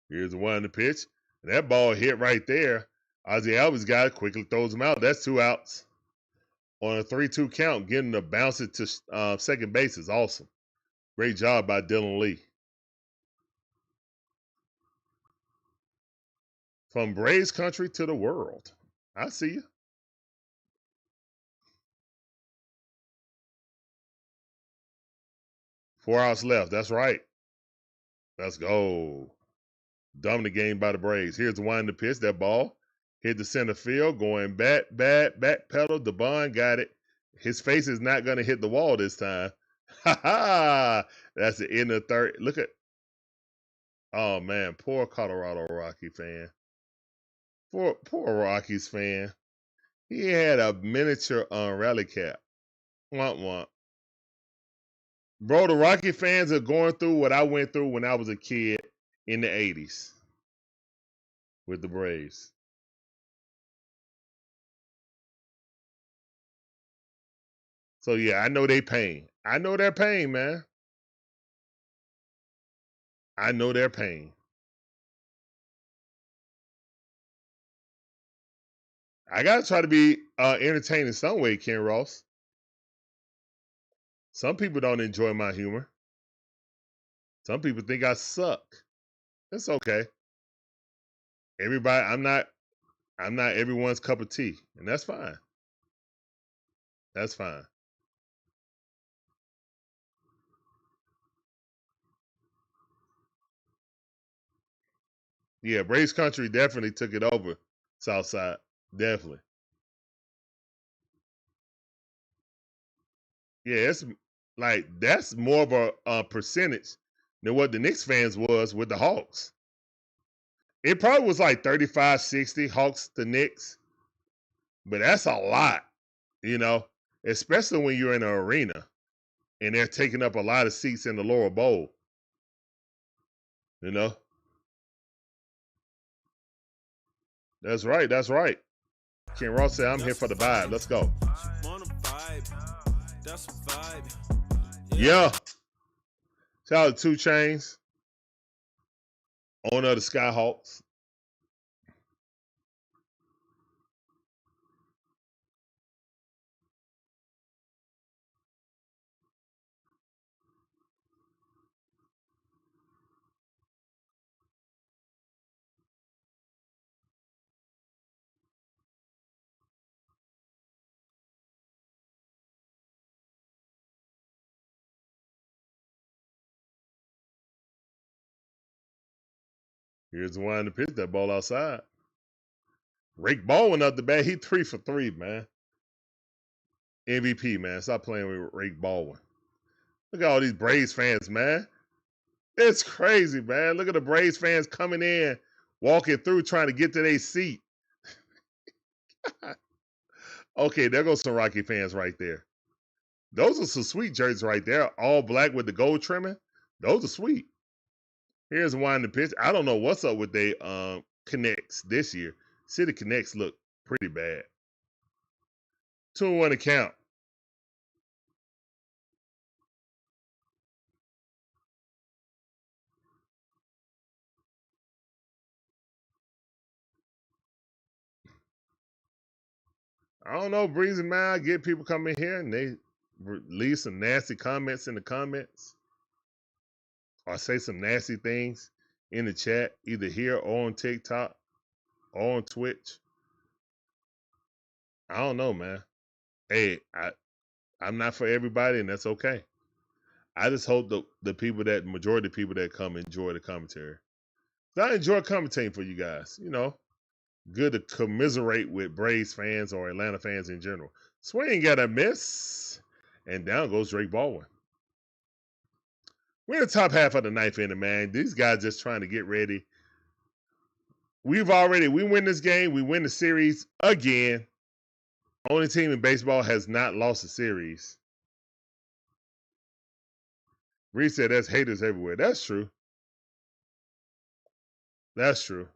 Here's the one in the pitch. And that ball hit right there. Ozzie Albies got it, quickly throws him out. That's 2 outs. On a 3-2 count, getting to bounce it to second base is awesome. Great job by Dylan Lee. From Braves country to the world. I see you. Four outs left. That's right. Let's go. Dominant game by the Braves. Here's the one in the pitch. That ball hit the center field. Going back pedal. DeBond got it. His face is not going to hit the wall this time. Ha ha. That's the end of the third. Look at. Oh, man. Poor Colorado Rocky fan. Poor Rockies fan. He had a miniature rally cap. Womp womp. Bro, the Rocky fans are going through what I went through when I was a kid in the 80s with the Braves. So, yeah, I know they pain. I know their pain, man. I know their pain. I got to try to be entertaining some way, Ken Ross. Some people don't enjoy my humor. Some people think I suck. It's okay. Everybody, I'm not everyone's cup of tea, and that's fine. That's fine. Yeah, Braves country definitely took it over Southside. Definitely. Yeah, it's like that's more of a percentage than what the Knicks fans was with the Hawks. It probably was like 35-60 Hawks to Knicks. But that's a lot, especially when you're in an arena and they're taking up a lot of seats in the lower bowl. That's right. That's right. Ken Ross said, I'm here for the vibe. Let's go. Yeah. Shout out to 2 Chainz, owner of the Skyhawks. Here's the one to pitch that ball outside. Rick Baldwin up the bat. He 3 for 3, man. MVP, man. Stop playing with Rick Baldwin. Look at all these Braves fans, man. It's crazy, man. Look at the Braves fans coming in, walking through, trying to get to their seat. Okay, there goes some Rocky fans right there. Those are some sweet jerseys right there. All black with the gold trimming. Those are sweet. Here's one to pitch. I don't know what's up with they connects this year. City connects look pretty bad. 2-1 to count. I don't know, Breezy Man. I get people coming here and they leave some nasty comments in the comments or say some nasty things in the chat, either here or on TikTok or on Twitch. I don't know, man. Hey, I'm not for everybody, and that's okay. I just hope the people that majority of people that come enjoy the commentary. I enjoy commentating for you guys. You know, good to commiserate with Braves fans or Atlanta fans in general. Swing got a miss, and down goes Drake Baldwin. We're in the top half of the ninth inning, man. These guys just trying to get ready. We win this game. We win the series again. Only team in baseball has not lost a series. Reed said there's haters everywhere. That's true. That's true.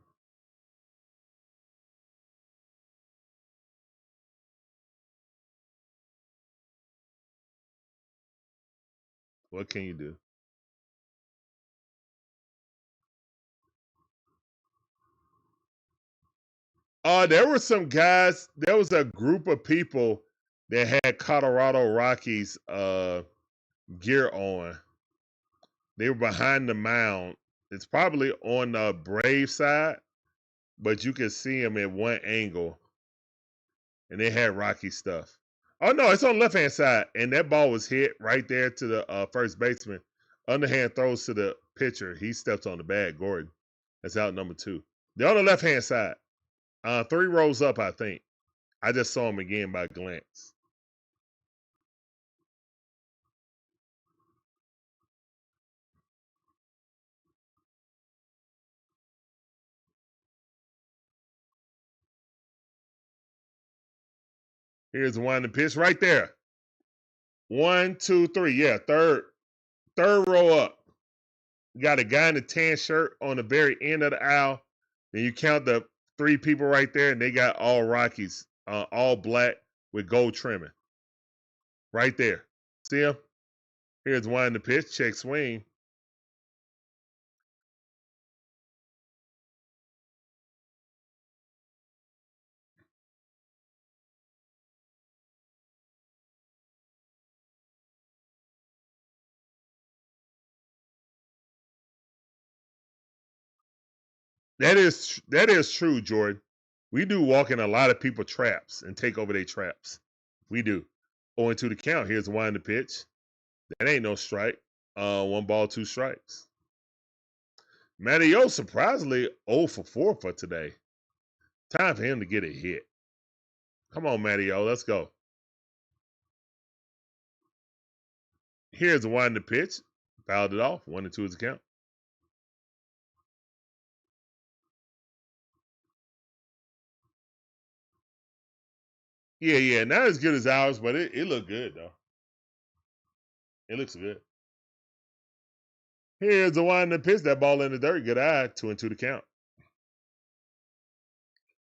What can you do? There were some guys. There was a group of people that had Colorado Rockies gear on. They were behind the mound. It's probably on the Brave side, but you can see them at one angle, and they had Rocky stuff. Oh no, it's on the left-hand side, and that ball was hit right there to the first baseman. Underhand throws to the pitcher. He steps on the bag. Gordon. That's out number 2. They're on the left-hand side. 3 rows up, I think. I just saw him again by glance. Here's the one to pitch right there. 1, 2, 3. Yeah, third row up. You got a guy in a tan shirt on the very end of the aisle. Then you count the 3 people right there, and they got all Rockies, all black with gold trimming. Right there. See him? Here's one to pitch. Check swing. That is true, Jordan. We do walk in a lot of people traps and take over their traps. We do. 0-2 the count. Here's one to pitch. That ain't no strike. 1 ball, 2 strikes. Mateo surprisingly 0 for 4 for today. Time for him to get a hit. Come on, Mateo. Let's go. Here's the one to pitch. Fouled it off. 1-2 is the count. Yeah. Not as good as ours, but it looked good, though. It looks good. Here's the one that pitched that ball in the dirt. Good eye. 2-2 to count.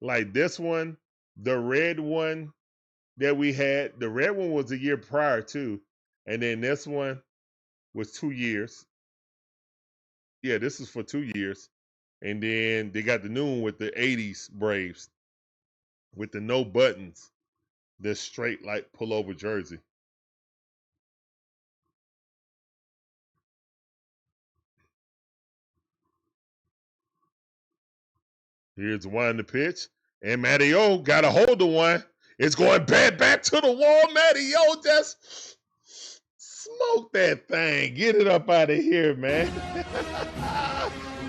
Like this one, The red one that we had, the red one was a year prior too. And then this one was 2 years. Yeah, this is for 2 years. And then they got the new one with the 80s Braves with the no buttons, the straight like pullover jersey. Here's one in the pitch. And Matty O got a hold of one. It's going back to the wall. Matty O just smoke that thing. Get it up out of here, man.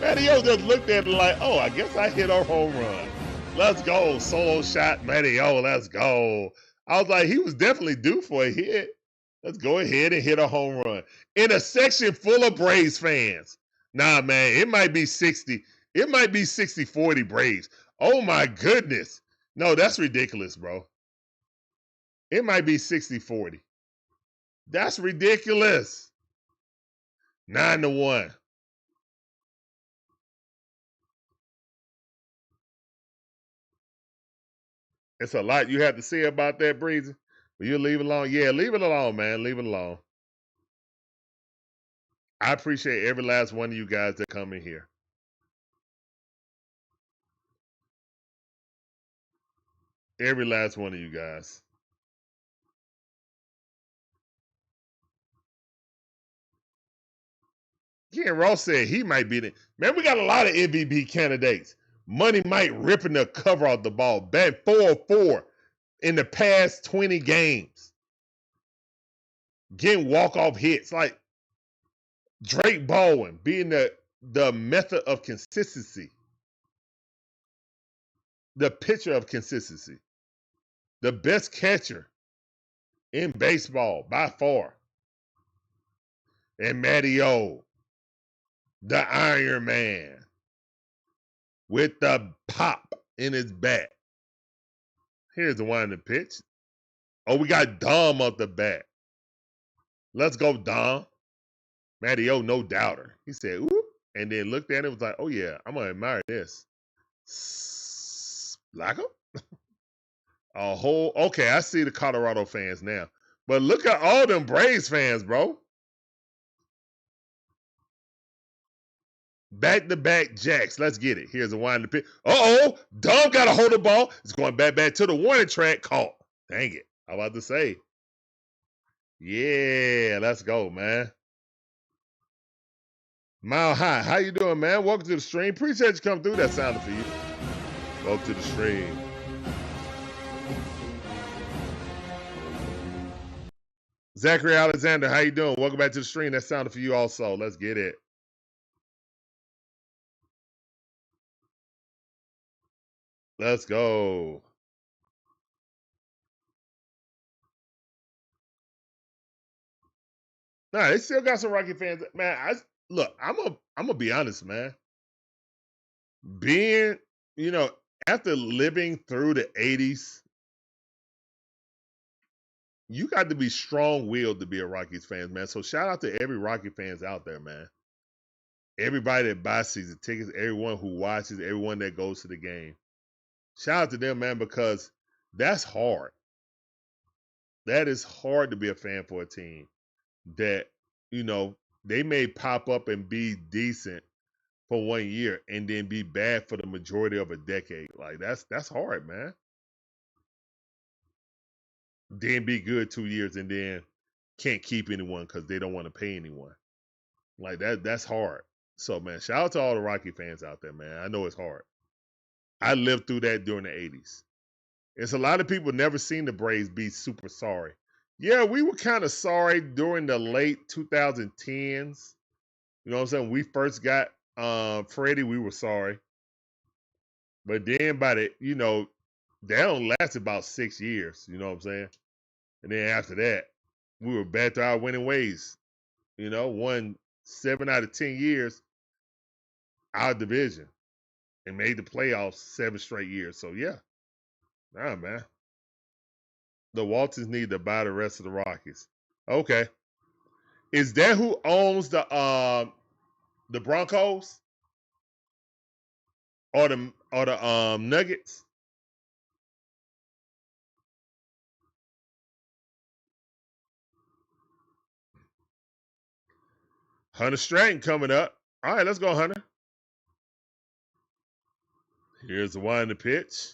Matty O just looked at it like, oh, I guess I hit a home run. Let's go. Solo shot, Matty O. Let's go. I was like, he was definitely due for a hit. Let's go ahead and hit a home run. In a section full of Braves fans. Nah, man, it might be 60. It might be 60-40 Braves. Oh, my goodness. No, that's ridiculous, bro. It might be 60-40. That's ridiculous. 9-1. It's a lot you have to say about that, Breezy. But you leave it alone. Yeah, leave it alone, man. Leave it alone. I appreciate every last one of you guys that come in here. Every last one of you guys. Ken Ross said he might be the man. We got a lot of MVP candidates. Money Mike ripping the cover off the ball. Bat 4-4 in the past 20 games. Getting walk-off hits. Like Drake Baldwin being the method of consistency. The pitcher of consistency. The best catcher in baseball by far. And Matty O, the Iron Man, with the pop in his bat. Here's the one in the pitch. Oh, we got Dom up the bat. Let's go, Dom. Matty O, no doubter. He said, ooh, and then looked at it and was like, oh, yeah, I'm going to admire this. Like him? A whole, okay, I see the Colorado fans now. But look at all them Braves fans, bro. Back-to-back jacks. Let's get it. Here's a wind the pitch. Uh-oh. Dom got a hold of the ball. It's going back to the warning track. Caught. Dang it. I was about to say. Yeah, let's go, man. Mile High. How you doing, man? Welcome to the stream. Appreciate you coming through. That sounded for you. Welcome to the stream. Zachary Alexander, how you doing? Welcome back to the stream. That sounded for you also. Let's get it. Let's go. Nah, they still got some Rocky fans. Man, look, I'm gonna be honest, man. Being, after living through the 80s, you got to be strong-willed to be a Rockies fan, man. So shout out to every Rocky fans out there, man. Everybody that buys season tickets, everyone who watches, everyone that goes to the game. Shout out to them, man, because that's hard. That is hard to be a fan for a team that, they may pop up and be decent for 1 year and then be bad for the majority of a decade. Like, that's hard, man. Then be good 2 years and then can't keep anyone because they don't want to pay anyone. Like, that's hard. So, man, shout out to all the Rocky fans out there, man. I know it's hard. I lived through that during the 80s. It's a lot of people never seen the Braves be super sorry. Yeah, we were kind of sorry during the late 2010s. You know what I'm saying? We first got Freddie, we were sorry. But then by the, that only lasted about 6 years. You know what I'm saying? And then after that, we were back to our winning ways. Won 7 out of 10 years our division and made the playoffs 7 straight years. So, yeah. Nah, man. The Waltons need to buy the rest of the Rockies. Okay. Is that who owns the Broncos? Or the Nuggets? Hunter Stratton coming up. All right, let's go, Hunter. Here's the one in the pitch.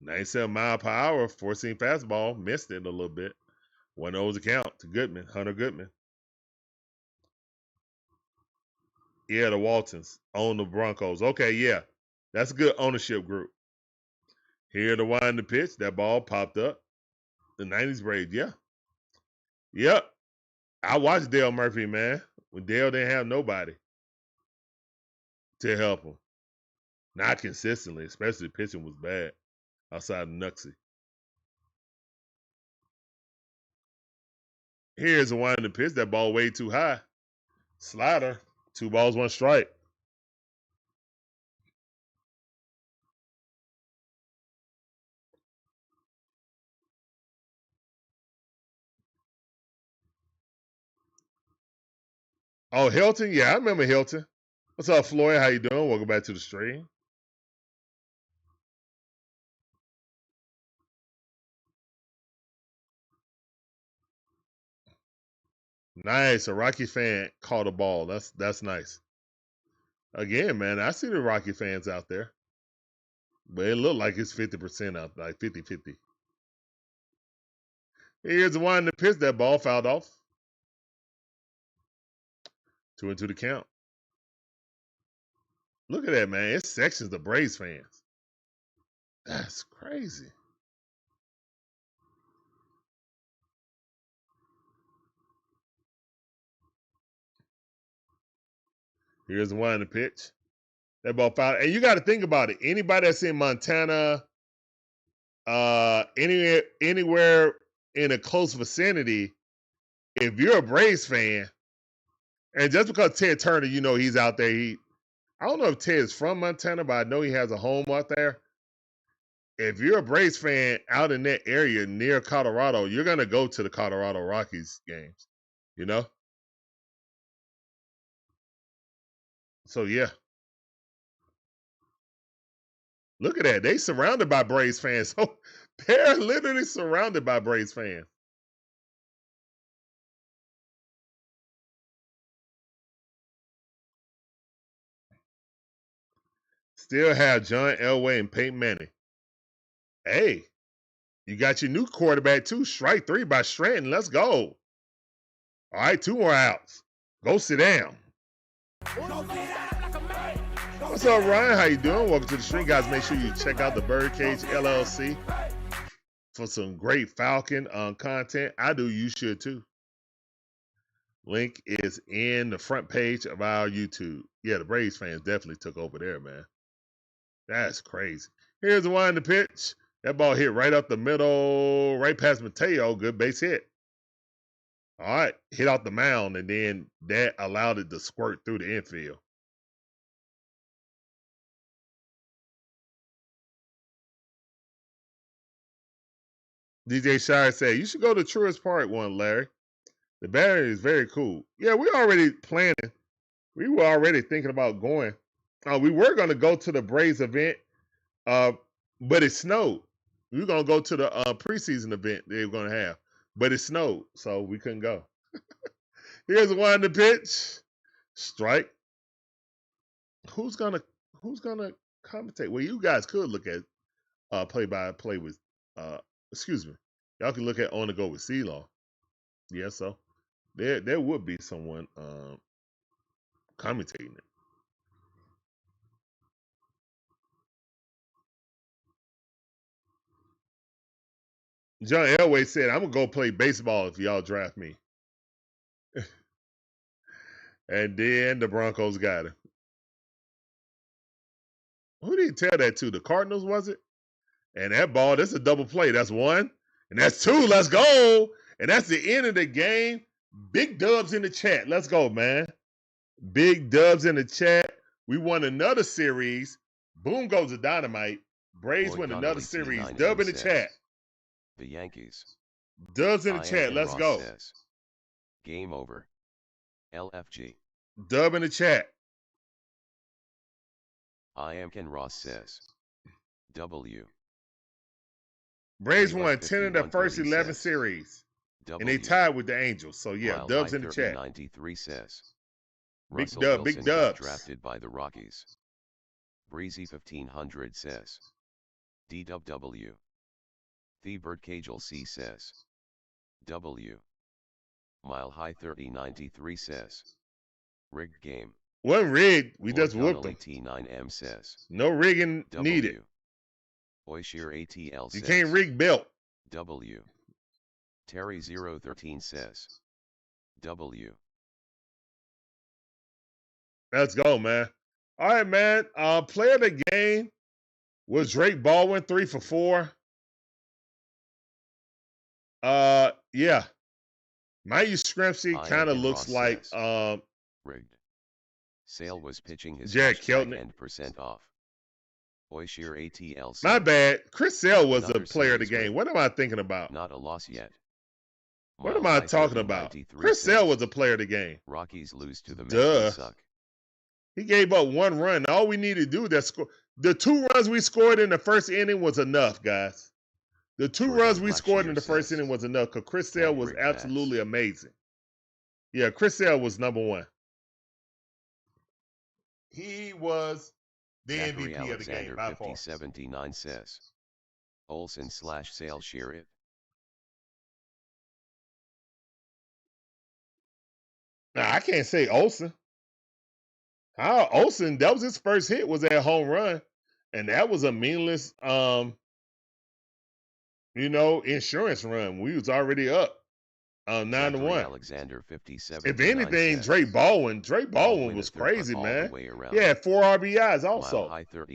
97 mile per hour, 4-seam fastball. Missed it a little bit. 1-0 the count to Goodman, Hunter Goodman. Yeah, the Waltons own the Broncos. Okay, yeah. That's a good ownership group. Here the one in the pitch. That ball popped up. The 90s Braves, yeah. Yep. I watched Dale Murphy, man, when Dale didn't have nobody to help him. Not consistently, especially the pitching was bad outside of Nuxie. Here's the one in the pitch. That ball way too high. Slider. 2 balls, 1 strike. Oh, Hilton? Yeah, I remember Hilton. What's up, Floyd? How you doing? Welcome back to the stream. Nice. A Rocky fan caught a ball. That's nice. Again, man, I see the Rocky fans out there. But it looked like it's 50% out, like 50-50. Here's the one in the pitch. That ball fouled off. 2-2 the count. Look at that, man. It's sections of Braves fans. That's crazy. Here's the one in the pitch. That ball fouled. And you got to think about it. Anybody that's in Montana, anywhere in a close vicinity, if you're a Braves fan, and just because Ted Turner, you know, he's out there, I don't know if Ted's from Montana, but I know he has a home out there. If you're a Braves fan out in that area near Colorado, you're going to go to the Colorado Rockies games, you know? So, yeah. Look at that. They surrounded by Braves fans. So they're literally surrounded by Braves fans. Still have John Elway and Peyton Manning. Hey, you got your new quarterback too. Strike 3 by Stratton. Let's go. All right, 2 more outs. Go sit down. What's up, Ryan? How you doing? Welcome to the stream, guys. Make sure you check out the Birdcage LLC for some great Falcon content. I do. You should too. Link is in the front page of our YouTube. Yeah, the Braves fans definitely took over there, man. That's crazy. Here's the one in the pitch. That ball hit right up the middle, right past Mateo. Good base hit. All right, hit off the mound, and then that allowed it to squirt through the infield. DJ Shire said, you should go to Truist Park one, Larry. The battery is very cool. Yeah, we already planning. We were already thinking about going. We were going to go to the Braves event, but it snowed. We were going to go to the preseason event they were going to have, but it snowed, so we couldn't go. Here's the one in the pitch. Strike. Who's gonna commentate? Well, you guys could look at play-by-play with excuse me. Y'all can look at On the Go with C-Law. Yeah, so there would be someone commentating it. John Elway said, I'm gonna go play baseball if y'all draft me. And then the Broncos got him. Who did he tell that to? The Cardinals, was it? And that ball, that's a double play. That's 1. And that's 2. Let's go. And that's the end of the game. Big dubs in the chat. Let's go, man. Big dubs in the chat. We won another series. Boom goes the dynamite. Braves win another series. Dub in the chat. The Yankees. Dubs in the chat. Let's go. Game over. LFG. Dub in the chat. I am Ken Ross says. W. Braves won 10 of the first 11 series. W. And they tied with the Angels. So, yeah, While dubs in the chat. 93 says. Russell Big Wilson got dubs. drafted by the Rockies. Breezy 1500 says. DWW. The Birdcagel C says. W. Mile High 3093 says. Rigged game. Wasn't rigged. We Lord just whooped Donnelly them. T9M says. No rigging needed. Oishir ATL says. You can't rig belt. W. Terry 013 says. W. Let's go, man. All right, man. Player of the game was Drake Baldwin, 3 for 4. Yeah. Matthew Scrimsey kind of looks like rigged. Sale was pitching his Jared Keltner and % off. Oishir ATL says. My bad. Chris Sale was Another a player of the series game. What am I thinking about? Not a loss yet. What Mile am I High talking about? 3093 Chris Sale says. was a player of the game. Rockies lose to the Mets. Duh. They suck. He gave up 1 run. All we need to do that score. The 2 runs we scored in the first inning was enough, guys. The 2 Jordan runs we scored in the first says. inning was enough because Chris Sale was Rick absolutely amazing. Yeah, Chris Sale was number 1. He was the Zachary MVP of the game Alexander by far. 5079 says. Olson / Sale share it. Nah, I can't say Olson. How Olson, that was his first hit, was that home run. And that was a meaningless insurance run. We was already up 9-1. Alexander 57. If anything, Drake Baldwin was crazy, man. He had 4 RBIs also.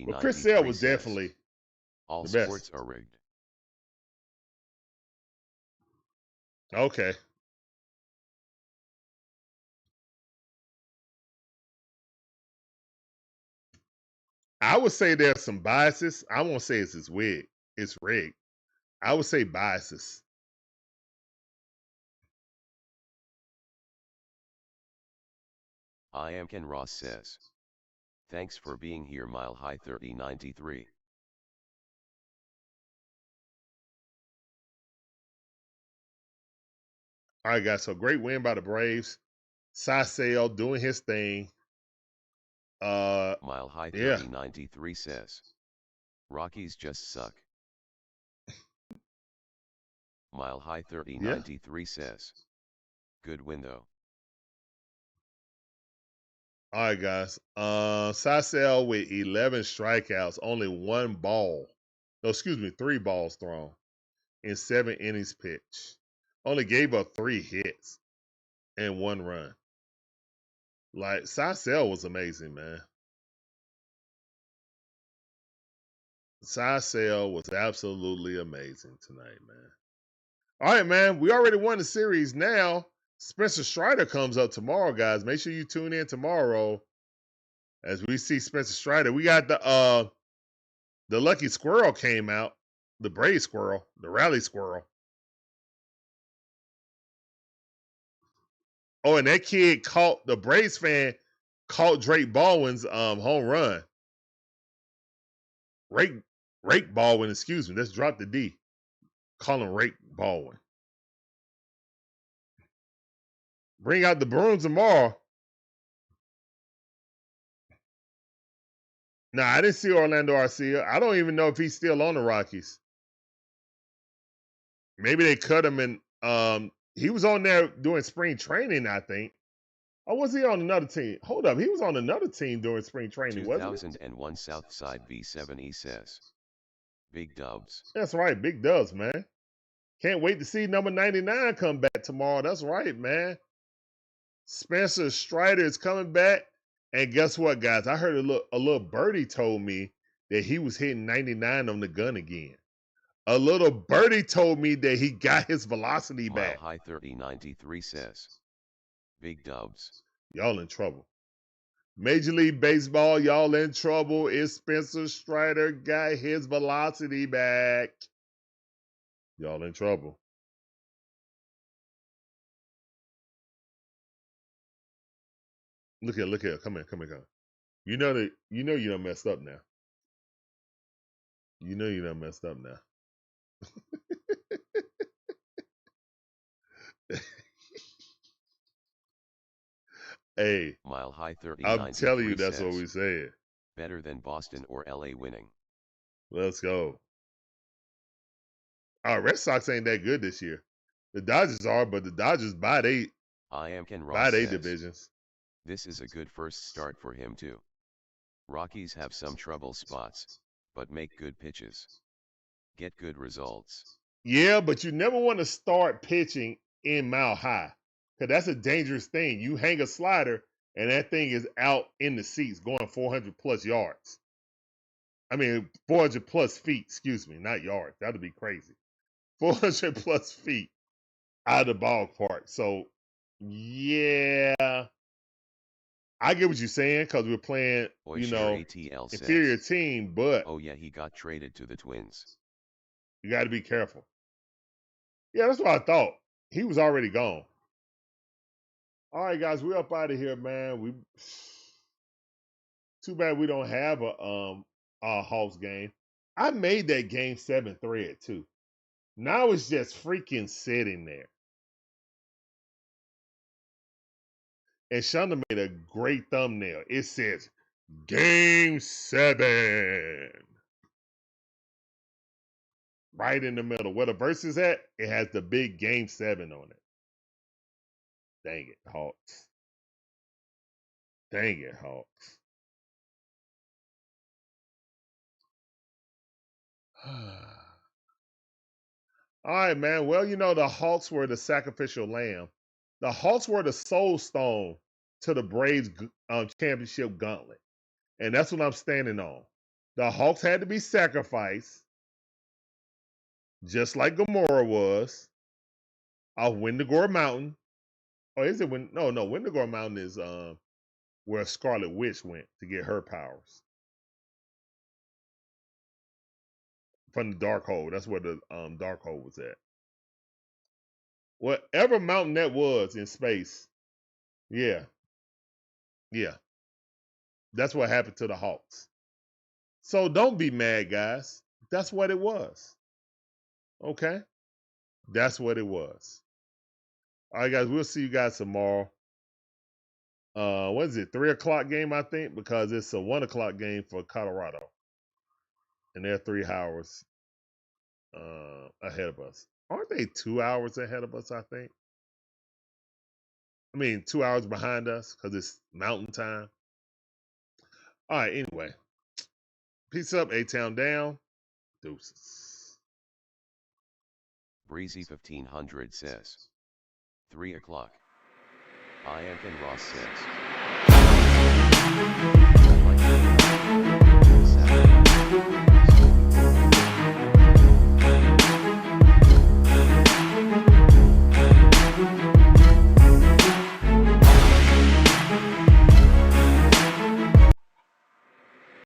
But Chris Sale was definitely all the best. Sports are rigged. Okay. I would say there's some biases. I won't say it's rigged. It's rigged. I would say biases. I am Ken Ross says. Thanks for being here, Mile High 3093. All right, guys. So great win by the Braves. Sale doing his thing. Mile High 3093 says. Rockies just suck. Mile High 3093 says. Good win though. All right, guys. Sale with 11 strikeouts, only 1 ball. No, excuse me, 3 balls thrown in 7 innings pitched. Only gave up 3 hits and 1 run. Like, Sale was amazing, man. Sale was absolutely amazing tonight, man. All right, man. We already won the series. Now, Spencer Strider comes up tomorrow, guys. Make sure you tune in tomorrow as we see Spencer Strider. We got the Lucky Squirrel came out. The Brave Squirrel. The Rally Squirrel. Oh, and that kid caught, the Braves fan caught Drake Baldwin's home run. Rake Baldwin, excuse me. Let's drop the D. Call him Rake Baldwin. Bring out the brooms tomorrow. Nah, I didn't see Orlando Arcia. I don't even know if he's still on the Rockies. Maybe they cut him and he was on there doing spring training, I think. Or was he on another team? Hold up. He was on another team during spring training, wasn't he? 2001 Southside B7E says. Big dubs. That's right. Big dubs, man. Can't wait to see number 99 come back tomorrow. That's right, man. Spencer Strider is coming back. And guess what, guys? I heard a little birdie told me that he was hitting 99 on the gun again. A little birdie told me that he got his velocity back. Mile High 3093 says. Big dubs. Y'all in trouble. Major League Baseball, y'all in trouble. Is Spencer Strider got his velocity back? Y'all in trouble. Look here. Come here. You know you done messed up now. You know you done messed up now. Hey, Mile High I'm telling you, 3093 that's what says, we said. better than Boston or LA winning. Let's go. Our Red Sox ain't that good this year. The Dodgers are, but the Dodgers buy Ken Ross they says, divisions. this is a good first start for him too. Rockies have some trouble spots, but make good pitches. Get good results. Yeah, but you never want to start pitching in Mile High, because that's a dangerous thing. You hang a slider, and that thing is out in the seats going 400 plus yards. I mean, 400 plus feet, excuse me, not yards. That would be crazy. 400 plus feet out of the ballpark. So, yeah, I get what you're saying, because we're playing, ATL inferior says, team, but oh yeah, he got traded to the Twins. you got to be careful. Yeah, that's what I thought. He was already gone. All right, guys, we're up out of here, man. Too bad we don't have a Hawks game. I made that game 7 thread too. Now it's just freaking sitting there. And Shonda made a great thumbnail. It says Game 7. Right in the middle. Where the verse is at, it has the big Game 7 on it. Dang it, Hawks. Dang it, Hawks. All right, man. Well, the Hawks were the sacrificial lamb. The Hawks were the soul stone to the Braves championship gauntlet. And that's what I'm standing on. The Hawks had to be sacrificed, just like Gamora was, off Wendigo Mountain. Or is it Wendigo Mountain is where Scarlet Witch went to get her powers. From the Dark Hole. That's where the Dark Hole was at. Whatever mountain that was in space. Yeah. Yeah. That's what happened to the Hawks. So don't be mad, guys. That's what it was. Okay? That's what it was. All right, guys. We'll see you guys tomorrow. What is it? 3 o'clock game, I think, because it's a 1 o'clock game for Colorado. And they're 3 hours ahead of us. Aren't they 2 hours ahead of us, I think? I mean, 2 hours behind us because it's mountain time. All right, anyway. Peace up, A-Town down. Deuces. Breezy 1500 says, 3 o'clock. Ken Ross says.